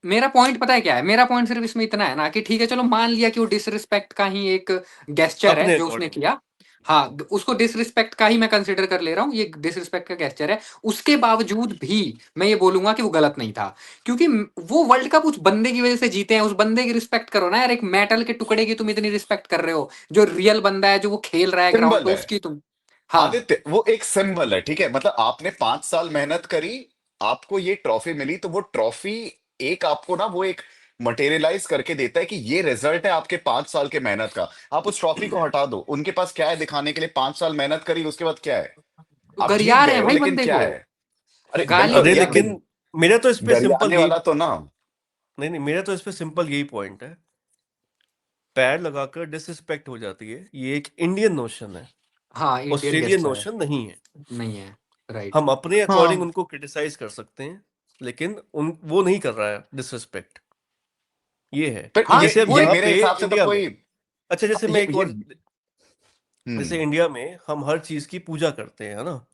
मेरा पॉइंट पता है क्या है, मेरा पॉइंट सिर्फ इसमें इतना है ना कि ठीक है, चलो मान लिया कि वो डिसरिस्पेक्ट का ही एक गेस्चर है अपने जो उसने अकॉर्डिंग। किया। हाँ, उसको डिसरिस्पेक्ट का ही मैं कंसिडर कर ले रहा हूँ, ये डिसरिस्पेक्ट का गेस्चर है। उसके बावजूद भी मैं ये बोलूंगा कि वो गलत नहीं था, क्योंकि वो वर्ल्ड कप उस बंदे की वजह से जीते हैं। उस बंदे की रिस्पेक्ट करो ना यार, एक मेटल के टुकड़े की तुम इतनी रिस्पेक्ट कर रहे हो, जो रियल बंदा है, जो वो खेल रहा है ग्राउंड सिंबल पे, है उसकी तुम। हाँ, आदित्य, वो एक सिंबल है, ठीक है? मतलब आपने 5 साल मेहनत करी, आपको ये ट्रॉफी मिली, तो वो ट्रॉफी एक आपको ना, वो एक मटेरियलाइज करके देता है कि ये रिजल्ट है आपके 5 साल के मेहनत का। आप उस ट्रॉफी को हटा दो, उनके पास क्या है दिखाने के लिए? 5 साल मेहनत करी, उसके बाद क्या है? तो आप जीत गरिया रहे गए हैं हो, भाई लेकिन बंदे क्या को, है? अरे भाई, गाली अरे दी है गरियाने, भाई। लेकिन मेरा तो इस पे सिंपल गरियाने यही, वाला तो ना। नहीं नहीं मेरा तो इस पे सिंपल यही पॉइंट है। पैर लगाकर डिसरिस्पेक्ट हो जाती है, ये एक इंडियन नोशन है, हाँ, इंडियन ऑस्ट्रेलियन गेस्टर है, नोशन नहीं है। नहीं है, राइट। हम अपने अकॉर्डिंग हाँ, उनको क्रिटिसाइज कर सकते हैं, लेकिन उन वो नहीं कर रहा है डिसरिस्पेक्ट। ये है पर कि हाँ, जैसे अब वो ये एक, यहाँ मेरे पे हिसाब से तो इंडिया में, कोई, अच्छा जैसे मैं एक ये और, जैसे हम्म इंडिया में हम हर चीज की पूजा करते हैं, है ना।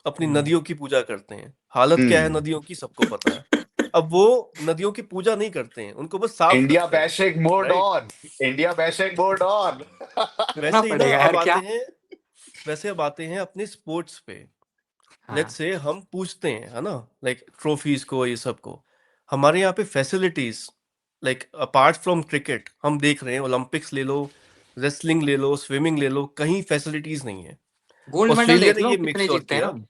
अपनी हम्म, नदियों की पूजा करते हैं, हालत क्या है हम्म नदियों की सबको पता है। अब वो नदियों की पूजा नहीं करते हैं, उनको बस साफ इंडिया करते हैं। Bashing mode right. On, India bashing mode on. करना वैसे ही ना पड़ेगा अब यार आते क्या। हैं, वैसे अब आते हैं अपने स्पोर्ट्स पे। लेट्स हाँ, से हम पूछते हैं, है ना, लाइक ट्रॉफीज को, ये सब को। हमारे यहाँ पे facilities, like apart from cricket हम देख रहे हैं, ओलंपिक्स ले लो, रेसलिंग ले लो, स्विमिंग ले लो, कहीं फैसिलिटीज नहीं है। गोल्ड मेडल ऑस्ट्रेलिया देख ने लो ये मेक कितने श्योर जीतते हैं किया, हम।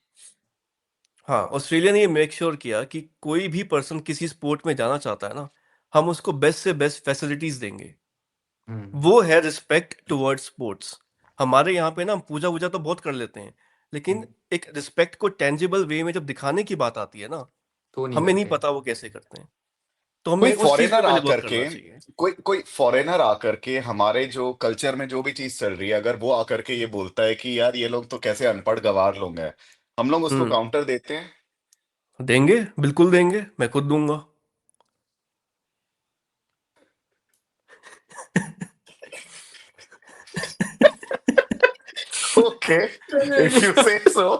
हाँ ऑस्ट्रेलिया ने ये मेक श्योर किया कि कोई भी पर्सन किसी स्पोर्ट में जाना चाहता है ना, हम उसको बेस्ट से बेस्ट फैसिलिटीज देंगे। हम्म, वो है रिस्पेक्ट टुवर्ड्स स्पोर्ट्स। हमारे यहाँ पे ना हम पूजा वूजा तो बहुत कर लेते हैं, लेकिन हम्म, एक रिस्पेक्ट को टेंजिबल वे में जब दिखाने की बात आती है ना, तो नहीं हमें नहीं करते। पता वो कैसे करते हैं। तो कोई हमें उस चीज पे फॉरेनर पहले वर्क आकर के, करना चाहिए। कोई कोई फॉरेनर आकर के हमारे जो कल्चर में जो भी चीज चल रही है, अगर वो आकर के ये बोलता है कि यार ये लोग तो कैसे अनपढ़ गंवार लोग हैं, हम लोग उसको हम्म। काउंटर देते हैं। देंगे, बिल्कुल देंगे, मैं खुद दूंगा। ओके, इफ यू से सो।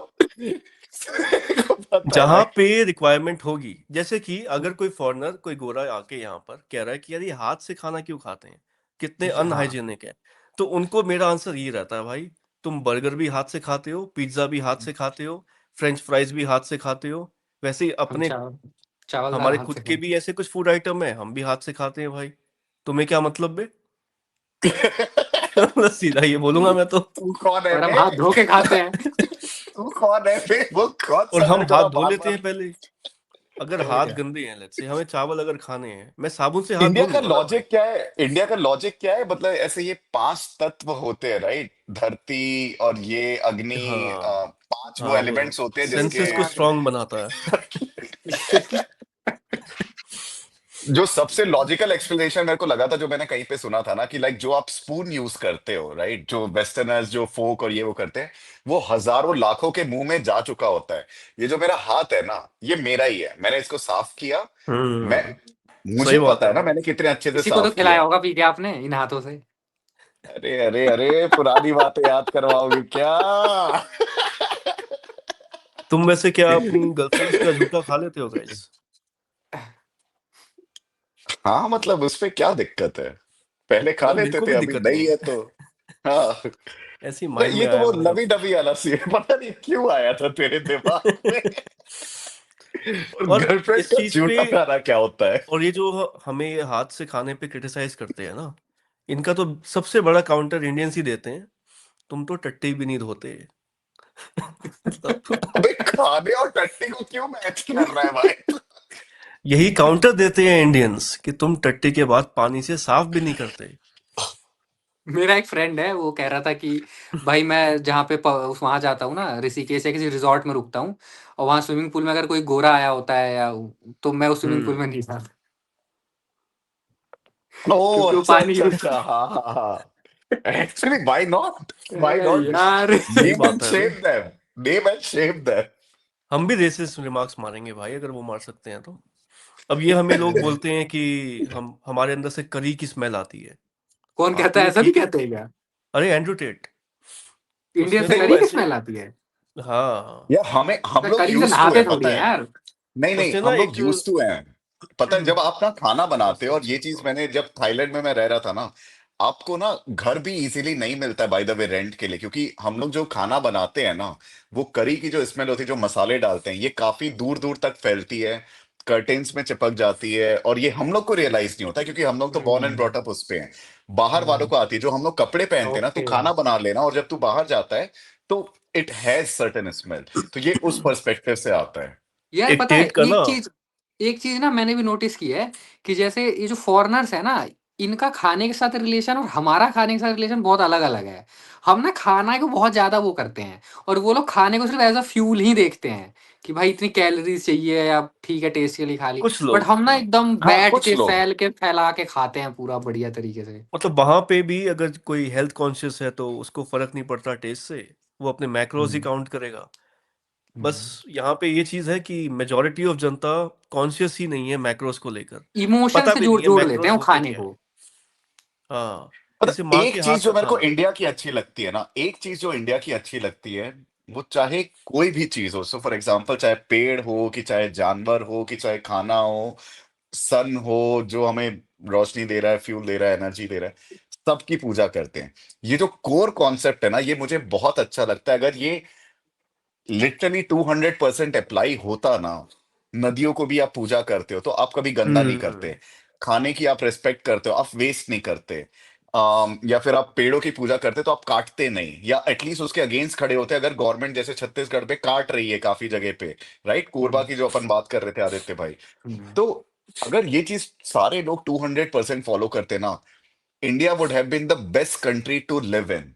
पता है जहां भाई। पे रिक्वायरमेंट होगी, जैसे कि अगर कोई फॉरेनर, कोई गोरा आके यहाँ पर कह रहा है कि यार ये हाथ से खाना क्यों खाते हैं, कितने हाँ, अनहाइजीनिक है, तो उनको मेरा आंसर ये रहता है, भाई तुम बर्गर भी हाथ से खाते हो, पिज्जा भी हाथ से खाते हो, फ्रेंच फ्राइज भी हाथ से खाते हो, वैसे ही हम अपने, चावल चावल दाल हमारे हाथ खुद से के खाते। भी ऐसे कुछ फूड आइटम है, हम भी हाथ से खाते हैं भाई। तुम्हें क्या मतलब बे? मतलब सीधा ये बोलूंगा मैं तो। तू कौन है और हम बे? हाथ धो के खाते हैं। तू कौन है बे? वो कौन और सा हम मेरे को हाथ ना धो बार लेते बार। हैं पहले। अगर अरे हाथ यार, गंदे हैं, लेट्स से हमें चावल अगर खाने हैं, मैं साबुन से हाथ इंडिया धो का लूंगा ना भाई। लॉजिक क्या है? इंडिया का लॉजिक क्या है? मतलब ऐसे ये 5 तत्व होते हैं, राइट? धरती और ये अग्नि, हाँ 5 वो हाँ, वो एलिमेंट्स होते हैं जिसके, सेंसेस को स्ट्रांग बनाता है। जो सबसे लॉजिकल एक्सप्लेनेशन मेरे को लगा था, जो मैंने कहीं पे सुना था ना, कि लाइक जो आप स्पून यूज करते हो, राइट, जो वेस्टर्नर्स जो फोक और ये वो करते हैं, वो हजारों लाखों के मुंह में जा चुका होता है। ये जो मेरा हाथ है ना, ये मेरा ही है, मैंने इसको साफ किया। मैं हम्म। मुझे सही बात पता है है ना भाई। मैंने कितने अच्छे से किसी को तो साफ खिलाया किया। होगा पी के आपने इन हाथों से। अरे अरे अरे, पुरानी बातें याद करवाओगे क्या? तुम वैसे क्या अपनी गर्लफ्रेंड्स का जूता खा लेते हो गाइस? हाँ मतलब उसपे क्या दिक्कत है? पहले खा हाँ, मेरे लेते को थे, भी अभी दिक्कत नहीं नहीं है। है तो। हाँ। ऐसे ही तो माइंड ये में तो आया वो भाई लवी अब। डबी वाला सीन पता नहीं क्यों आया था तेरे दिमाग में। और और गर्लफ्रेंड इस का चीज पे, जूता खाना क्या होता है? और ये जो हमें ये हाथ से खाने पे क्रिटिसाइज करते हैं ना, इनका तो सबसे बड़ा काउंटर इंडियंस ही देते हैं। तुम तो टट्टी भी नहीं धोते। मतलब अबे खाने और टट्टी को क्यों मैच कर रहा है भाई? यही काउंटर देते हैं इंडियंस कि तुम टट्टी के बाद पानी से साफ भी नहीं करते। मेरा एक फ्रेंड है, वो कह रहा था कि भाई मैं जहाँ पे वहां जाता हूँ ना, ऋषिकेश या किसी रिजॉर्ट में रुकता हूँ, और वहाँ स्विमिंग पूल में अगर कोई गोरा आया होता है या तो मैं उस स्विमिंग पूल में नहीं जाता, ओह क्योंकि वो अच्छा पानी अच्छा यूज। अच्छा, हाँ हाँ हाँ। Actually why not? व्हाई अरे नॉट? यार। सही नेम एंड बात है ना। Shame them. Name and shame हम भी रेसिस्ट रिमार्क्स मारेंगे भाई, अगर वो मार सकते हैं तो। अब ये हमें लोग देम। बोलते हैं कि हम हमारे अंदर से करी की स्मेल आती है। कौन कहता आती है? है, ऐसा भी ठीक है। कहते हैं क्या? अरे एंड्रू टेट, इंडियन उसने से तो करी की ऐसे, स्मेल आती है? हाँ, यार हम लोग करी से यूज्ड टू नहाते है थोड़ी पता है है। यार। नहीं नहीं, उसने ना हम लोग एक यूज्ड टू हैं। पता है जब आप ना खाना बनाते हो, और ये चीज मैंने जब थाईलैंड में मैं रह रहा था ना, आपको ना घर भी इजीली नहीं मिलता है बाय द वे रेंट के लिए, क्योंकि हम लोग जो खाना बनाते हैं ना, वो करी की जो स्मेल होती है, जो मसाले डालते हैं, ये काफी दूर दूर तक फैलती है, कर्टेन्स में चिपक जाती है, और ये हम लोग को रियलाइज नहीं होता क्योंकि हम लोग तो born and hmm. Brought up उस पे हैं। बाहर वालों को आती है, जो हम लोग कपड़े पहनते हैं ना, तू ओके खाना बना लेना, और जब तू बाहर जाता है तो इट हैज सर्टेन स्मेल। तो ये उस पर्सपेक्टिव से आता है। यार, एक पता है टेट का ना। एक चीज ना मैंने भी नोटिस की है कि जैसे ये जो फॉरेनर्स है ना, इनका खाने के साथ रिलेशन और हमारा खाने के साथ रिलेशन बहुत अलग अलग है। हम ना खाना को बहुत ज्यादा वो करते हैं, और वो लोग खाने को सिर्फ एज अ फ्यूल ही देखते हैं कि भाई इतनी कैलोरीज चाहिए या ठीक है टेस्ट के लिए खा ली। कुछ बट लोग, हम ना हाँ, एकदम हाँ बैठ कुछ के लोग। फैला के खाते हैं पूरा बढ़िया तरीके से। मतलब वहां पे भी अगर कोई हेल्थ कॉन्शियस है तो उसको फर्क नहीं पड़ता टेस्ट से, वो अपने मैक्रोज ही हम्म। काउंट करेगा। बस हम्म। यहाँ पे ये चीज है कि मेजोरिटी ऑफ जनता कॉन्शियस ही नहीं है मैक्रोज को लेकर। इमोशन पता से भी जोड़ नहीं है जोड़ लेते हैं मैक्रोज वो होते खाने क्या है। को। हाँ, जैसे मतलब माँ के एक हाथ चीज जो का मेरे को खाना। इंडिया की अच्छी लगती है ना, एक चीज जो इंडिया की अच्छी लगती है, वो चाहे कोई भी चीज हो, सो फॉर एग्जांपल चाहे पेड़ हो, कि चाहे जानवर हो, कि चाहे खाना हो, सन हो जो हमें रोशनी दे रहा है, फ्यूल दे रहा है, एनर्जी दे रहा है, सबकी पूजा करते हैं। ये जो कोर कॉन्सेप्ट है ना, ये मुझे बहुत अच्छा लगता है। अगर ये लिटरली 200% अप्लाई होता ना, नदियों को भी आप पूजा करते हो तो आप कभी गंदा नहीं हम्म। करते, खाने की आप रिस्पेक्ट करते हो, आप वेस्ट नहीं करते, या फिर आप पेड़ों की पूजा करते तो आप काटते नहीं, या एटलीस्ट उसके अगेंस्ट खड़े होते अगर गवर्नमेंट जैसे छत्तीसगढ़ पे काट रही है काफी जगह पे, राइट, कोरबा हम्म। की जो अपन बात कर रहे थे आदित्य भाई। हम्म। तो अगर ये चीज सारे लोग 200% फॉलो करते ना, India would have been the best country to live in.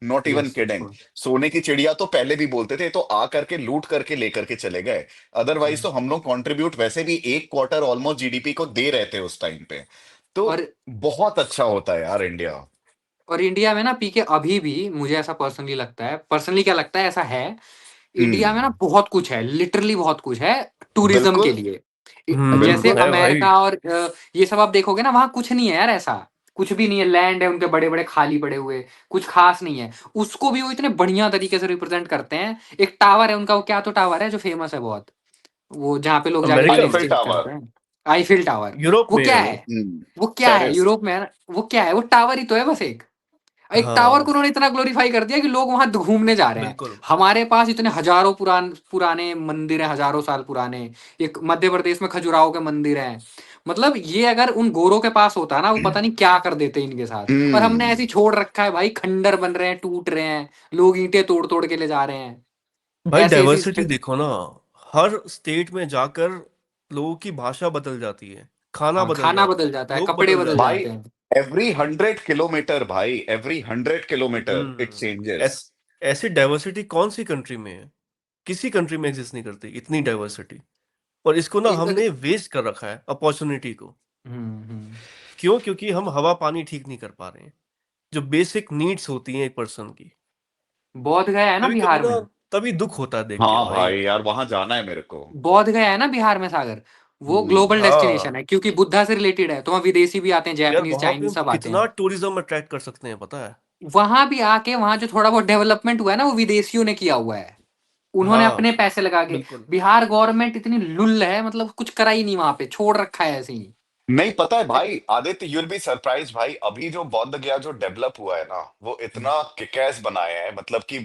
Not even yes, of kidding. Course. सोने की चिड़िया तो पहले भी बोलते थे, तो आ करके लूट करके लेकर के चले गए। अदरवाइज तो हम लोग कंट्रीब्यूट वैसे भी एक क्वार्टर ऑलमोस्ट जीडीपी को दे रहे थे उस टाइम पे। तो और बहुत अच्छा होता है यार इंडिया। इंडिया में ना पीके अभी भी मुझे ऐसा पर्सनली लगता है, पर्सनली क्या लगता है, ऐसा है। इंडिया में ना हम्म। बहुत कुछ है, लिटरली बहुत कुछ है टूरिज्म के बिल्कुल लिए। जैसे बिल्कुल। है भाई। अमेरिका और ये सब आप देखोगे ना, वहां कुछ नहीं है यार, ऐसा कुछ भी नहीं है। लैंड है उनके बड़े बड़े खाली पड़े हुए, कुछ खास नहीं है। उसको भी वो इतने बढ़िया तरीके से रिप्रेजेंट करते हैं। एक टावर है उनका, वो क्या तो टावर है जो फेमस है बहुत, वो जहाँ पे लोग जाके अमेरिका रील्स में, आईफिल चेक टावर। करते हैं। Eiffel tower. यूरोप वो में है क्या वो। है? वो क्या है? पेरिस। यूरोप में है ना? वो क्या है? वो टावर ही तो है बस एक। एक टावर हाँ, को उन्होंने इतना ग्लोरीफाई कर दिया कि लोग वहां घूमने जा रहे हैं। बिल्कुल। हमारे पास इतने हजारों पुराने मंदिर हैं, हजारों साल पुराने। एक मध्य प्रदेश में खजुराहो के मंदिर हैं। मतलब ये अगर उन गोरों के पास होता ना, वो पता नहीं क्या कर देते इनके साथ। और हमने ऐसे हम्म। ही छोड़ रखा है भाई, खंडर बन रहे हैं, टूट रहे हैं, लोग ईंटें तोड़ तोड़ के ले जा रहे हैं। भाई ऐसी ऐसी डाइवर्सिटी देखो ना, हर स्टेट में जाकर लोगों की भाषा बदल जाती है, खाना हाँ, बदल खाना जाता बदल है, जाता है, लोग कपड़े बदल बदल जाते भाई हैं। जाते हैं। एवरी 100 किलोमीटर, भाई every 100 kilometre it hmm. Changes. ऐसी डाइवर्सिटी कौन सी कंट्री में है? किसी कंट्री में एग्जिस्ट नहीं करती इतनी डाइवर्सिटी। और इसको ना हमने वेस्ट कर रखा है अपॉर्चुनिटी को। हम्म। क्यों? क्योंकि हम हवा पानी ठीक नहीं कर पा रहे हैं, जो बेसिक नीड्स होती हैं एक पर्सन की। बोध गया है ना कभी कभी बिहार ना, में? तभी दुख होता है देख के हाँ भाई। भाई यार वहां जाना है मेरे को। बोध गया है ना बिहार में, सागर। वो ग्लोबल हाँ डेस्टिनेशन है क्योंकि बुद्धा से रिलेटेड है, तो वहाँ विदेशी भी आते हैं, यार जापानीज वहां पे चाइनीज हम सब आते कितना हैं। टूरिज्म अट्रैक्ट कर सकते हैं पता है। वहां भी आके वहां जो थोड़ा बहुत डेवलपमेंट हुआ है ना, वो विदेशियों ने किया हुआ है, उन्होंने हाँ अपने पैसे लगा के। बिल्कुल। बिहार गवर्नमेंट इतनी लुल्ल है, मतलब कुछ करा ही नहीं, वहां पे छोड़ रखा है ऐसे ही। नहीं पता है भाई आदित्य, यूल बी सरप्राइज भाई, अभी जो बौद्ध गया जो डेवलप हुआ है ना, वो इतना किकैस बनाया है, मतलब कि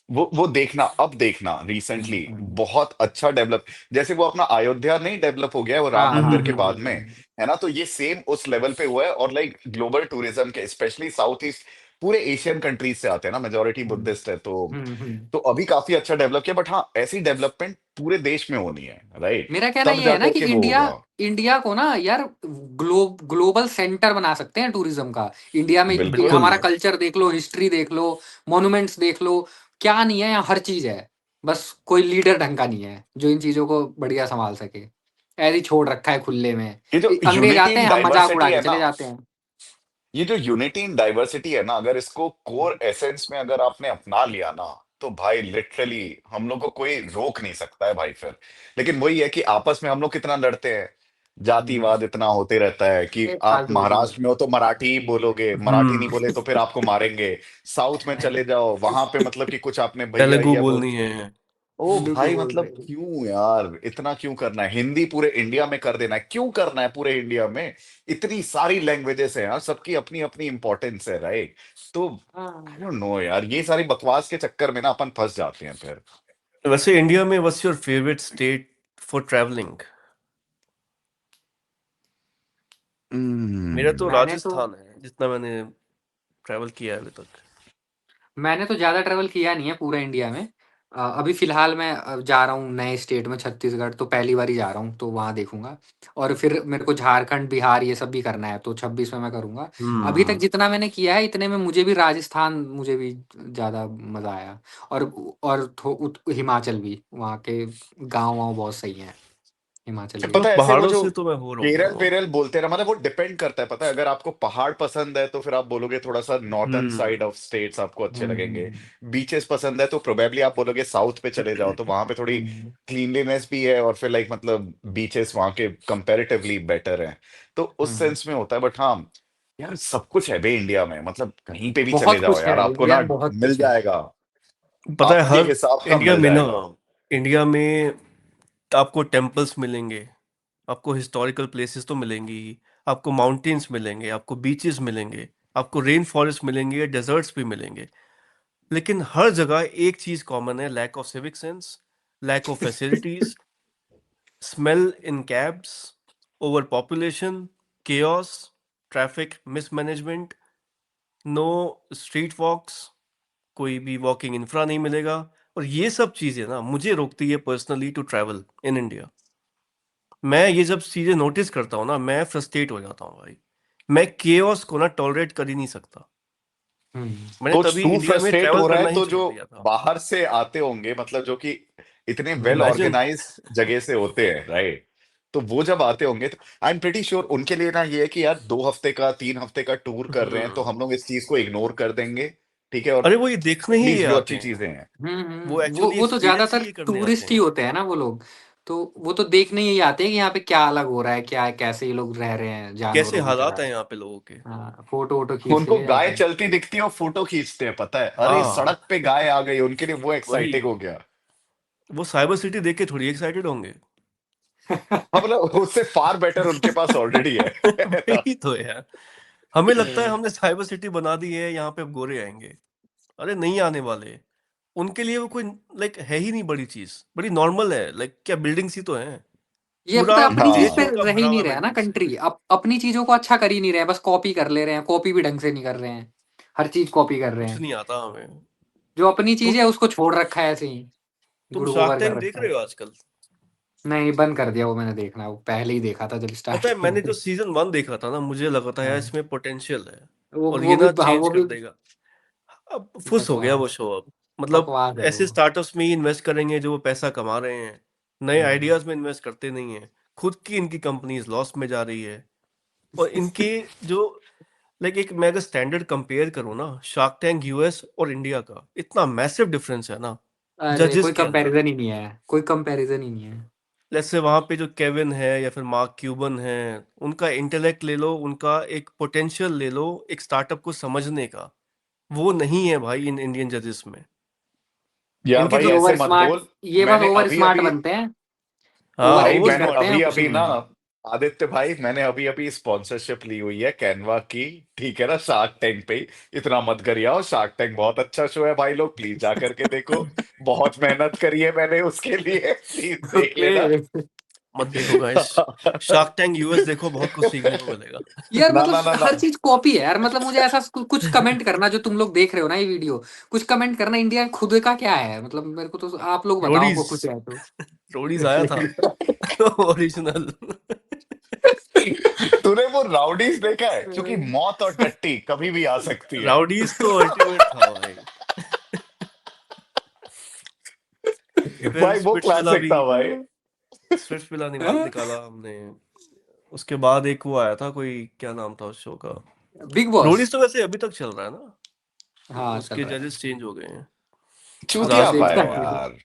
वो देखना, अब देखना रिसेंटली बहुत अच्छा डेवलप, जैसे वो अपना अयोध्या नहीं डेवलप हो गया है वो राम हाँ हाँ मंदिर के बाद में, हाँ। है ना, तो ये सेम उस लेवल पे हुआ है। और लाइक ग्लोबल टूरिज्म के स्पेशली साउथ ईस्ट पूरे एशियन कंट्रीज से आते हैं ना, मेजोरिटी बुद्धिस्ट है, हम्म। तो अभी काफी अच्छा डेवलप किया, बट हाँ ऐसी डेवलपमेंट पूरे देश में होनी है, राइट, मेरा कहना तब ये जा है ना कि करके वो इंडिया, होगा। इंडिया को ना यार ग्लोबल सेंटर बना सकते हैं टूरिज्म का। इंडिया में बिल्कुल। हमारा बिल्कुल कल्चर देख लो, हिस्ट्री देख लो, मॉन्यूमेंट्स देख लो, क्या नहीं है यहाँ, हर चीज है। बस कोई लीडर ढंग का नहीं है जो इन चीजों को बढ़िया संभाल सके, ऐसे ही छोड़ रखा है खुले में। ये जो अंग्रेज यूनिटी आते इन हैं, हम मजाक उड़ा डाइवर्सिटी के है ना, चले जाते हैं। ये जो यूनिटी इन डाइवर्सिटी है ना, अगर इसको कोर एसेंस में अगर आपने अपना लिया ना, तो भाई लिटरली हम लोग को कोई रोक नहीं सकता है भाई फिर। लेकिन वही है कि आपस में हम लोग कितना लड़ते हैं, हम्म, जातिवाद इतना होते रहता है कि ये आप फालतू की चीज महाराष्ट्र में हो तो मराठी ही बोलोगे, मराठी नहीं बोले हम्म। तो फिर आपको मारेंगे, साउथ में चले जाओ वहां पे मतलब कि कुछ आपने भैया तेलुगु या बोल, बोलनी है। ओ हिंदू भाई बोलते मतलब हैं। क्यों यार इतना क्यों करना है, हिंदी पूरे इंडिया में कर देना है, क्यों करना है पूरे इंडिया में, इतनी सारी लैंग्वेजेस हैं यार, सबकी अपनी अपनी इंपॉर्टेंस है, राइट, तो आई हाँ। डोंट नो यार, ये सारी बकवास के चक्कर में ना अपन फंस जाते हैं फिर। वैसे इंडिया में what's your favourite state for travelling? मेरा तो मैंने तो राजस्थान है, जितना मैंने ट्रैवल किया है अभी तक। मैंने तो ज़्यादा ट्रैवल किया नहीं है पूरे इंडिया में। अभी फ़िलहाल मैं जा रहा हूँ नए स्टेट में, छत्तीसगढ़, तो पहली बार ही जा रहा हूँ, तो वहाँ देखूँगा। और फिर मेरे को झारखंड, बिहार ये सब भी करना है, तो 26 में मैं करूँगा। अभी तक हम्म। जितना मैंने किया है, इतने में मुझे भी राजस्थान, मुझे भी ज़्यादा मज़ा आया। और हिमाचल भी, वहाँ के गाँव-वाँव बहुत सही हैं, हिमाचल के। पता है ऐसे वो पहाड़ों जो से तो मैं हो रहा केरल हूँ। वेरल बोलते हैं ना, मतलब वो डिपेंड करता है, पता है, अगर आपको पहाड़ पसंद है तो फिर आप बोलोगे थोड़ा सा northern side hmm. Of states आपको अच्छे लगेंगे, हुँ, बीचेस पसंद है तो प्रोबेबली आप बोलोगे साउथ पे चले जाओ, तो वहां पे थोड़ी हुँ, क्लीनलीनेस भी है, और फिर लाइक मतलब बीचेस वहां के कंपैरेटिवली बेटर हैं, तो उस हुँ। सेंस में होता है, बट हाँ यार सब कुछ है बे इंडिया में, मतलब कहीं पे भी चले बहुत जाओ कुछ है, यार आपको इंडिया ना में बहुत मिल कुछ है। जाएगा, पता है आपके हर हिसाब का इंडिया मिल में ना, जाएगा। इंडिया में आपको टेम्पल्स मिलेंगे, आपको हिस्टोरिकल प्लेसेस तो मिलेंगी ही, आपको माउंटेन्स मिलेंगे, आपको बीचेस मिलेंगे, आपको रेन फॉरेस्ट मिलेंगे, डेजर्ट्स भी मिलेंगे। लेकिन हर जगह एक चीज कॉमन है, lack of civic sense, lack of facilities, smell in cabs, over population, chaos, traffic mismanagement, no street walks, कोई भी वॉकिंग इंफ्रा नहीं मिलेगा। और ये सब चीजें ना मुझे रोकती है personally to travel in India. मैं ये जब चीजें नोटिस करता हूँ ना, मैं फ्रस्ट्रेट हो जाता हूँ भाई। मैं केओस को ना टॉलरेट कर ही नहीं सकता। हुँ। मैंने कुछ तभी तू इंडिया में फ्रस्ट्रेट ट्रैवल हो रहा है करना ही तो जो छोड़ दिया था। बाहर से आते होंगे, मतलब जो कि इतने वेल इमेजिन। ऑर्गेनाइज्ड जगह से होते हैं, राइट, तो वो जब आते होंगे तो आई एम प्रीटी श्योर उनके लिए ना ये है कि यार 2 हफ्ते का 3 हफ्ते का टूर कर रहे हैं, तो हम लोग इस चीज को इग्नोर कर देंगे, ठीक है, और अरे वो ये देखने ही ये प्लीज जो आते अच्छी हैं, चीजें हैं। वो एक्चुअली वो तो एक्सपीरियंस ही ज़्यादातर ये करने आते टूरिस्ट ही हैं। होते हैं ना वो लोग। तो वो तो देखने ही आते हैं कि यहाँ पे क्या अलग हो रहा है, क्या है, कैसे ये लोग रह रहे हैं कैसे जानवरों की हालात तरह। हैं यहाँ पे लोगों के। हाँ, फ़ोटो-वोटो खींच के उनको ले गाय जाते हैं। चलती दिखती है और फोटो खींचते हैं, पता है, अरे हाँ सड़क पे गाय आ गई, उनके लिए वो वही, एक्साइटिंग हो गया। वो साइबर सिटी देख के थोड़ी एक्साइटेड होंगे। हाँ मतलब उससे फार बेटर उनके पास ऑलरेडी है। वही तो यार, हमें लगता है हमने साइबर सिटी बना दी है, यहाँ पे अब गोरे आएंगे। अरे नहीं आने वाले। उनके लिए वो कोई लाइक है ही नहीं, बड़ी चीज बड़ी नॉर्मल है, लाइक क्या बिल्डिंग्स ही तो हैं। ये पता पूरा है अपनी चीज़ देश पे हाँ उनका रह भरा ही हुआ नहीं है रहा है ना बिल्डिंग से। कंट्री। अपनी चीज़ों को अच्छा कर ही नहीं रहे हैं, बस कॉपी कर ले रहे हैं, कॉपी भी ढंग से नहीं कर रहे हैं। हर चीज़ कॉपी कर रहे कुछ हैं। नहीं आता हमें। जो अपनी चीज़ तुम है उसको छोड़ रखा है ऐसे ही, तुम गुड़ शार्क गोबर कर टैंक देख रखा है। रहे हो आजकल? नहीं, बंद कर दिया वो मैंने देखना, वो पहले ही देखा था जब पता है स्टार्टिंग मैंने जो में। सीजन 1 देखा था ना, मुझे लगा था यार हाँ, इसमें पोटेंशियल है, वो और वो ये भी ना चेंज वो कर भी देगा। अब फुस हो गया वो बकवास, शो अब। मतलब बकवास है ऐसे वो। स्टार्टअप्स में ही इन्वेस्ट करेंगे जो वो पैसा कमा रहे हैं, नए हम्म। आइडियाज में इन्वेस्ट करते नहीं है। खुद की इनकी कंपनीज लॉस में जा रही है। और इनके जो लाइक एक मैं अगर स्टैंडर्ड कंपेयर करूँ ना, शार्क टैंक यूएस और इंडिया का इतना मैसिव डिफरेंस है ना अरे जजेस कोई के अंदर। कंपैरिजन ही नहीं है, कोई कंपैरिजन ही नहीं है। लेट्स से वहां पे जो केविन है या फिर मार्क क्यूबन है, उनका इंटेलेक्ट ले लो, उनका एक पोटेंशियल ले लो एक स्टार्टअप को समझने का, वो नहीं है भाई इन इंडियन जजेस में। यार इनके भाई ये तो ऐसे ओवर मत स्मार्ट, बोल। ये बस मैंने ओवर अभी स्मार्ट अभी बनते हैं, हाँ ओवर भाई ओवर एक्टिंग मैंने करते स्मार्ट हैं अभी और कुछ कुछ अभी ना नहीं है। आदित्य भाई, मैंने अभी अभी स्पॉन्सरशिप ली हुई है कैनवा की, ठीक है ना, शार्क टैंक पे ही। इतना मत करिए, शार्क टैंक बहुत अच्छा शो है भाई, लोग प्लीज जा करके देखो। बहुत मेहनत करी है मैंने उसके लिए, प्लीज देख ओके। लेना। मत देखो गाइस, शार्क टैंक यूएस देखो, बहुत कुछ सीखने को मिलेगा। यार ना ना मतलब ना ना। हर चीज कॉपी है यार, मतलब मुझे ऐसा कुछ कमेंट करना, जो तुम लोग देख रहे हो ना ये वीडियो, कुछ कमेंट करना, इंडिया खुद का क्या है, मतलब मेरे को तो आप लोग बताओ, आपको रोडीज, कुछ है तो। रोडीज आया था ओरिजिनल। तूने वो राउडीज देखा है, क्योंकि मौत और टट्टी कभी भी आ सकती है। राउडीज तो अल्टीमेट था भाई। फिर भाई वो स्पिट्सविला क्लासिक भी, था भाई। स्पिट्सविला हाँ? निकाला हमने। उसके बाद एक वो आया था कोई, क्या नाम था उस शो का। Big boss. रोडीज तो वैसे अभी तक चल रहा है ना, हाँ चल उसके रहा है। जजेस चेंज हो गए हैं। मैं चूतिया राज पाया देखता कुंद्रा, हूँ ये। यार।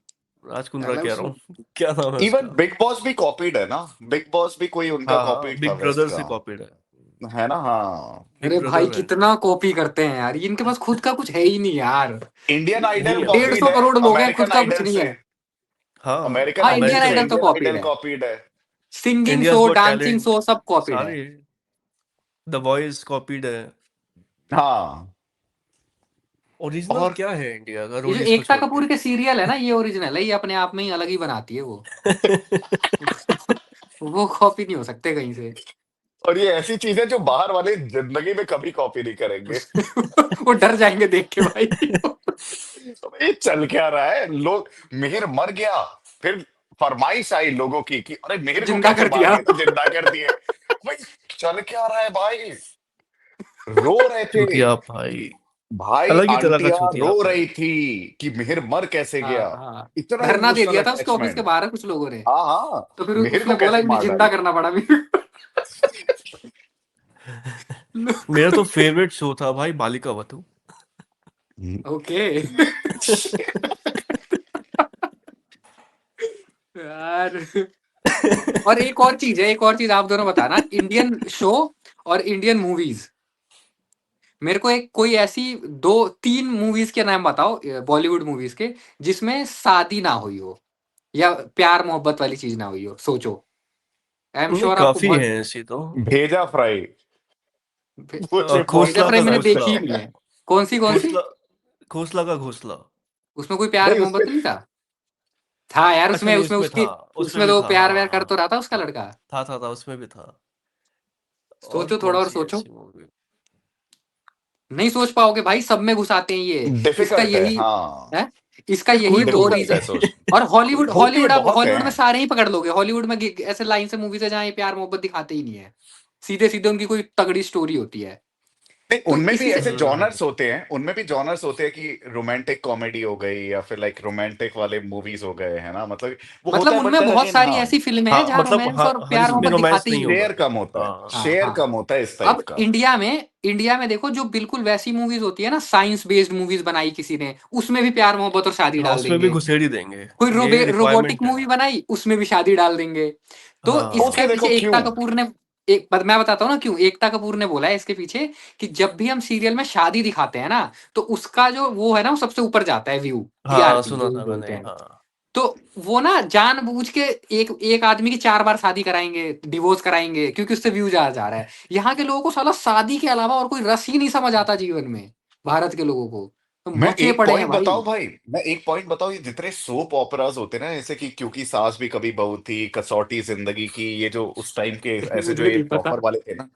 राज कुंद्रा मतलब कह रहा हूँ क्या नाम है इवन उसका। बिग बॉस भी कॉपीड है ना, बिग बॉस भी कोई उनका हाँ हाँ, कॉपीड था बिग वेस्ट ब्रदर का, से कॉपीड है, है ना। हाँ। बिग अरे भाई ब्रदर है। कितना कॉपी करते हैं यार, इनके पास खुद का कुछ है ही नहीं यार। इंडियन आइडल नहीं है भाई। कॉपीड 150 है करोड़ लोग हैं, खुद अमेरिकन का कुछ आइडल नहीं से। है। हाँ अमेरिकन हाँ आइडल इंडियन से आइडल तो इंडियन कॉपीड आइडल है, कॉपीड है। Singing India's show, got dancing talent show सब कॉपीड है। सारे, द वॉइस कॉपीड है। हाँ। ओरिजिनल और क्या है इंडिया का ये जो रोडीज को एकता छोड़ के। कपूर के सीरियल है ना, ये ओरिजिनल है, ये अपने आप में ही अलग ही बनाती है वो। वो कॉपी नहीं हो सकते कहीं से। और ये ऐसी चीज है जो बाहर वाले जिंदगी में कभी कॉपी नहीं करेंगे। वो डर जाएंगे देख के भाई। तो ये चल क्या रहा है, लोग, मिहिर मर गया, फिर फरमाइश आई लोगों की कि अरे मिहिर को जिंदा कैसे कर मार दिया। दिए, तो जिंदा कर दिए। भाई चल क्या रहा है भाई, रो रहे थे चूतिया भाई, भाई, अलग ही तरह का आंटियां चूतिया रो भाई। रही थी कि मिहिर मर कैसे हाँ गया। हाँ, इतना धरना दे इमोशनल दिया था उसके ऑफिस के अटैचमेंट। बाहर कुछ लोगों ने। हाँ हाँ, तो फिर मिहिर उसने को बोला कैसे कि मार जिंदा डाला। करना पड़ा मेरे मेरा तो फेवरेट शो था भाई बालिका वतू। ओके। यार और एक और चीज है, एक और चीज आप दोनों बताना, इंडियन शो और इंडियन मूवीज, मेरे को एक कोई ऐसी 2-3 मूवीज के नाम बताओ, बॉलीवुड मूवीज के, जिसमें शादी ना हुई हो या प्यार मोहब्बत वाली चीज ना हुई हो, सोचो। आई एम नहीं श्योर आपको काफी बहुत। है ऐसी तो। भेजा फ्राई, मुझे बहुत भेजा खोसला फ्राई का मैंने पसंद घोसला, देखी है। ही नहीं है। कौन सी कौन सी? खोसला, खोसला का घोसला। उसमें कोई प्यार नहीं उसमें, मोहब्बत नहीं था? था यार, अच्छा उसमें नहीं उसमें उसमें था, उसकी, उसमें उसमें भी तो था, प्यार हाँ व्यार कर तो हाँ। रहा था उसका लड़का। था उसमें भी था। और सोचो थोड़ा कौन और सी सोचो। ऐसी मूवी। नहीं सोच पाओगे भाई, सब में घुसाते हैं ये। इसका डिफिकल्ट है यही हाँ। है, इसका यही कोई तो तो डिफिकल्ट है रीजन। होगी। सोच। और हॉलीवुड, होती है, हॉलीवुड आप बहुत है। हॉलीवुड में सारे ही पकड़ लोगे, हॉलीवुड में ऐसे लाइन से मूवीज है जहाँ ये प्यार मोहब्बत दिखाते ही नहीं है, सीधे सीधे उनकी कोई तगड़ी स्टोरी होती है। नहीं, तो उनमें भी इसी से, ऐसे जॉनर्स होते हैं, उनमें भी जॉनर्स होते हैं कि रोमांटिक कॉमेडी हो गई या फिर लाइक रोमांटिक वाले मूवीज हो गए, है ना, मतलब वो होता मतलब है, बट उनमें देन बहुत अगेन सारी हाँ, ऐसी फिल्में हैं हाँ जहाँ मतलब रोमांस और हर प्यार इसमें मोहब्बत रोमांस दिखाते ही नहीं नहीं है। होगा। शेयर कम होता है, हाँ हाँ शेयर हाँ। कम होता है इस टाइप अब का। इंडिया में देखो, जो बिल्कुल वैसी मूवीज होती है ना, साइंस बेस्ड मूवीज बनाई किसी ने, उसमें भी प्यार मोहब्बत और शादी हाँ डाल उसमें भी देंगे। घुसेड़ी देंगे, कोई ये रोबोटिक रिक्वायरमेंट है। मूवी बनाई, उसमें भी शादी डाल देंगे। तो हाँ सोच इसके के देखो पीछे क्यों। एकता कपूर ने, मैं बताता हूँ ना क्यों, एकता कपूर ने बोला है इसके पीछे कि जब भी हम सीरियल में शादी दिखाते हैं ना, तो उसका जो वो है ना, वो सबसे ऊपर जाता है व्यू, हाँ टीआरपी सुना जो भी था बोलते मैंने, हैं। हाँ। तो वो ना जानबूझ के एक एक आदमी की 4 बार शादी कराएंगे, डिवोर्स कराएंगे, क्योंकि उससे व्यू ज्यादा जा रहा है। यहाँ के लोगों को साला शादी के अलावा और कोई रस ही नहीं समझ आता जीवन में, भारत के लोगों को तो मैं मचे एक पड़े हैं पॉइंट भाई। बताऊं भाई, मैं एक पॉइंट बताऊं, ये जितने सोप ओपेराज होते हैं ना, जैसे कि क्योंकि सास भी कभी बहू थी, कसौटी जिंदगी की, ये जो उस टाइम के ऐसे जो मुझे ये नहीं पता। टॉपर वाले थे ना,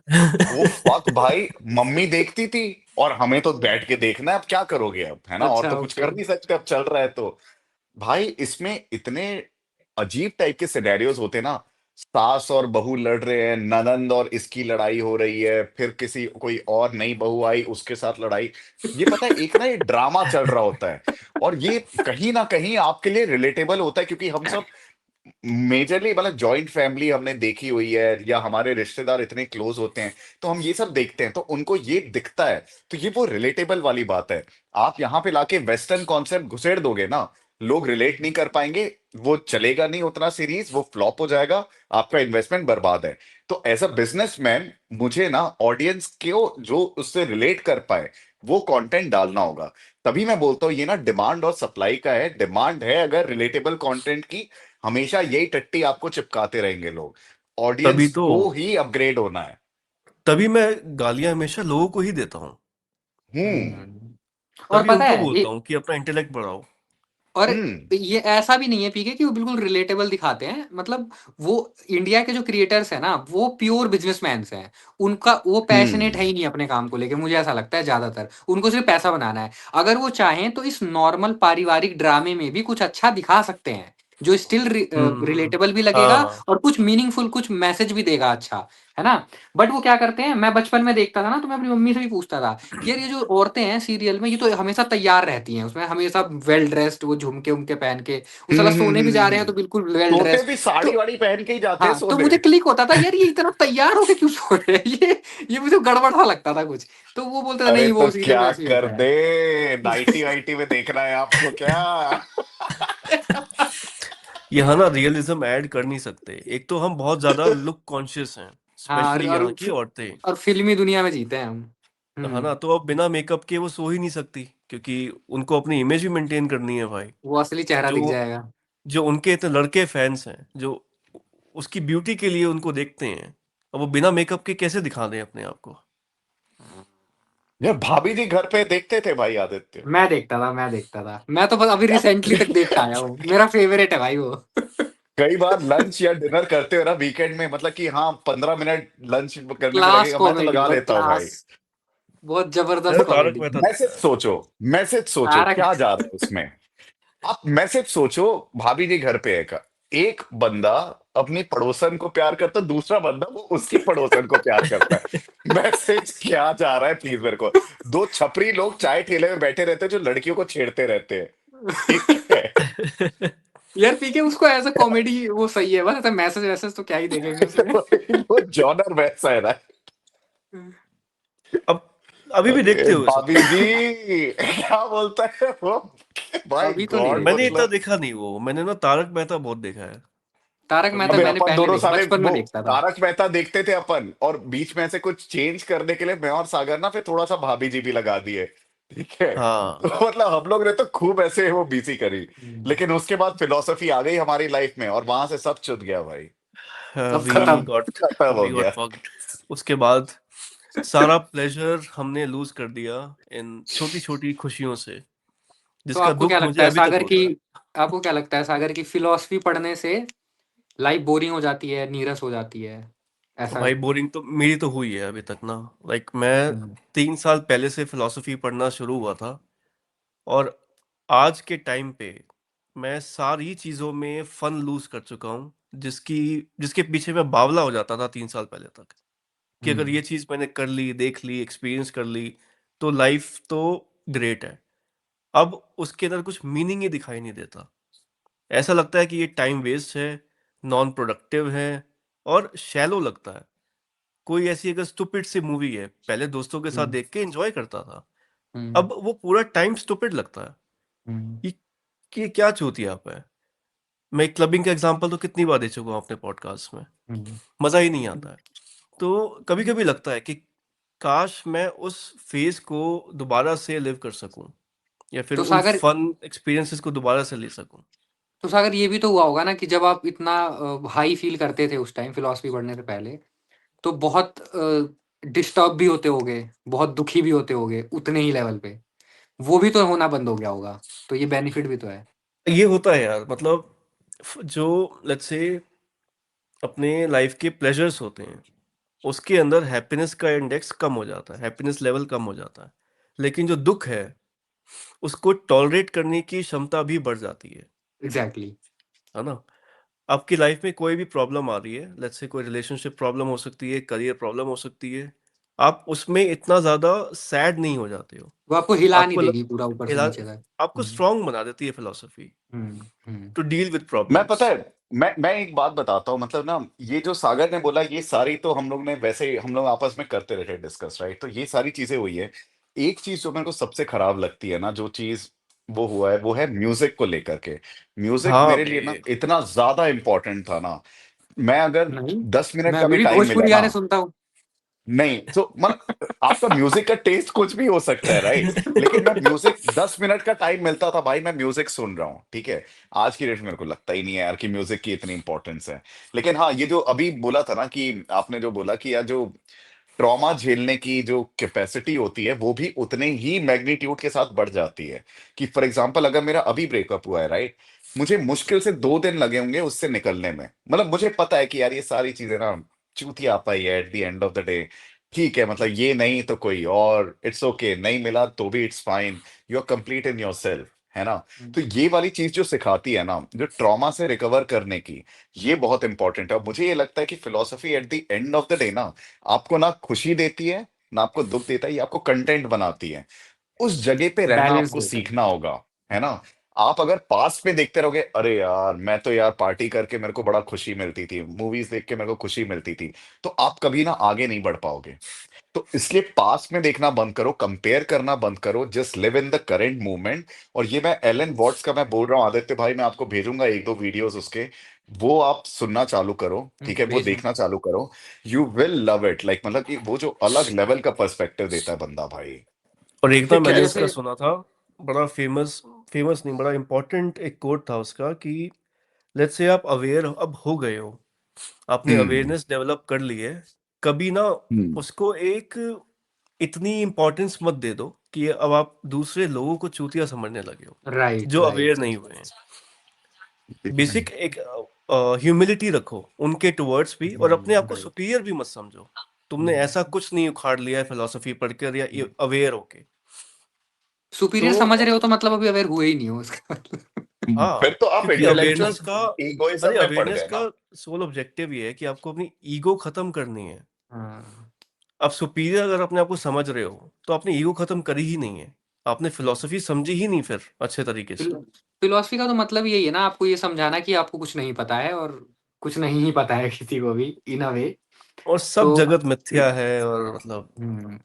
वो फक भाई, मम्मी देखती थी और हमें तो बैठ के देखना है, अब क्या करोगे अब, है ना, और अच्छा तो कुछ ओके। कर नहीं सकते, अब चल रहा है तो। भाई इसमें इतने अजीब टाइप के सिनेरियोज होते हैं ना, सास और बहू लड़ रहे हैं, ननंद और इसकी लड़ाई हो रही है, फिर किसी कोई और नई बहू आई उसके साथ लड़ाई, ये पता है एक ना ये ड्रामा चल रहा होता है। और ये कहीं ना कहीं आपके लिए रिलेटेबल होता है, क्योंकि हम सब मेजरली मतलब जॉइंट फैमिली हमने देखी हुई है, या हमारे रिश्तेदार इतने क्लोज होते हैं, तो हम ये सब देखते हैं, तो उनको ये दिखता है, तो ये वो रिलेटेबल वाली बात है। आप यहाँ पे लाके वेस्टर्न कॉन्सेप्ट घुसेड़ दोगे ना, लोग रिलेट नहीं कर पाएंगे, वो चलेगा नहीं उतना सीरीज, वो फ्लॉप हो जाएगा, आपका इन्वेस्टमेंट बर्बाद है। तो एज अ बिजनेसमैन मुझे ना ऑडियंस को जो उससे रिलेट कर पाए वो कंटेंट डालना होगा। तभी मैं बोलता हूँ ये ना डिमांड और सप्लाई का है। डिमांड है अगर रिलेटेबल कंटेंट की, हमेशा यही टट्टी आपको चिपकाते रहेंगे लोग। तभी ऑडियंस तो को ही अपग्रेड होना है। तभी मैं गालियां हमेशा लोगों को ही देता हूँ। हम्म। हम्म। और तभी पता उनको है बोलता हूँ कि अपना इंटेलेक्ट बढ़ाओ। और हम्म। ये ऐसा भी नहीं है पीके कि वो बिल्कुल रिलेटेबल दिखाते हैं, मतलब वो इंडिया के जो क्रिएटर्स हैं ना वो प्योर बिजनेसमैन हैं। उनका वो पैशनेट है हम्म। ही नहीं अपने काम को लेके, मुझे ऐसा लगता है ज्यादातर उनको सिर्फ पैसा बनाना है। अगर वो चाहें तो इस नॉर्मल पारिवारिक ड्रामे में भी कुछ अच्छा दिखा सकते हैं जो स्टिल हम्म। रिलेटेबल भी लगेगा हाँ। और कुछ मीनिंगफुल कुछ मैसेज भी देगा अच्छा, है ना। बट वो क्या करते हैं, मैं बचपन में देखता था ना तो मैं अपनी मम्मी से भी पूछता था कि यार ये जो औरतें हैं सीरियल में ये तो हमेशा तैयार रहती हैं, उसमें हमेशा वेल ड्रेस्ड, वो झुमके उमके पहन के, वो साला सोने भी जा रहे हैं तो बिल्कुल वेल तोते ड्रेस्ड। भी साड़ी तो वाड़ी पहन के ही जाते हैं हाँ, तो सोने। मुझे क्लिक होता था यार ये इतना तैयार होके क्यों सो रहे हैं ये मुझे गड़बड़ सा लगता था कुछ। तो वो बोलते थे अरे नहीं तो वो सीरियल में क्या ऐसे ही कर होता दे, है। नाइटी वाइटी में देखना है आपको क्या? यहाँ ना रियलिज्म ऐड कर नहीं सकते। एक तो हम बहुत ज्यादा लुक कॉन्शियस हैं, हाँ, स्पेशली यहाँ की औरतें। और फिल्मी दुनिया में जीते हैं हम। है ना, तो अब बिना मेकअप के वो सो ही नहीं सकती, क्योंकि उनको अपनी इमेज भी मेंटेन करनी है भाई। वो असली चेहरा जो दिख जाएगा। जो उनके इतने लड़के फैंस हैं जो उसकी ब्यूटी के लिए उनको देखते हैं, अब वो बिना मेकअप के कैसे दिखा दें अपने आप को। यार भाभी जी घर पे देखते थे भाई आदित्य। मैं देखता था मैं तो बस अभी यार रिसेंटली तक देख के आया हूँ, मेरा फेवरेट है भाई वो। कई बार लंच या डिनर करते हो ना वीकेंड में, मतलब कि हाँ 15 मिनट लंच करने में क्लास लगेगा, मैं तो कॉमेडी लगा भाई, लेता हूँ भाई। क्लास, बहुत जबरदस्त मैंने तारक कॉमेडी। मेहता देखा मैसेज है। सोचो, मैसेज सोचो तारक क्या जा रहा है उसमें। आप मैसेज सोचो, भाभी जी घर पे है का, एक बंदा अपनी पड़ोसन को प्यार करता है, दूसरा बंदा वो उसकी पड़ोसन को प्यार करता है। मैसेज क्या जा रहा है प्लीज मेरे को। दो छपरी लोग चाय ठेले में बैठे रहते हैं जो लड़कियों को छेड़ते रहते हैं, ठीक है। यार पीके उसको एज अ कॉमेडी वो सही है, बस ऐसा मैसेज वैसेज तो क्या ही देखेंगे उसमें। वो जॉनर वैसा है ना। अब अभी भी देखते अरे हो इसे भाभी तुम? जी क्या बोलता है वो, माय अभी तो नहीं गॉड मैंने देखते। इतना मतलब। देखा नहीं, वो मैंने ना तारक मेहता बहुत देखा है। तारक मेहता अबे मैंने अपन पहले दोनों देखा, साले बचपन में वो देखता था। तारक मेहता देखते थे अपन, और बीच में से कुछ चेंज करने के लिए मैं और सागर ना फिर थोड़ा सा भाभी जी भी लगा दिए, ठीक है। हाँ। तो मतलब हम लोग ने तो खूब ऐसे वो बीसी करी। हम्म। लेकिन उसके बाद फिलोसफी आ गई हमारी लाइफ में और वहां से सब चुत गया भाई। सब वी खत्म, गॉट खत्म हो वी गॉट गया। फक्ड। उसके बाद सारा प्लेजर हमने लूज कर दिया इन छोटी छोटी खुशियों से, तो जिसका दुख मुझे अभी तक होता है। आपको क्या लगता है सागर की फिलॉसफी पढ़ने से लाइफ बोरिंग हो जाती है, नीरस हो जाती है, ऐसा? भाई बोरिंग तो मेरी तो हुई है अभी तक ना। लाइक मैं हम्म। 3 साल पहले से फिलोसफी पढ़ना शुरू हुआ था, और आज के टाइम पे मैं सारी चीजों में फन लूज कर चुका हूँ, जिसकी जिसके पीछे मैं बावला हो जाता था 3 साल पहले तक, कि अगर हम्म। ये चीज मैंने कर ली, देख ली, एक्सपीरियंस कर ली तो लाइफ तो ग्रेट है। अब उसके अंदर कुछ मीनिंग ही दिखाई नहीं देता। ऐसा लगता है कि ये टाइम वेस्ट है, नॉन प्रोडक्टिव है, और शैलो लगता है। कोई ऐसी अगर स्टूपिड सी मूवी है, पहले दोस्तों के साथ हम्म। देख के एंजॉय करता था, हम्म। अब वो पूरा टाइम स्टूपिड लगता है। हम्म। ये कि ये क्या चूतियाप है। मैं क्लबिंग का एग्जांपल तो कितनी बार दे चुका हूँ अपने पॉडकास्ट में, हम्म। मजा ही नहीं आता है। तो कभी कभी लगता है कि काश मैं उस फेज को दोबारा से लिव कर सकूं, या फिर तो उन सागर फन एक्सपीरियंसेस को दोबारा से ले सकूं। तो सागर ये भी तो हुआ होगा ना कि जब आप इतना हाई फील करते थे उस टाइम फिलॉसफी पढ़ने से पहले, तो बहुत डिस्टर्ब भी होते होगे, बहुत दुखी भी होते होगे उतने ही लेवल पे, वो भी तो होना बंद हो गया होगा, तो ये बेनिफिट भी तो है। ये होता है यार, मतलब जो लेट्स से अपने लाइफ के प्लेजर्स होते हैं, उसके अंदर हैप्पीनेस का इंडेक्स कम हो जाता है, हैप्पीनेस लेवल कम हो जाता है। लेकिन जो दुख है उसको टॉलरेट करने की क्षमता भी बढ़ जाती एग्जैक्टली। है ना। आपकी लाइफ में कोई भी प्रॉब्लम आ रही है, लेट्स से कोई रिलेशनशिप प्रॉब्लम हो सकती है, करियर प्रॉब्लम हो सकती है, आप उसमें इतना ज्यादा सैड नहीं हो जाते हो। वो आपको हिला नहीं आपको देगी पूरा ऊपर से हिला नीचे तक। आपको हम्म। स्ट्रांग बना देती है philosophy hmm. Hmm. To deal with मैं पता प्रॉब्लम्स। है, मैं एक बात बताता हूँ, मतलब ना ये जो सागर ने बोला ये सारी तो हम लोग ने वैसे ही हम लोग आपस में करते रहते डिस्कस, राइट। तो ये सारी चीजें हुई है। एक चीज जो मेरे को सबसे खराब लगती है ना, जो चीज वो हुआ है, वो है म्यूजिक को लेकर के। म्यूजिक हाँ मेरे लिए ना बे। इतना ज्यादा इंपॉर्टेंट था ना, मैं अगर नहीं, 10 मिनट मैं का अभी भी भी टाइम मिला भोजपुरी ना, गाने सुनता हूँ। नहीं तो मतलब आपका म्यूजिक का टेस्ट कुछ भी हो सकता है, राइट, लेकिन मैं म्यूजिक 10 मिनट का टाइम मिलता था भाई, मैं म्यूजिक सुन रहा हूँ, ठीक है। आज की डेट में मेरे को लगता ही नहीं है यार कि म्यूजिक की इतनी इंपॉर्टेंस है। लेकिन हाँ, ये जो अभी बोला था ना कि आपने जो बोला कि यार जो ट्रॉमा झेलने की जो कैपेसिटी होती है वो भी उतने ही मैग्नीट्यूड के साथ बढ़ जाती है। कि फॉर एग्जांपल अगर मेरा अभी ब्रेकअप हुआ है, राइट, मुझे मुश्किल से 2 दिन लगे होंगे उससे निकलने में। मतलब मुझे पता है कि यार ये सारी चीजें ना चूतिया पाई है at the end of the day. ठीक है, मतलब ये नहीं तो कोई और, इट्स ओके, नहीं मिला तो भी it's fine, you are complete in yourself, है ना। तो ये वाली चीज जो सिखाती है ना, जो ट्रॉमा से रिकवर करने की, ये बहुत इंपॉर्टेंट है। और मुझे ये लगता है कि philosophy at the end of the day ना आपको ना खुशी देती है, ना आपको दुख देता है, ये आपको कंटेंट बनाती है। उस जगह पे रहना बैलेंस आपको देता है। सीखना होगा, है ना। आप अगर पास्ट में देखते रहोगे, अरे यार मैं तो यार पार्टी करके मेरे को बड़ा खुशी मिलती थी, मूवीज देख के मेरे को खुशी मिलती थी, तो आप कभी ना आगे नहीं बढ़ पाओगे। तो इसलिए पास्ट में देखना बंद करो, कंपेयर करना बंद करो, just live in the current moment. और ये मैं एलन वॉट्स का मैं बोल रहा हूँ आदित्य भाई, मैं आपको भेजूंगा 1-2 वीडियोस उसके, वो आप सुनना चालू करो, ठीक है, वो भेजना। देखना चालू करो। You will love it, like मतलब कि वो जो अलग लेवल का पर्सपेक्टिव देता है बंदा भाई। और एक ना ठीक मैंने है। उसका जैसे सुना था, बड़ा फेमस, फेमस नहीं, बड़ा इंपॉर्टेंट एक कोट था उसका कि लेट्स से आप अवेयर अब हो गए हो, आपने हम्म। अवेयरनेस डेवलप कर ली है, कभी ना हम्म। उसको एक इतनी इम्पोर्टेंस मत दे दो कि अब आप दूसरे लोगों को चूतिया समझने लगे हो राइट, जो अवेयर राइट। नहीं हुए हैं। बेसिक एक ह्यूमिलिटी रखो उनके टुवर्ड्स भी, और अपने आप को राइट। सुपीरियर भी मत समझो। तुमने ऐसा कुछ नहीं उखाड़ लिया है फिलोसफी पढ़कर या अवेयर होके। तो सुपीरियर समझ रहे हो तो मतलब अभी अवेयर हुए ही नहीं हो इसका मतलब। फिर हाँ, तो आप क्योंकि इंटेलेक्चुअल अवेयरनेस का, अरे इगोइज्म में पड़ अवेयरनेस गए का ना। सोल ऑब्जेक्टिव ये है कि आपको अपनी ईगो खत्म करनी है। हाँ। आप सुपीरियर अगर अपने आप को समझ रहे हो तो आपने ईगो खत्म करी ही नहीं है, आपने फिलोसफी समझी ही नहीं फिर अच्छे तरीके से। फिलोसफी का तो मतलब यही है ना, आपको ये समझाना कि आपको कुछ नहीं पता है, और कुछ नहीं ही पता है किसी को भी, इन अ वे। और सब तो जगत मिथ्या है, और मतलब हम्म,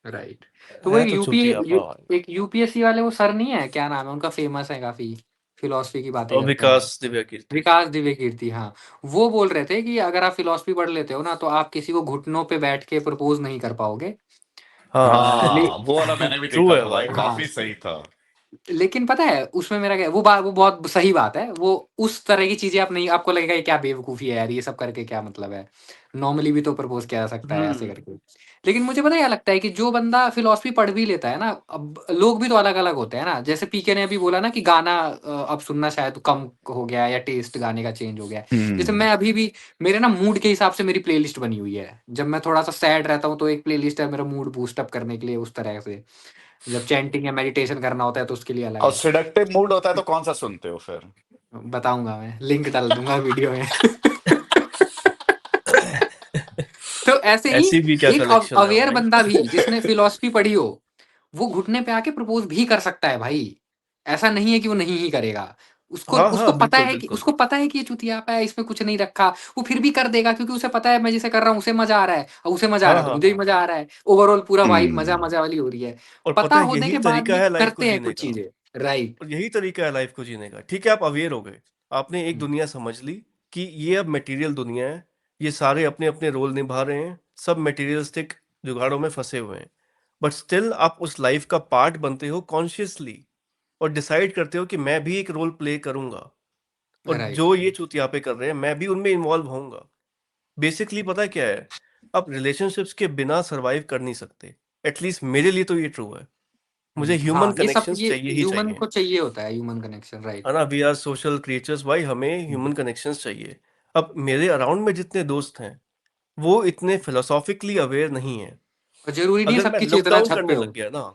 राइट। तो वो है तो चुतियापा भाई। एक यूपीएससी वाले वो सर नहीं है, क्या नाम है उनका, फेमस है काफी, फिलोसफी की बातें और करते हैं। विकास दिव्या कीर्ति। विकास दिव्य कीर्ति, हाँ। वो बोल रहे थे कि अगर आप फिलोसफी पढ़ लेते हो ना, तो आप किसी को घुटनों पे बैठ के प्रपोज नहीं कर पाओगे। हाँ ले हाँ, वो वाला मैंने भी ट्रू देखा है था भाई, भाई। हाँ, काफी सही था। लेकिन पता है उसमें मेरा क्या, वो बात वो बहुत सही बात है। वो उस तरह की चीजें आप नहीं, आपको लगेगा ये क्या बेवकूफी है यार, ये सब करके क्या मतलब है, नॉर्मली भी तो प्रपोज किया जा सकता है ऐसे हम्म। करके। लेकिन मुझे पता है क्या लगता है कि जो बंदा फिलोसफी पढ़ भी लेता है ना, अब लोग भी तो अलग अलग होते हैं ना। जैसे पीके ने अभी बोला ना कि गाना अब सुनना शायद कम हो गया है, या टेस्ट गाने का चेंज हो गया है। जैसे हम्म। मैं अभी भी, मेरे ना मूड के हिसाब से मेरी प्लेलिस्ट बनी हुई है। जब मैं थोड़ा सा सैड रहता हूँ तो एक प्लेलिस्ट है मेरा मूड बूस्ट अप करने के लिए, उस तरह से। जब चैंटिंग या मेडिटेशन करना होता है तो उसके लिए अलग और है। सिडक्टिव मूड होता है तो कौन सा सुनते हो फिर? बताऊंगा, मैं लिंक डाल दूंगा वीडियो में। तो ऐसे ही ऐसी भी क्या एक कलेक्शन है अवेयर भाई। बंदा भी जिसने फिलॉसफी पढ़ी हो, वो घुटने पे आके प्रपोज भी कर सकता है भाई। ऐसा नहीं है कि वो नहीं ही करेगा। उसको हाँ उसको हाँ, पता बिल्कुल है कि बिल्कुल। उसको पता है कि ये चुतियापा है, इसमें कुछ नहीं रखा। वो फिर भी कर देगा क्योंकि उसे पता है मैं जिसे कर रहा हूँ उसे मजा आ रहा है, और उसे मजा आ हाँ रहा है तो हाँ मुझे भी हाँ। मजा आ रहा है। ओवरऑल पूरा वाइब मजा हम्म। मजा वाली हो रही है। और पता पता है होने यही के बाद तरीका भी है लाइफ को करते हैं जीने कुछ का। चीजें। राइट। और यही तरीका है लाइफ को जीने का। ठीक है, आप अवेयर हो गए, आपने एक दुनिया समझ ली कि ये अब मटेरियल दुनिया है, ये सारे अपने अपने रोल निभा रहे हैं, सब मटेरियलिस्टिक जुगाड़ों में फंसे हुए हैं। बट स्टिल आप उस लाइफ का पार्ट बनते हो कॉन्शियसली, और डिसाइड करते हो कि मैं भी एक रोल प्ले करूंगा, और राइट। जो ये चूतियापे कर रहे हैं मैं भी उनमें इन्वॉल्व होऊंगा। बेसिकली पता है क्या है, आप रिलेशनशिप्स के बिना सरवाइव कर नहीं सकते। एटलीस्ट मेरे लिए तो ये ट्रू है। मुझे ह्यूमन हाँ, ये सब कनेक्शंस ये चाहिए ही ह्यूमन चाहिए, को चाहिए होता है, ह्यूमन कनेक्शन, राइट। है ना। वी आर सोशल क्रिएचर्स भाई, हमें ह्यूमन कनेक्शंस चाहिए। अब मेरे अराउंड में जितने दोस्त हैं वो इतने फिलोसॉफिकली अवेयर नहीं है। और जरूरी नहीं है अगर मैं सबकी लुक चेतना डाउन छत पे करने लग हो। गया ना,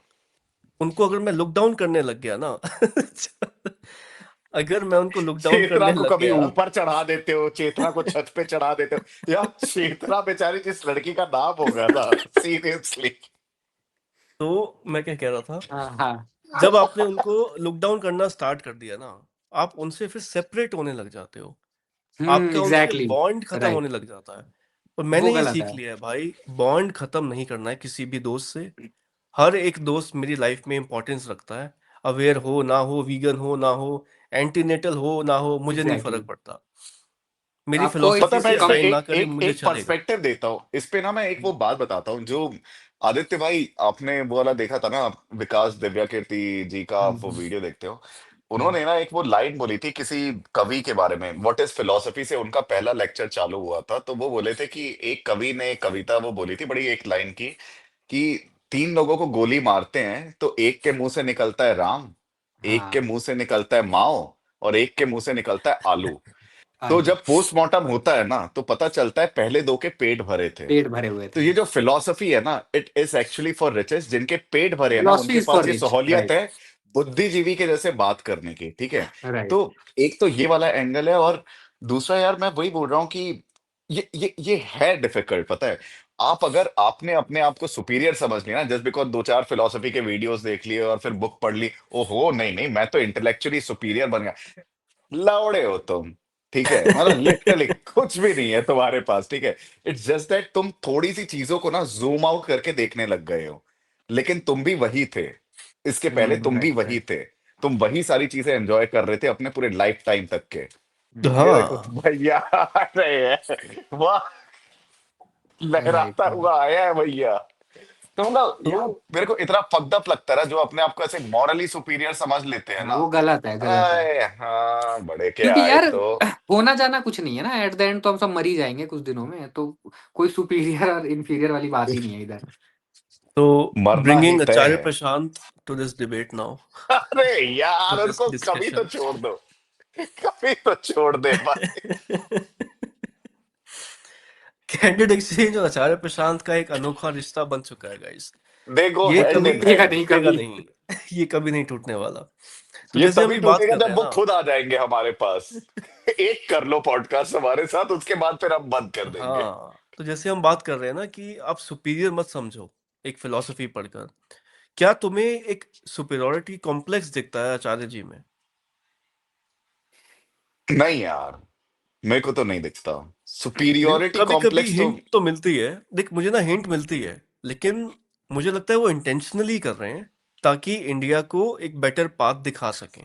उनको अगर मैं लुक डाउन करने लग गया ना अगर मैं उनको लुक डाउन चेतना करने को लग कभी गया, ऊपर चढ़ा देते हो, चेतना को छत पे चढ़ा देते हो यार। चेतना बेचारी जिस लड़की का नाम होगा ना, सीरियसली। तो मैं क्या कह रहा था, हाँ, हाँ। जब आपने उनको लुक डाउन करना स्टार्ट कर दिया ना, आप उनसे फिर सेपरेट होने लग जाते हो, आपका उनसे एग्जैक्टली। बॉन्ड खत्म होने राइट। लग जाता है। और वो मैंने ये गलत सीख है। लिया है भाई, बॉन्ड खत्म नहीं करना है किसी भी दोस्त से। हर एक दोस्त मेरी लाइफ में इंपॉर्टेंस रखता है। अवेयर हो ना हो, वीगन हो ना हो, एंटीनेटल हो ना हो, मुझे नहीं एग्जैक्टली फर्क पड़ता। मेरी आपको एक पता फिलोसफी है, से मैं कम अलाइन ना एक करे एक मुझे एक चलेगा। पर्सपेक्टिव देता हूँ इस पे ना। मैं एक वो बात बताता हूँ जो आदित्य भाई, आपने वो वाला देखा था ना, विकास दिव्या कीर्ति जी का, आप वो वीडियो देखते हो। उन्होंने ना एक वो लाइन बोली थी किसी कवि के बारे में, व्हाट इज फिलोसफी से उनका पहला लेक्चर चालू हुआ था। तो वो बोले थे कि एक कवि ने एक कविता वो बोली थी, बड़ी एक लाइन की, कि तीन लोगों को गोली मारते हैं तो एक के मुंह से निकलता है राम, एक के हाँ मुंह से निकलता है माओ, और एक के मुंह से निकलता है आलू। तो आलू जब पोस्टमार्टम होता है ना, तो पता चलता है पहले दो के पेट भरे थे। पेट भरे हुए तो थे। ये जो फिलॉसफी है ना, it is actually for riches, जिनके पेट भरे हैं ना, फिलोसफी उनके इज फॉर पास ये रिच, सहूलियत राइट है बुद्धिजीवी के जैसे बात करने की, ठीक है। तो राइट। एक तो ये वाला एंगल है, और दूसरा यार मैं वही बोल रहा हूँ कि ये है डिफिकल्ट, पता है। आप अगर आपने अपने आप को सुपीरियर समझ लिया ना, जस्ट बिकॉज दो चार फिलोसफी के वीडियोस देख लिए और फिर बुक पढ़ ली, ओहो नहीं नहीं मैं तो इंटेलेक्चुअली सुपीरियर बन गया, लौड़े हो तुम। ठीक है, मतलब लिटरली कुछ भी नहीं है तुम्हारे पास, ठीक है। इट्स जस्ट दैट तुम थोड़ी सी चीजों को ना जूम आउट करके देखने लग गए हो, लेकिन तुम भी वही थे। इसके पहले तुम भी राइट वही राइट। थे। तुम वही सारी चीजें एंजॉय कर रहे थे अपने पूरे लाइफ टाइम तक के। ये देखो हाँ भैया आ रहे हैं, वाह, राइट लहराता राइट। हुआ आया है भैया। तो मतलब यार, तो मेरे को इतना फक्ड अप लगता है ना, जो अपने आप को ऐसे मॉरली सुपीरियर समझ लेते हैं हाँ ना। वो गलत है, गलत है। आए हाँ, बड़े के क्योंकि आए यार तो। होना जाना कुछ नहीं है ना, एट द एंड तो हम सब मर ही जाएंगे कुछ दिनों में, तो कोई सुपीरियर और इंफीरियर वाली बात ही नहीं है इधर। मरना ही ब्रिंगिंग तय आचार्य है। प्रशांत टू दिस डिबेट नाउ, अरे टू यार, दिस उनको कभी तो डिस्कशन। छोड़ दो, कभी तो छोड़ दे भाई। कैंडिडेट एक्सचेंज और आचार्य प्रशांत का एक अनोखा रिश्ता बन चुका है गाइस। दे गो ये हैंड कभी इन टूटेगा हैंड। नहीं टूटेगा कभी। नहीं। ये कभी नहीं टूटने वाला। तो ये जैसे तभी अभी बात टूटेगा कर रहे जब हैं वो ना, खुद आ जाएंगे हमारे पास। एक कर लो पॉडकास्ट हमारे साथ, उसके बाद फिर हम बंद कर देंगे। हाँ तो जैसे हम बात कर रहे हैं ना कि आप सुपीरियर मत समझो एक फिलॉसफी पढ़कर। क्या तुम्हें एक सुपीरियरिटी कॉम्प्लेक्स दिखता है आचार्य जी में? नहीं यार, मेरे को तो नहीं दिखता मेरे सुपीरियोरिटी कभी कभी कॉम्प्लेक्स तो। हिंट तो मिलती है, देख मुझे ना हिंट मिलती है, लेकिन मुझे लगता है वो इंटेंशनली कर रहे हैं ताकि इंडिया को एक बेटर पाथ दिखा सकें।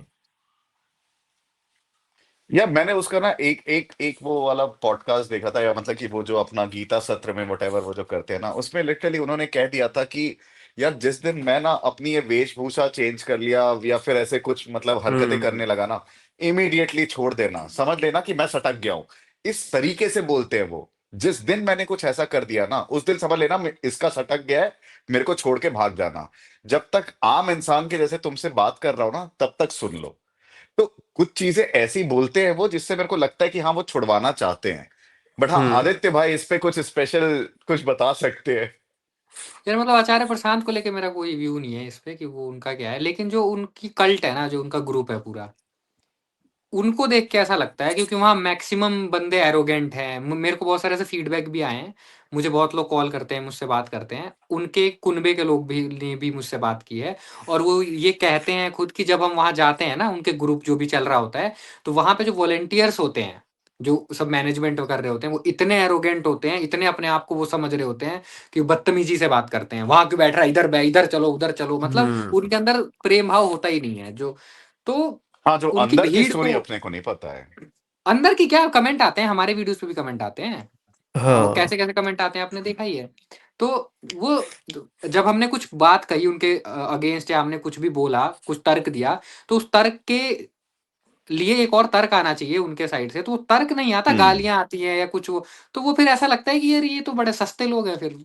या मैंने उसका ना एक एक एक वो वाला पॉडकास्ट देखा था, या मतलब कि वो जो अपना गीता सत्र में वटेवर वो जो करते हैं ना, उसमें लिटरली उन्होंने कह दिया था कि यार जिस दिन मैं ना अपनी ये वेशभूषा चेंज कर लिया, या फिर ऐसे कुछ मतलब हरकतें करने हम्म। लगा ना, इमीडिएटली छोड़ देना, समझ लेना कि मैं सटक गया हूं। इस तरीके से बोलते हैं वो। जिस दिन मैंने कुछ ऐसा कर दिया ना, उस दिन समझ लेना इसका सटक गया है, मेरे को छोड़ के भाग जाना। जब तक आम इंसान के जैसे तुमसे बात कर रहा हूं ना, तब तक सुन लो। तो कुछ चीजें ऐसी बोलते हैं वो, जिससे मेरे को लगता है कि हाँ वो छुड़वाना चाहते हैं। बट हाँ, हम्म। आदित्य भाई इस पे कुछ स्पेशल कुछ बता सकते हैं। यार मतलब आचार्य प्रशांत को लेके मेरा कोई व्यू नहीं है इस पे कि वो उनका क्या है, लेकिन जो उनकी कल्ट है ना, जो उनका ग्रुप है पूरा, उनको देख के ऐसा लगता है क्योंकि वहाँ मैक्सिमम बंदे एरोगेंट हैं। मेरे को बहुत सारे ऐसे फीडबैक भी आए हैं, मुझे बहुत लोग कॉल करते हैं, मुझसे बात करते हैं, उनके कुनबे के लोग भी ने भी मुझसे बात की है। और वो ये कहते हैं खुद कि जब हम वहाँ जाते हैं ना, उनके ग्रुप जो भी चल रहा होता है, तो वहाँ पे जो वॉलेंटियर्स होते हैं, जो सब मैनेजमेंट कर रहे होते हैं, वो इतने एरोगेंट होते हैं, इतने अपने आप को वो समझ रहे होते हैं कि बदतमीजी से बात करते हैं, वहां क्यों बैठ रहा है, इधर बै, इधर चलो उधर चलो, मतलब हम्म। उनके अंदर प्रेम भाव होता ही नहीं है जो। तो हाँ, जो उनकी अंदर की भीड़ स्टोरी को, अपने को नहीं पता है। अंदर की क्या कमेंट आते हैं, हमारे वीडियोस पे भी कमेंट आते हैं। वो हाँ। कैसे कैसे कमेंट आते हैं आपने देखा ही है। तो वो जब हमने कुछ बात कही उनके अगेंस्ट, या हमने कुछ भी बोला, कुछ तर्क दिया, तो उस तर्क के लिए एक और तर्क आना चाहिए उनके साइड से, तो वो तर्क नहीं आता, हम्म। गालियां आती हैं या कुछ वो। तो वो फिर ऐसा लगता है कि यार ये तो बड़े सस्ते लोग हैं, फिर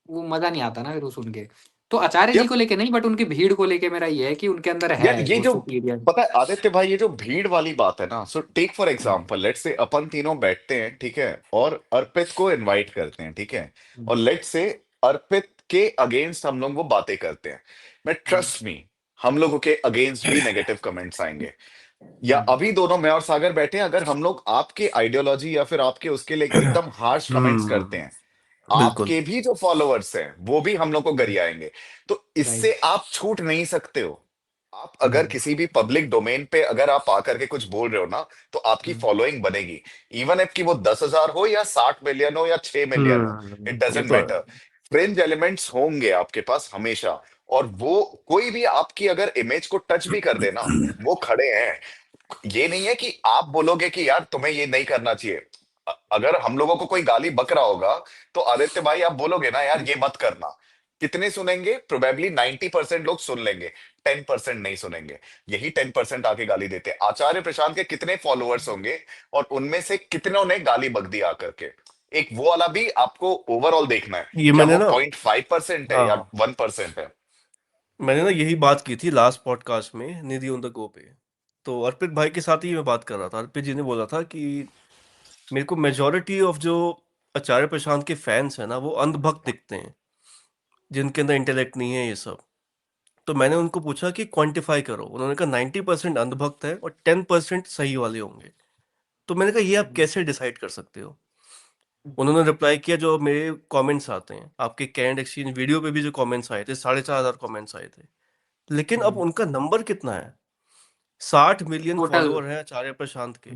वो मजा नहीं आता ना फिर वो सुन के। तो आचार्य जी यार को लेके नहीं, बट उनकी भीड़ को लेके मेरा ये है कि उनके अंदर यार है ये वो जो, सुपीरियर। पता है आदित्य भाई, ये जो भीड़ वाली बात है ना, so take for example, let's say अपन तीनों बैठते हैं, ठीक है, और अर्पित को इनवाइट करते हैं, ठीक है। और लेट्स से अर्पित के अगेंस्ट हम लोग वो बातें करते हैं। मैं ट्रस्ट मी, हम लोगों के अगेंस्ट भी नेगेटिव कमेंट्स आएंगे। या अभी दोनों मैं और सागर बैठे हैं, अगर हम लोग आपके आइडियोलॉजी या फिर आपके उसके लिए एकदम हार्श कमेंट्स करते हैं, हम्म। बिल्कुल। आपके भी जो फॉलोअर्स हैं वो भी हम लोग को गरियाएंगे। तो इससे राइट। आप छूट नहीं सकते हो। आप अगर किसी भी पब्लिक डोमेन पे अगर आप आकर के कुछ बोल रहे हो ना, तो आपकी फॉलोइंग बनेगी। इवन इफ कि वो 10,000 हो या 60 मिलियन हो या 6 मिलियन हो, इट ये डजेंट तो है। मैटर। फ्रिंज एलिमेंट्स होंगे आपके पास हमेशा। और वो कोई भी आपकी अगर इमेज को टच भी कर दे ना, वो खड़े हैं। ये नहीं है कि आप बोलोगे कि यार तुम्हें ये नहीं करना चाहिए। अगर हम लोगों को कोई गाली बक रहा होगा, तो आदित्य भाई आप बोलोगे ना यार ये मत करना, कितने सुनेंगे? प्रोबेबली 90% लोग सुन लेंगे, 10% नहीं सुनेंगे। यही 10% आके गाली देते हैं। आचार्य प्रशांत के कितने फॉलोअर्स होंगे, और उनमें से कितनों ने गाली बक दी आकर के? एक वो वाला भी आपको ओवरऑल देखना है, ये क्या मैंने वो ना 0.5% है हाँ या हाँ 1% है। मैंने ना यही बात की थी लास्ट पॉडकास्ट में निधि ऑन द गो पे। तो अर्पित भाई के साथ ही मैं बात कर रहा था। अर्पित जी ने बोला था कि मेरे को मेजोरिटी ऑफ जो आचार्य प्रशांत के फैंस हैं ना वो अंधभक्त दिखते हैं, जिनके अंदर इंटेलेक्ट नहीं है ये सब। तो मैंने उनको पूछा कि क्वांटिफाई करो। उन्होंने कहा 90% अंधभक्त है और 10% सही वाले होंगे। तो मैंने कहा ये आप कैसे डिसाइड कर सकते हो? उन्होंने रिप्लाई किया जो मेरे कमेंट्स आते हैं आपके कैंड एक्सचेंज वीडियो पे भी जो कमेंट्स आए थे 4,500 कमेंट्स आए थे। लेकिन अब उनका नंबर कितना है? 60 मिलियन टोटल। फॉलोअर है आचार्य प्रशांत के।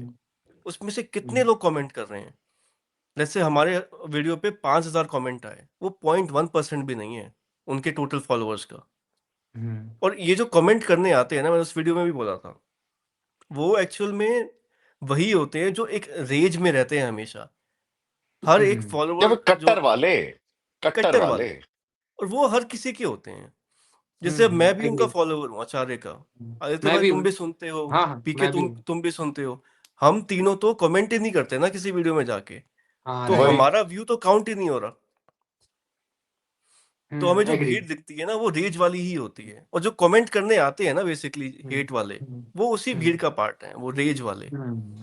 उसमें से कितने लोग कमेंट कर रहे हैं? जैसे हमारे वीडियो पे 5,000 कमेंट आए, वो 0.1% भी नहीं है उनके टोटल फॉलोअर्स का। और ये जो कमेंट करने आते हैं ना, मैंने उस वीडियो में भी बोला था, वो एक्चुअल में वही होते हैं जो एक रेज में रहते हैं हमेशा। हर एक क्या वो फॉलोअर जो कट्टर वाले, कट्टर कट्टर वाले? वाले, और वो हर किसी के होते हैं। जैसे अब मैं भी उनका एग्री। फॉलोअर हूँ आचार्य का। आदित्य मैं भाई भी तुम हूँ। भी सुनते हो, हाँ हाँ, पीके मैं भी हूँ। तुम भी सुनते हो। हम तीनों तो कमेंट ही नहीं करते ना किसी वीडियो में जाके, हाँ, तो राइट। वही। हमारा व्यू तो काउंट ही नहीं हो रहा। तो हमें जो एग्री। भीड़ दिखती है ना वो रेज वाली ही होती है, और जो कमेंट करने आते हैं ना बेसिकली हेट वाले, वो उसी भीड़ का पार्ट है, वो रेज वाले।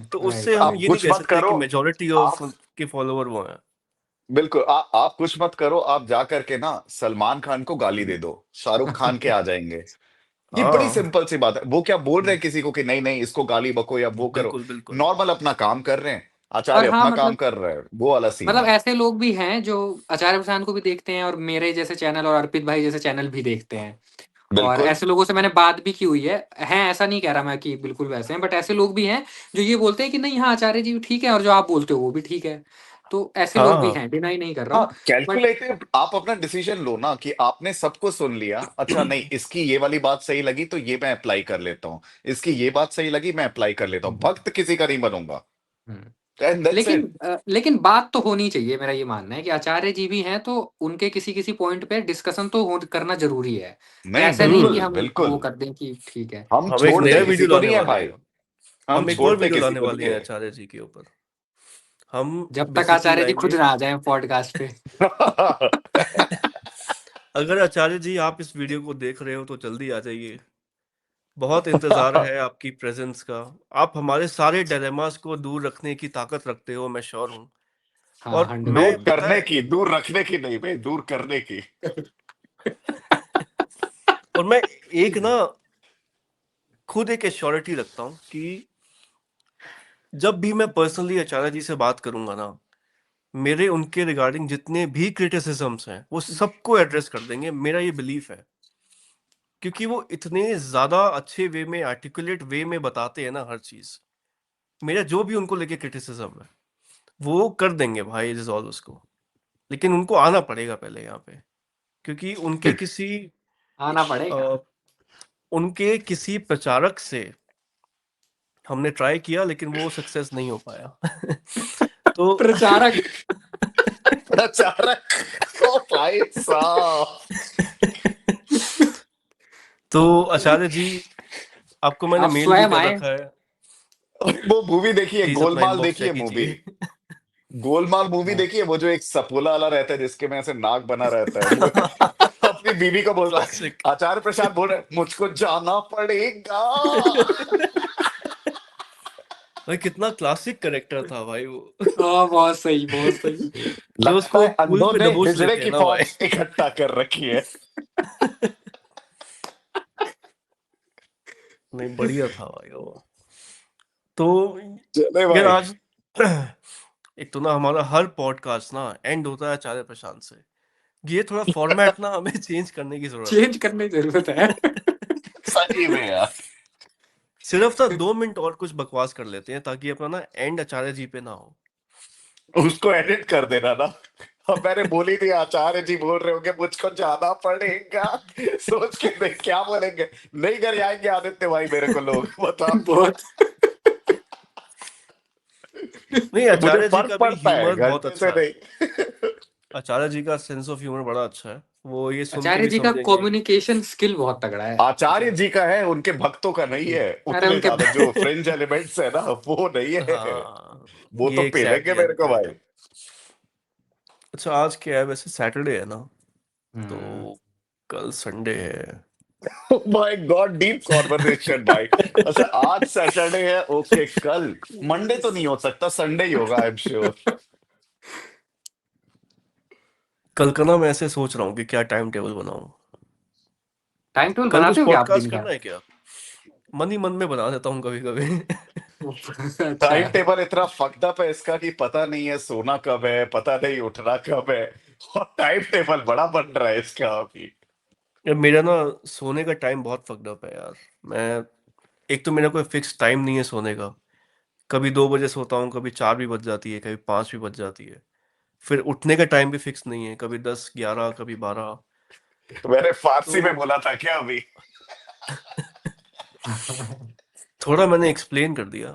तो उससे राइट। हम आप ये नहीं कुछ कह मत सकते कि करो। मेजोरिटी आप ऑफ के फॉलोअर वो हैं। बिल्कुल आप कुछ मत करो, आप जा करके ना सलमान खान को गाली दे दो, शाहरुख खान के आ जाएंगे। ये बड़ी हाँ सिंपल सी बात है। वो क्या बोल रहे हैं किसी को कि नहीं नहीं इसको गाली बको या वो करो? बिल्कुल बिल्कुल। नॉर्मल अपना काम कर रहे हैं, और आचार्य हाँ, अपना काम मतलब कर रहे हैं, वो वाला सीन है। ऐसे लोग भी हैं जो आचार्य प्रसाद को भी देखते हैं और मेरे जैसे चैनल और अर्पित भाई जैसे चैनल भी देखते हैं। और बिल्कुल। ऐसे लोगों से मैंने बात भी की हुई है। ऐसा नहीं कह रहा मैं कि बिल्कुल वैसे हैं, बट ऐसे लोग भी हैं जो ये बोलते हैं कि नहीं, हाँ आचार्य जी ठीक है और जो आप बोलते हो वो भी ठीक है। तो ऐसे हाँ लोग भी हाँ हैं, डिनाई नहीं कर रहा हाँ, हूँ। बट कैलकुलेटिव आप अपना डिसीजन लो ना, कि आपने सबको सुन लिया, अच्छा नहीं इसकी ये वाली बात सही लगी तो ये मैं अप्लाई कर लेता हूँ, इसकी ये बात सही लगी मैं अप्लाई कर लेता हूँ। भक्त किसी का नहीं बनूंगा, एंड दैट्स लेकिन इट। लेकिन बात तो होनी चाहिए। मेरा ये मानना है कि आचार्य जी भी हैं तो उनके किसी किसी पॉइंट पे डिस्कशन तो करना जरूरी है। नहीं ऐसा नहीं कि बिल्कुल हम वो बिल्कुल। कर दें कि ठीक है। हम हम एक छोड़ दे नया किसी वीडियो को लाने नहीं है वाले भाई, हैं। हम हम एक और छोड़ते वीडियो किसी लाने को वाले नहीं हैं है। आचार्य जी के ऊपर। हम जब तक बेसिकली आचार्य जी खुद आएंगे। ना आ जाए पॉडकास्ट पे। अगर आचार्य जी आप इस वीडियो को देख रहे हो तो जल्दी आ जाइए। बहुत इंतजार है आपकी प्रेजेंस का। आप हमारे सारे डायलेमास को दूर रखने की ताकत रखते हो, मैं श्योर हूँ। हाँ, और मैं, दूर 100%। पता करने है, की, दूर रखने की नहीं भाई, दूर करने की। और मैं एक ना खुद एक एश्योरिटी रखता हूँ कि जब भी मैं पर्सनली आचार्य जी से बात करूंगा ना, मेरे उनके रिगार्डिंग जितने भी क्रिटिसिज्म्स हैं वो सबको एड्रेस कर देंगे, मेरा ये बिलीफ है। क्योंकि वो इतने ज्यादा अच्छे वे में, आर्टिकुलेट वे में बताते हैं ना हर चीज। मेरा जो भी उनको लेके क्रिटिसिज्म है वो कर देंगे भाई रिजॉल्व उसको। लेकिन उनको आना पड़ेगा पहले यहाँ पे, क्योंकि आना पड़ेगा। अ, उनके किसी प्रचारक से हमने ट्राई किया लेकिन वो सक्सेस नहीं हो पाया। तो प्रचारक। प्रचारक, ओ भाई साहब। तो आचार्य जी, आपको मैंने आप मेल भी स्वयं कर आए। रखा है। वो मूवी देखिए, प्लीज अपना गोलमाल इनबॉक्स देखिए चेक मूवी, कीजिए। गोलमाल मूवी हाँ। देखिए, वो जो एक सपोला वाला रहता है जिसके में ऐसे नाक बना रहता है, वो अपनी बीवी को बोलता है, क्लासिक। आचार्य प्रसाद बोल रहे हैं, मुझको जाना पड़ेगा। भाई कितना क्लासिक करेक्टर था भाई वो। हाँ, बहुत सही, बहुत सही। जो लगता उसको है पुल अंधों पे ने दबोच हिजड़े लेते हैं की ना भाई। फौज इकट्ठा कर रखी है। नहीं, बढ़िया था भाई वो। तो चले यार भाई। आज एक तो ना हमारा हर पॉडकास्ट ना एंड होता है आचार्य प्रशांत से। ये थोड़ा फॉर्मेट ना हमें चेंज करने की जरूरत चेंज करने की जरूरत है। है। सही में यार। सिर्फ ना 2 मिनट और कुछ बकवास कर लेते हैं ताकि अपना ना एंड आचार्य जी पे ना हो। उसको एडिट कर देना ना, अब मैंने बोली थी आचार्य जी बोल रहे होंगे मुझको जाना पड़ेगा, सोच के देख क्या बोलेंगे, नहीं घर आएंगे आदित्य भाई मेरे को लोग बता। बहुत नहीं, मुझे आचार्य जी फर्क का भी पड़ता है ह्यूमर बहुत घंटे से अच्छा है। नहीं। आचार्य जी का सेंस ऑफ ह्यूमर बड़ा अच्छा है, वो ये सुन के आचार्य भी जी का समझेंगे। कम्युनिकेशन स्किल बहुत तगड़ा है। आचार्य जी का है, उनके भक्तों का नहीं है, अरे उतने उनके ज्यादा जो फ्रिंज एलिमेंट्स है ना वो नहीं है, हाँ, वो तो ये पेलेंगे एग्जैक्टली मेरे को आदित्य। भाई। अच्छा, आज क्या है वैसे? सैटरडे है ना, तो हम्म, कल संडे है। माय गॉड डीप कॉन्वर्सेशन भाई। अच्छा आज सैटरडे है, ओके कल मंडे तो नहीं हो सकता, संडे ही होगा आई एम श्योर। कल का ना मैं ऐसे सोच रहा हूँ कि क्या टाइम टेबल बनाऊं। टाइम टेबल कल कुछ बनाते हो क्या आप पॉडकास्ट दिन का? करना है क्या? मन ही मन में बना देता हूँ कभी कभी। अच्छा टाइम है। टेबल इतना फक्ड अप है इसका कि पता नहीं है सोना कब है, पता नहीं उठना कब है, और टाइम टेबल बड़ा बन रहा है इसका अभी। यार मेरा ना सोने का टाइम बहुत फक्ड अप है यार। मैं एक तो मेरा कोई फिक्स टाइम नहीं है सोने का। कभी 2 बजे सोता हूँ, कभी 4 भी बज जाती है, कभी 5 भी बज जाती है। फिर उठने का टाइम भी फिक्स नहीं है, कभी 10, 11, कभी 12। मैंने तो फारसी में बोला था क्या अभी? थोड़ा मैंने एक्सप्लेन कर दिया।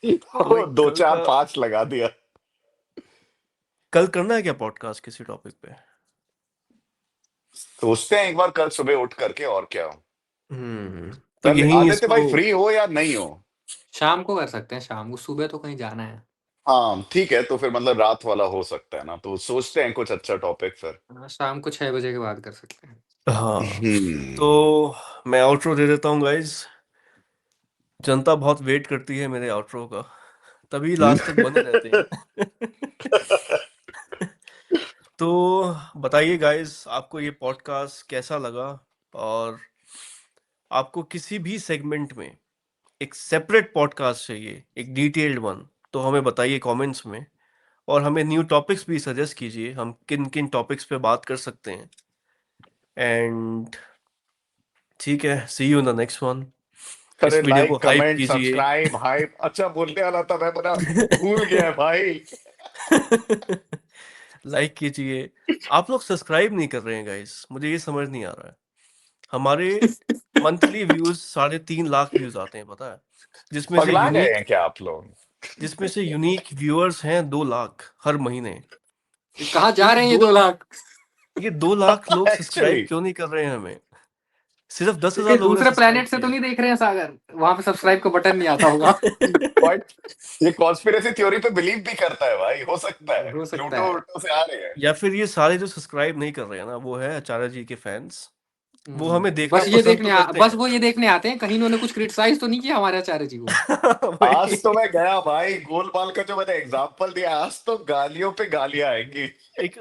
तो भाई दो कल चार का, पांच लगा दिया। कल करना है क्या पॉडकास्ट किसी टॉपिक पे? सोचते हैं एक बार कल सुबह उठ करके, और क्या। तो कल यही आदित्य इसको। भाई फ्री हो या नहीं हो? शाम को कर सकते हैं, शाम को, सुबह तो कहीं जाना है। हाँ ठीक है, तो फिर मतलब रात वाला हो सकता है ना, तो सोचते हैं कुछ अच्छा टॉपिक फिर। हाँ, शाम को 6 बजे के बाद कर सकते हैं। हाँ, तो हम्म। मैं आउटरो दे देता हूँ गाइज। जनता बहुत वेट करती है मेरे आउटरो का, तभी लास्ट तक बने रहते हैं। तो बताइए गाइस, आपको ये पॉडकास्ट कैसा लगा? और आपको किसी भी सेगमेंट में एक सेपरेट पॉडकास्ट चाहिए, एक डिटेल्ड वन, तो हमें बताइए कमेंट्स में। और हमें न्यू टॉपिक्स भी सजेस्ट कीजिए, हम किन किन टॉपिक्स पे बात कर सकते हैं। एंड ठीक है, see you in the next one. अरे इस वीडियो को लाइक हाइप कमेंट कीजिए। सब्सक्राइब हाइप, अच्छा बोलने वाला था मैं, बड़ा भूल गया भाई। लाइक कीजिए। आप लोग सब्सक्राइब नहीं कर रहे हैं गाइस, मुझे ये समझ नहीं आ रहा है। हमारे मंथली व्यूज 3.5 लाख व्यूज आते हैं, पता है? जिसमें से पगला गए यूनिक हैं क्या आप लोग? जिसमें से यूनिक व्यूअर्स हैं 2 लाख हर महीने। कहाँ तो जा रहे हैं ये 2 लाख? ये 2 लाख लोग सब्सक्राइब एक्चुअली क्यों नहीं कर रहे हैं हमें? सिर्फ 10,000 कहीं लोगों ने दूसरे सब्सक्राइब प्लेनेट से तो किया नहीं देख रहे हैं सागर? वहां पे सब्सक्राइब का बटन नहीं आता होगा। है। पॉइंट। ये कॉन्स्पिरेसी थ्योरी पे बिलीव भी करता है भाई, हो सकता है हो सकता प्लूटो है। वूटो से आ रहे हैं। या फिर ये सारे जो सब्सक्राइब नहीं कर रहे हैं ना, वो है आचार्य जी के फैंस। वो हमें देखना पसंद तो करते बस हैं। वो ये देखने आते हैं कहीं इन्होंने कुछ क्रिटिसाइज तो नहीं किया हमारे आचार्य जी को। आज तो वही। मैं गया भाई, गोलमाल का जो मैंने एग्जांपल दिया, आज तो गालियों पे गालियां आएंगी। एक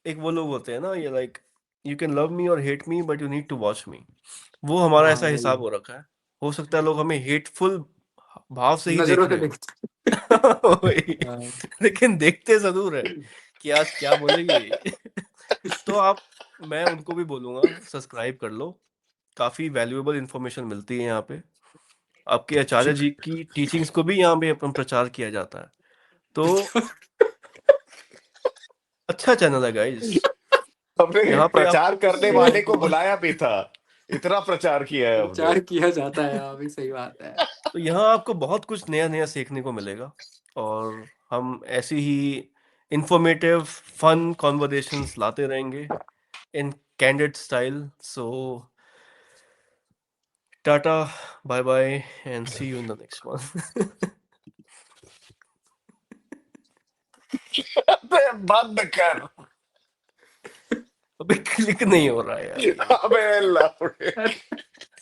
एक वो लोग होते हैं ना, ये like, you can love me और hate me but you need to watch me. वो हमारा हाँ ऐसा वही, हिसाब हो रखा है। हो सकता है लोग हमें हेटफुल भाव से ही देख नजरों से रहे हो। देखते वही। हाँ। लेकिन देखते जरूर है कि आज क्या बोलेंगे। तो आप, मैं उनको भी बोलूंगा सब्सक्राइब कर लो। काफी वैल्यूएबल इंफॉर्मेशन मिलती है यहाँ पे। आपके आचार्य जी की टीचिंग्स को भी यहाँ पे अपन प्रचार किया जाता है। तो अच्छा चैनल है गाइस। हमने यहाँ पे प्रचार आपको करने वाले को बुलाया भी था, इतना प्रचार किया है हमने। प्रचार किया जाता है, हाँ भी सही बात है। तो यहाँ आपको बहुत कुछ नया नया सीखने को मिलेगा। और हम ऐसी ही इंफॉर्मेटिव फन कॉन्वर्सेशंस लाते रहेंगे in candid style. So tata, bye bye, and see you in the next one. अबे बंद कर। अबे क्लिक नहीं हो रहा है यार ये। अबे लौड़े।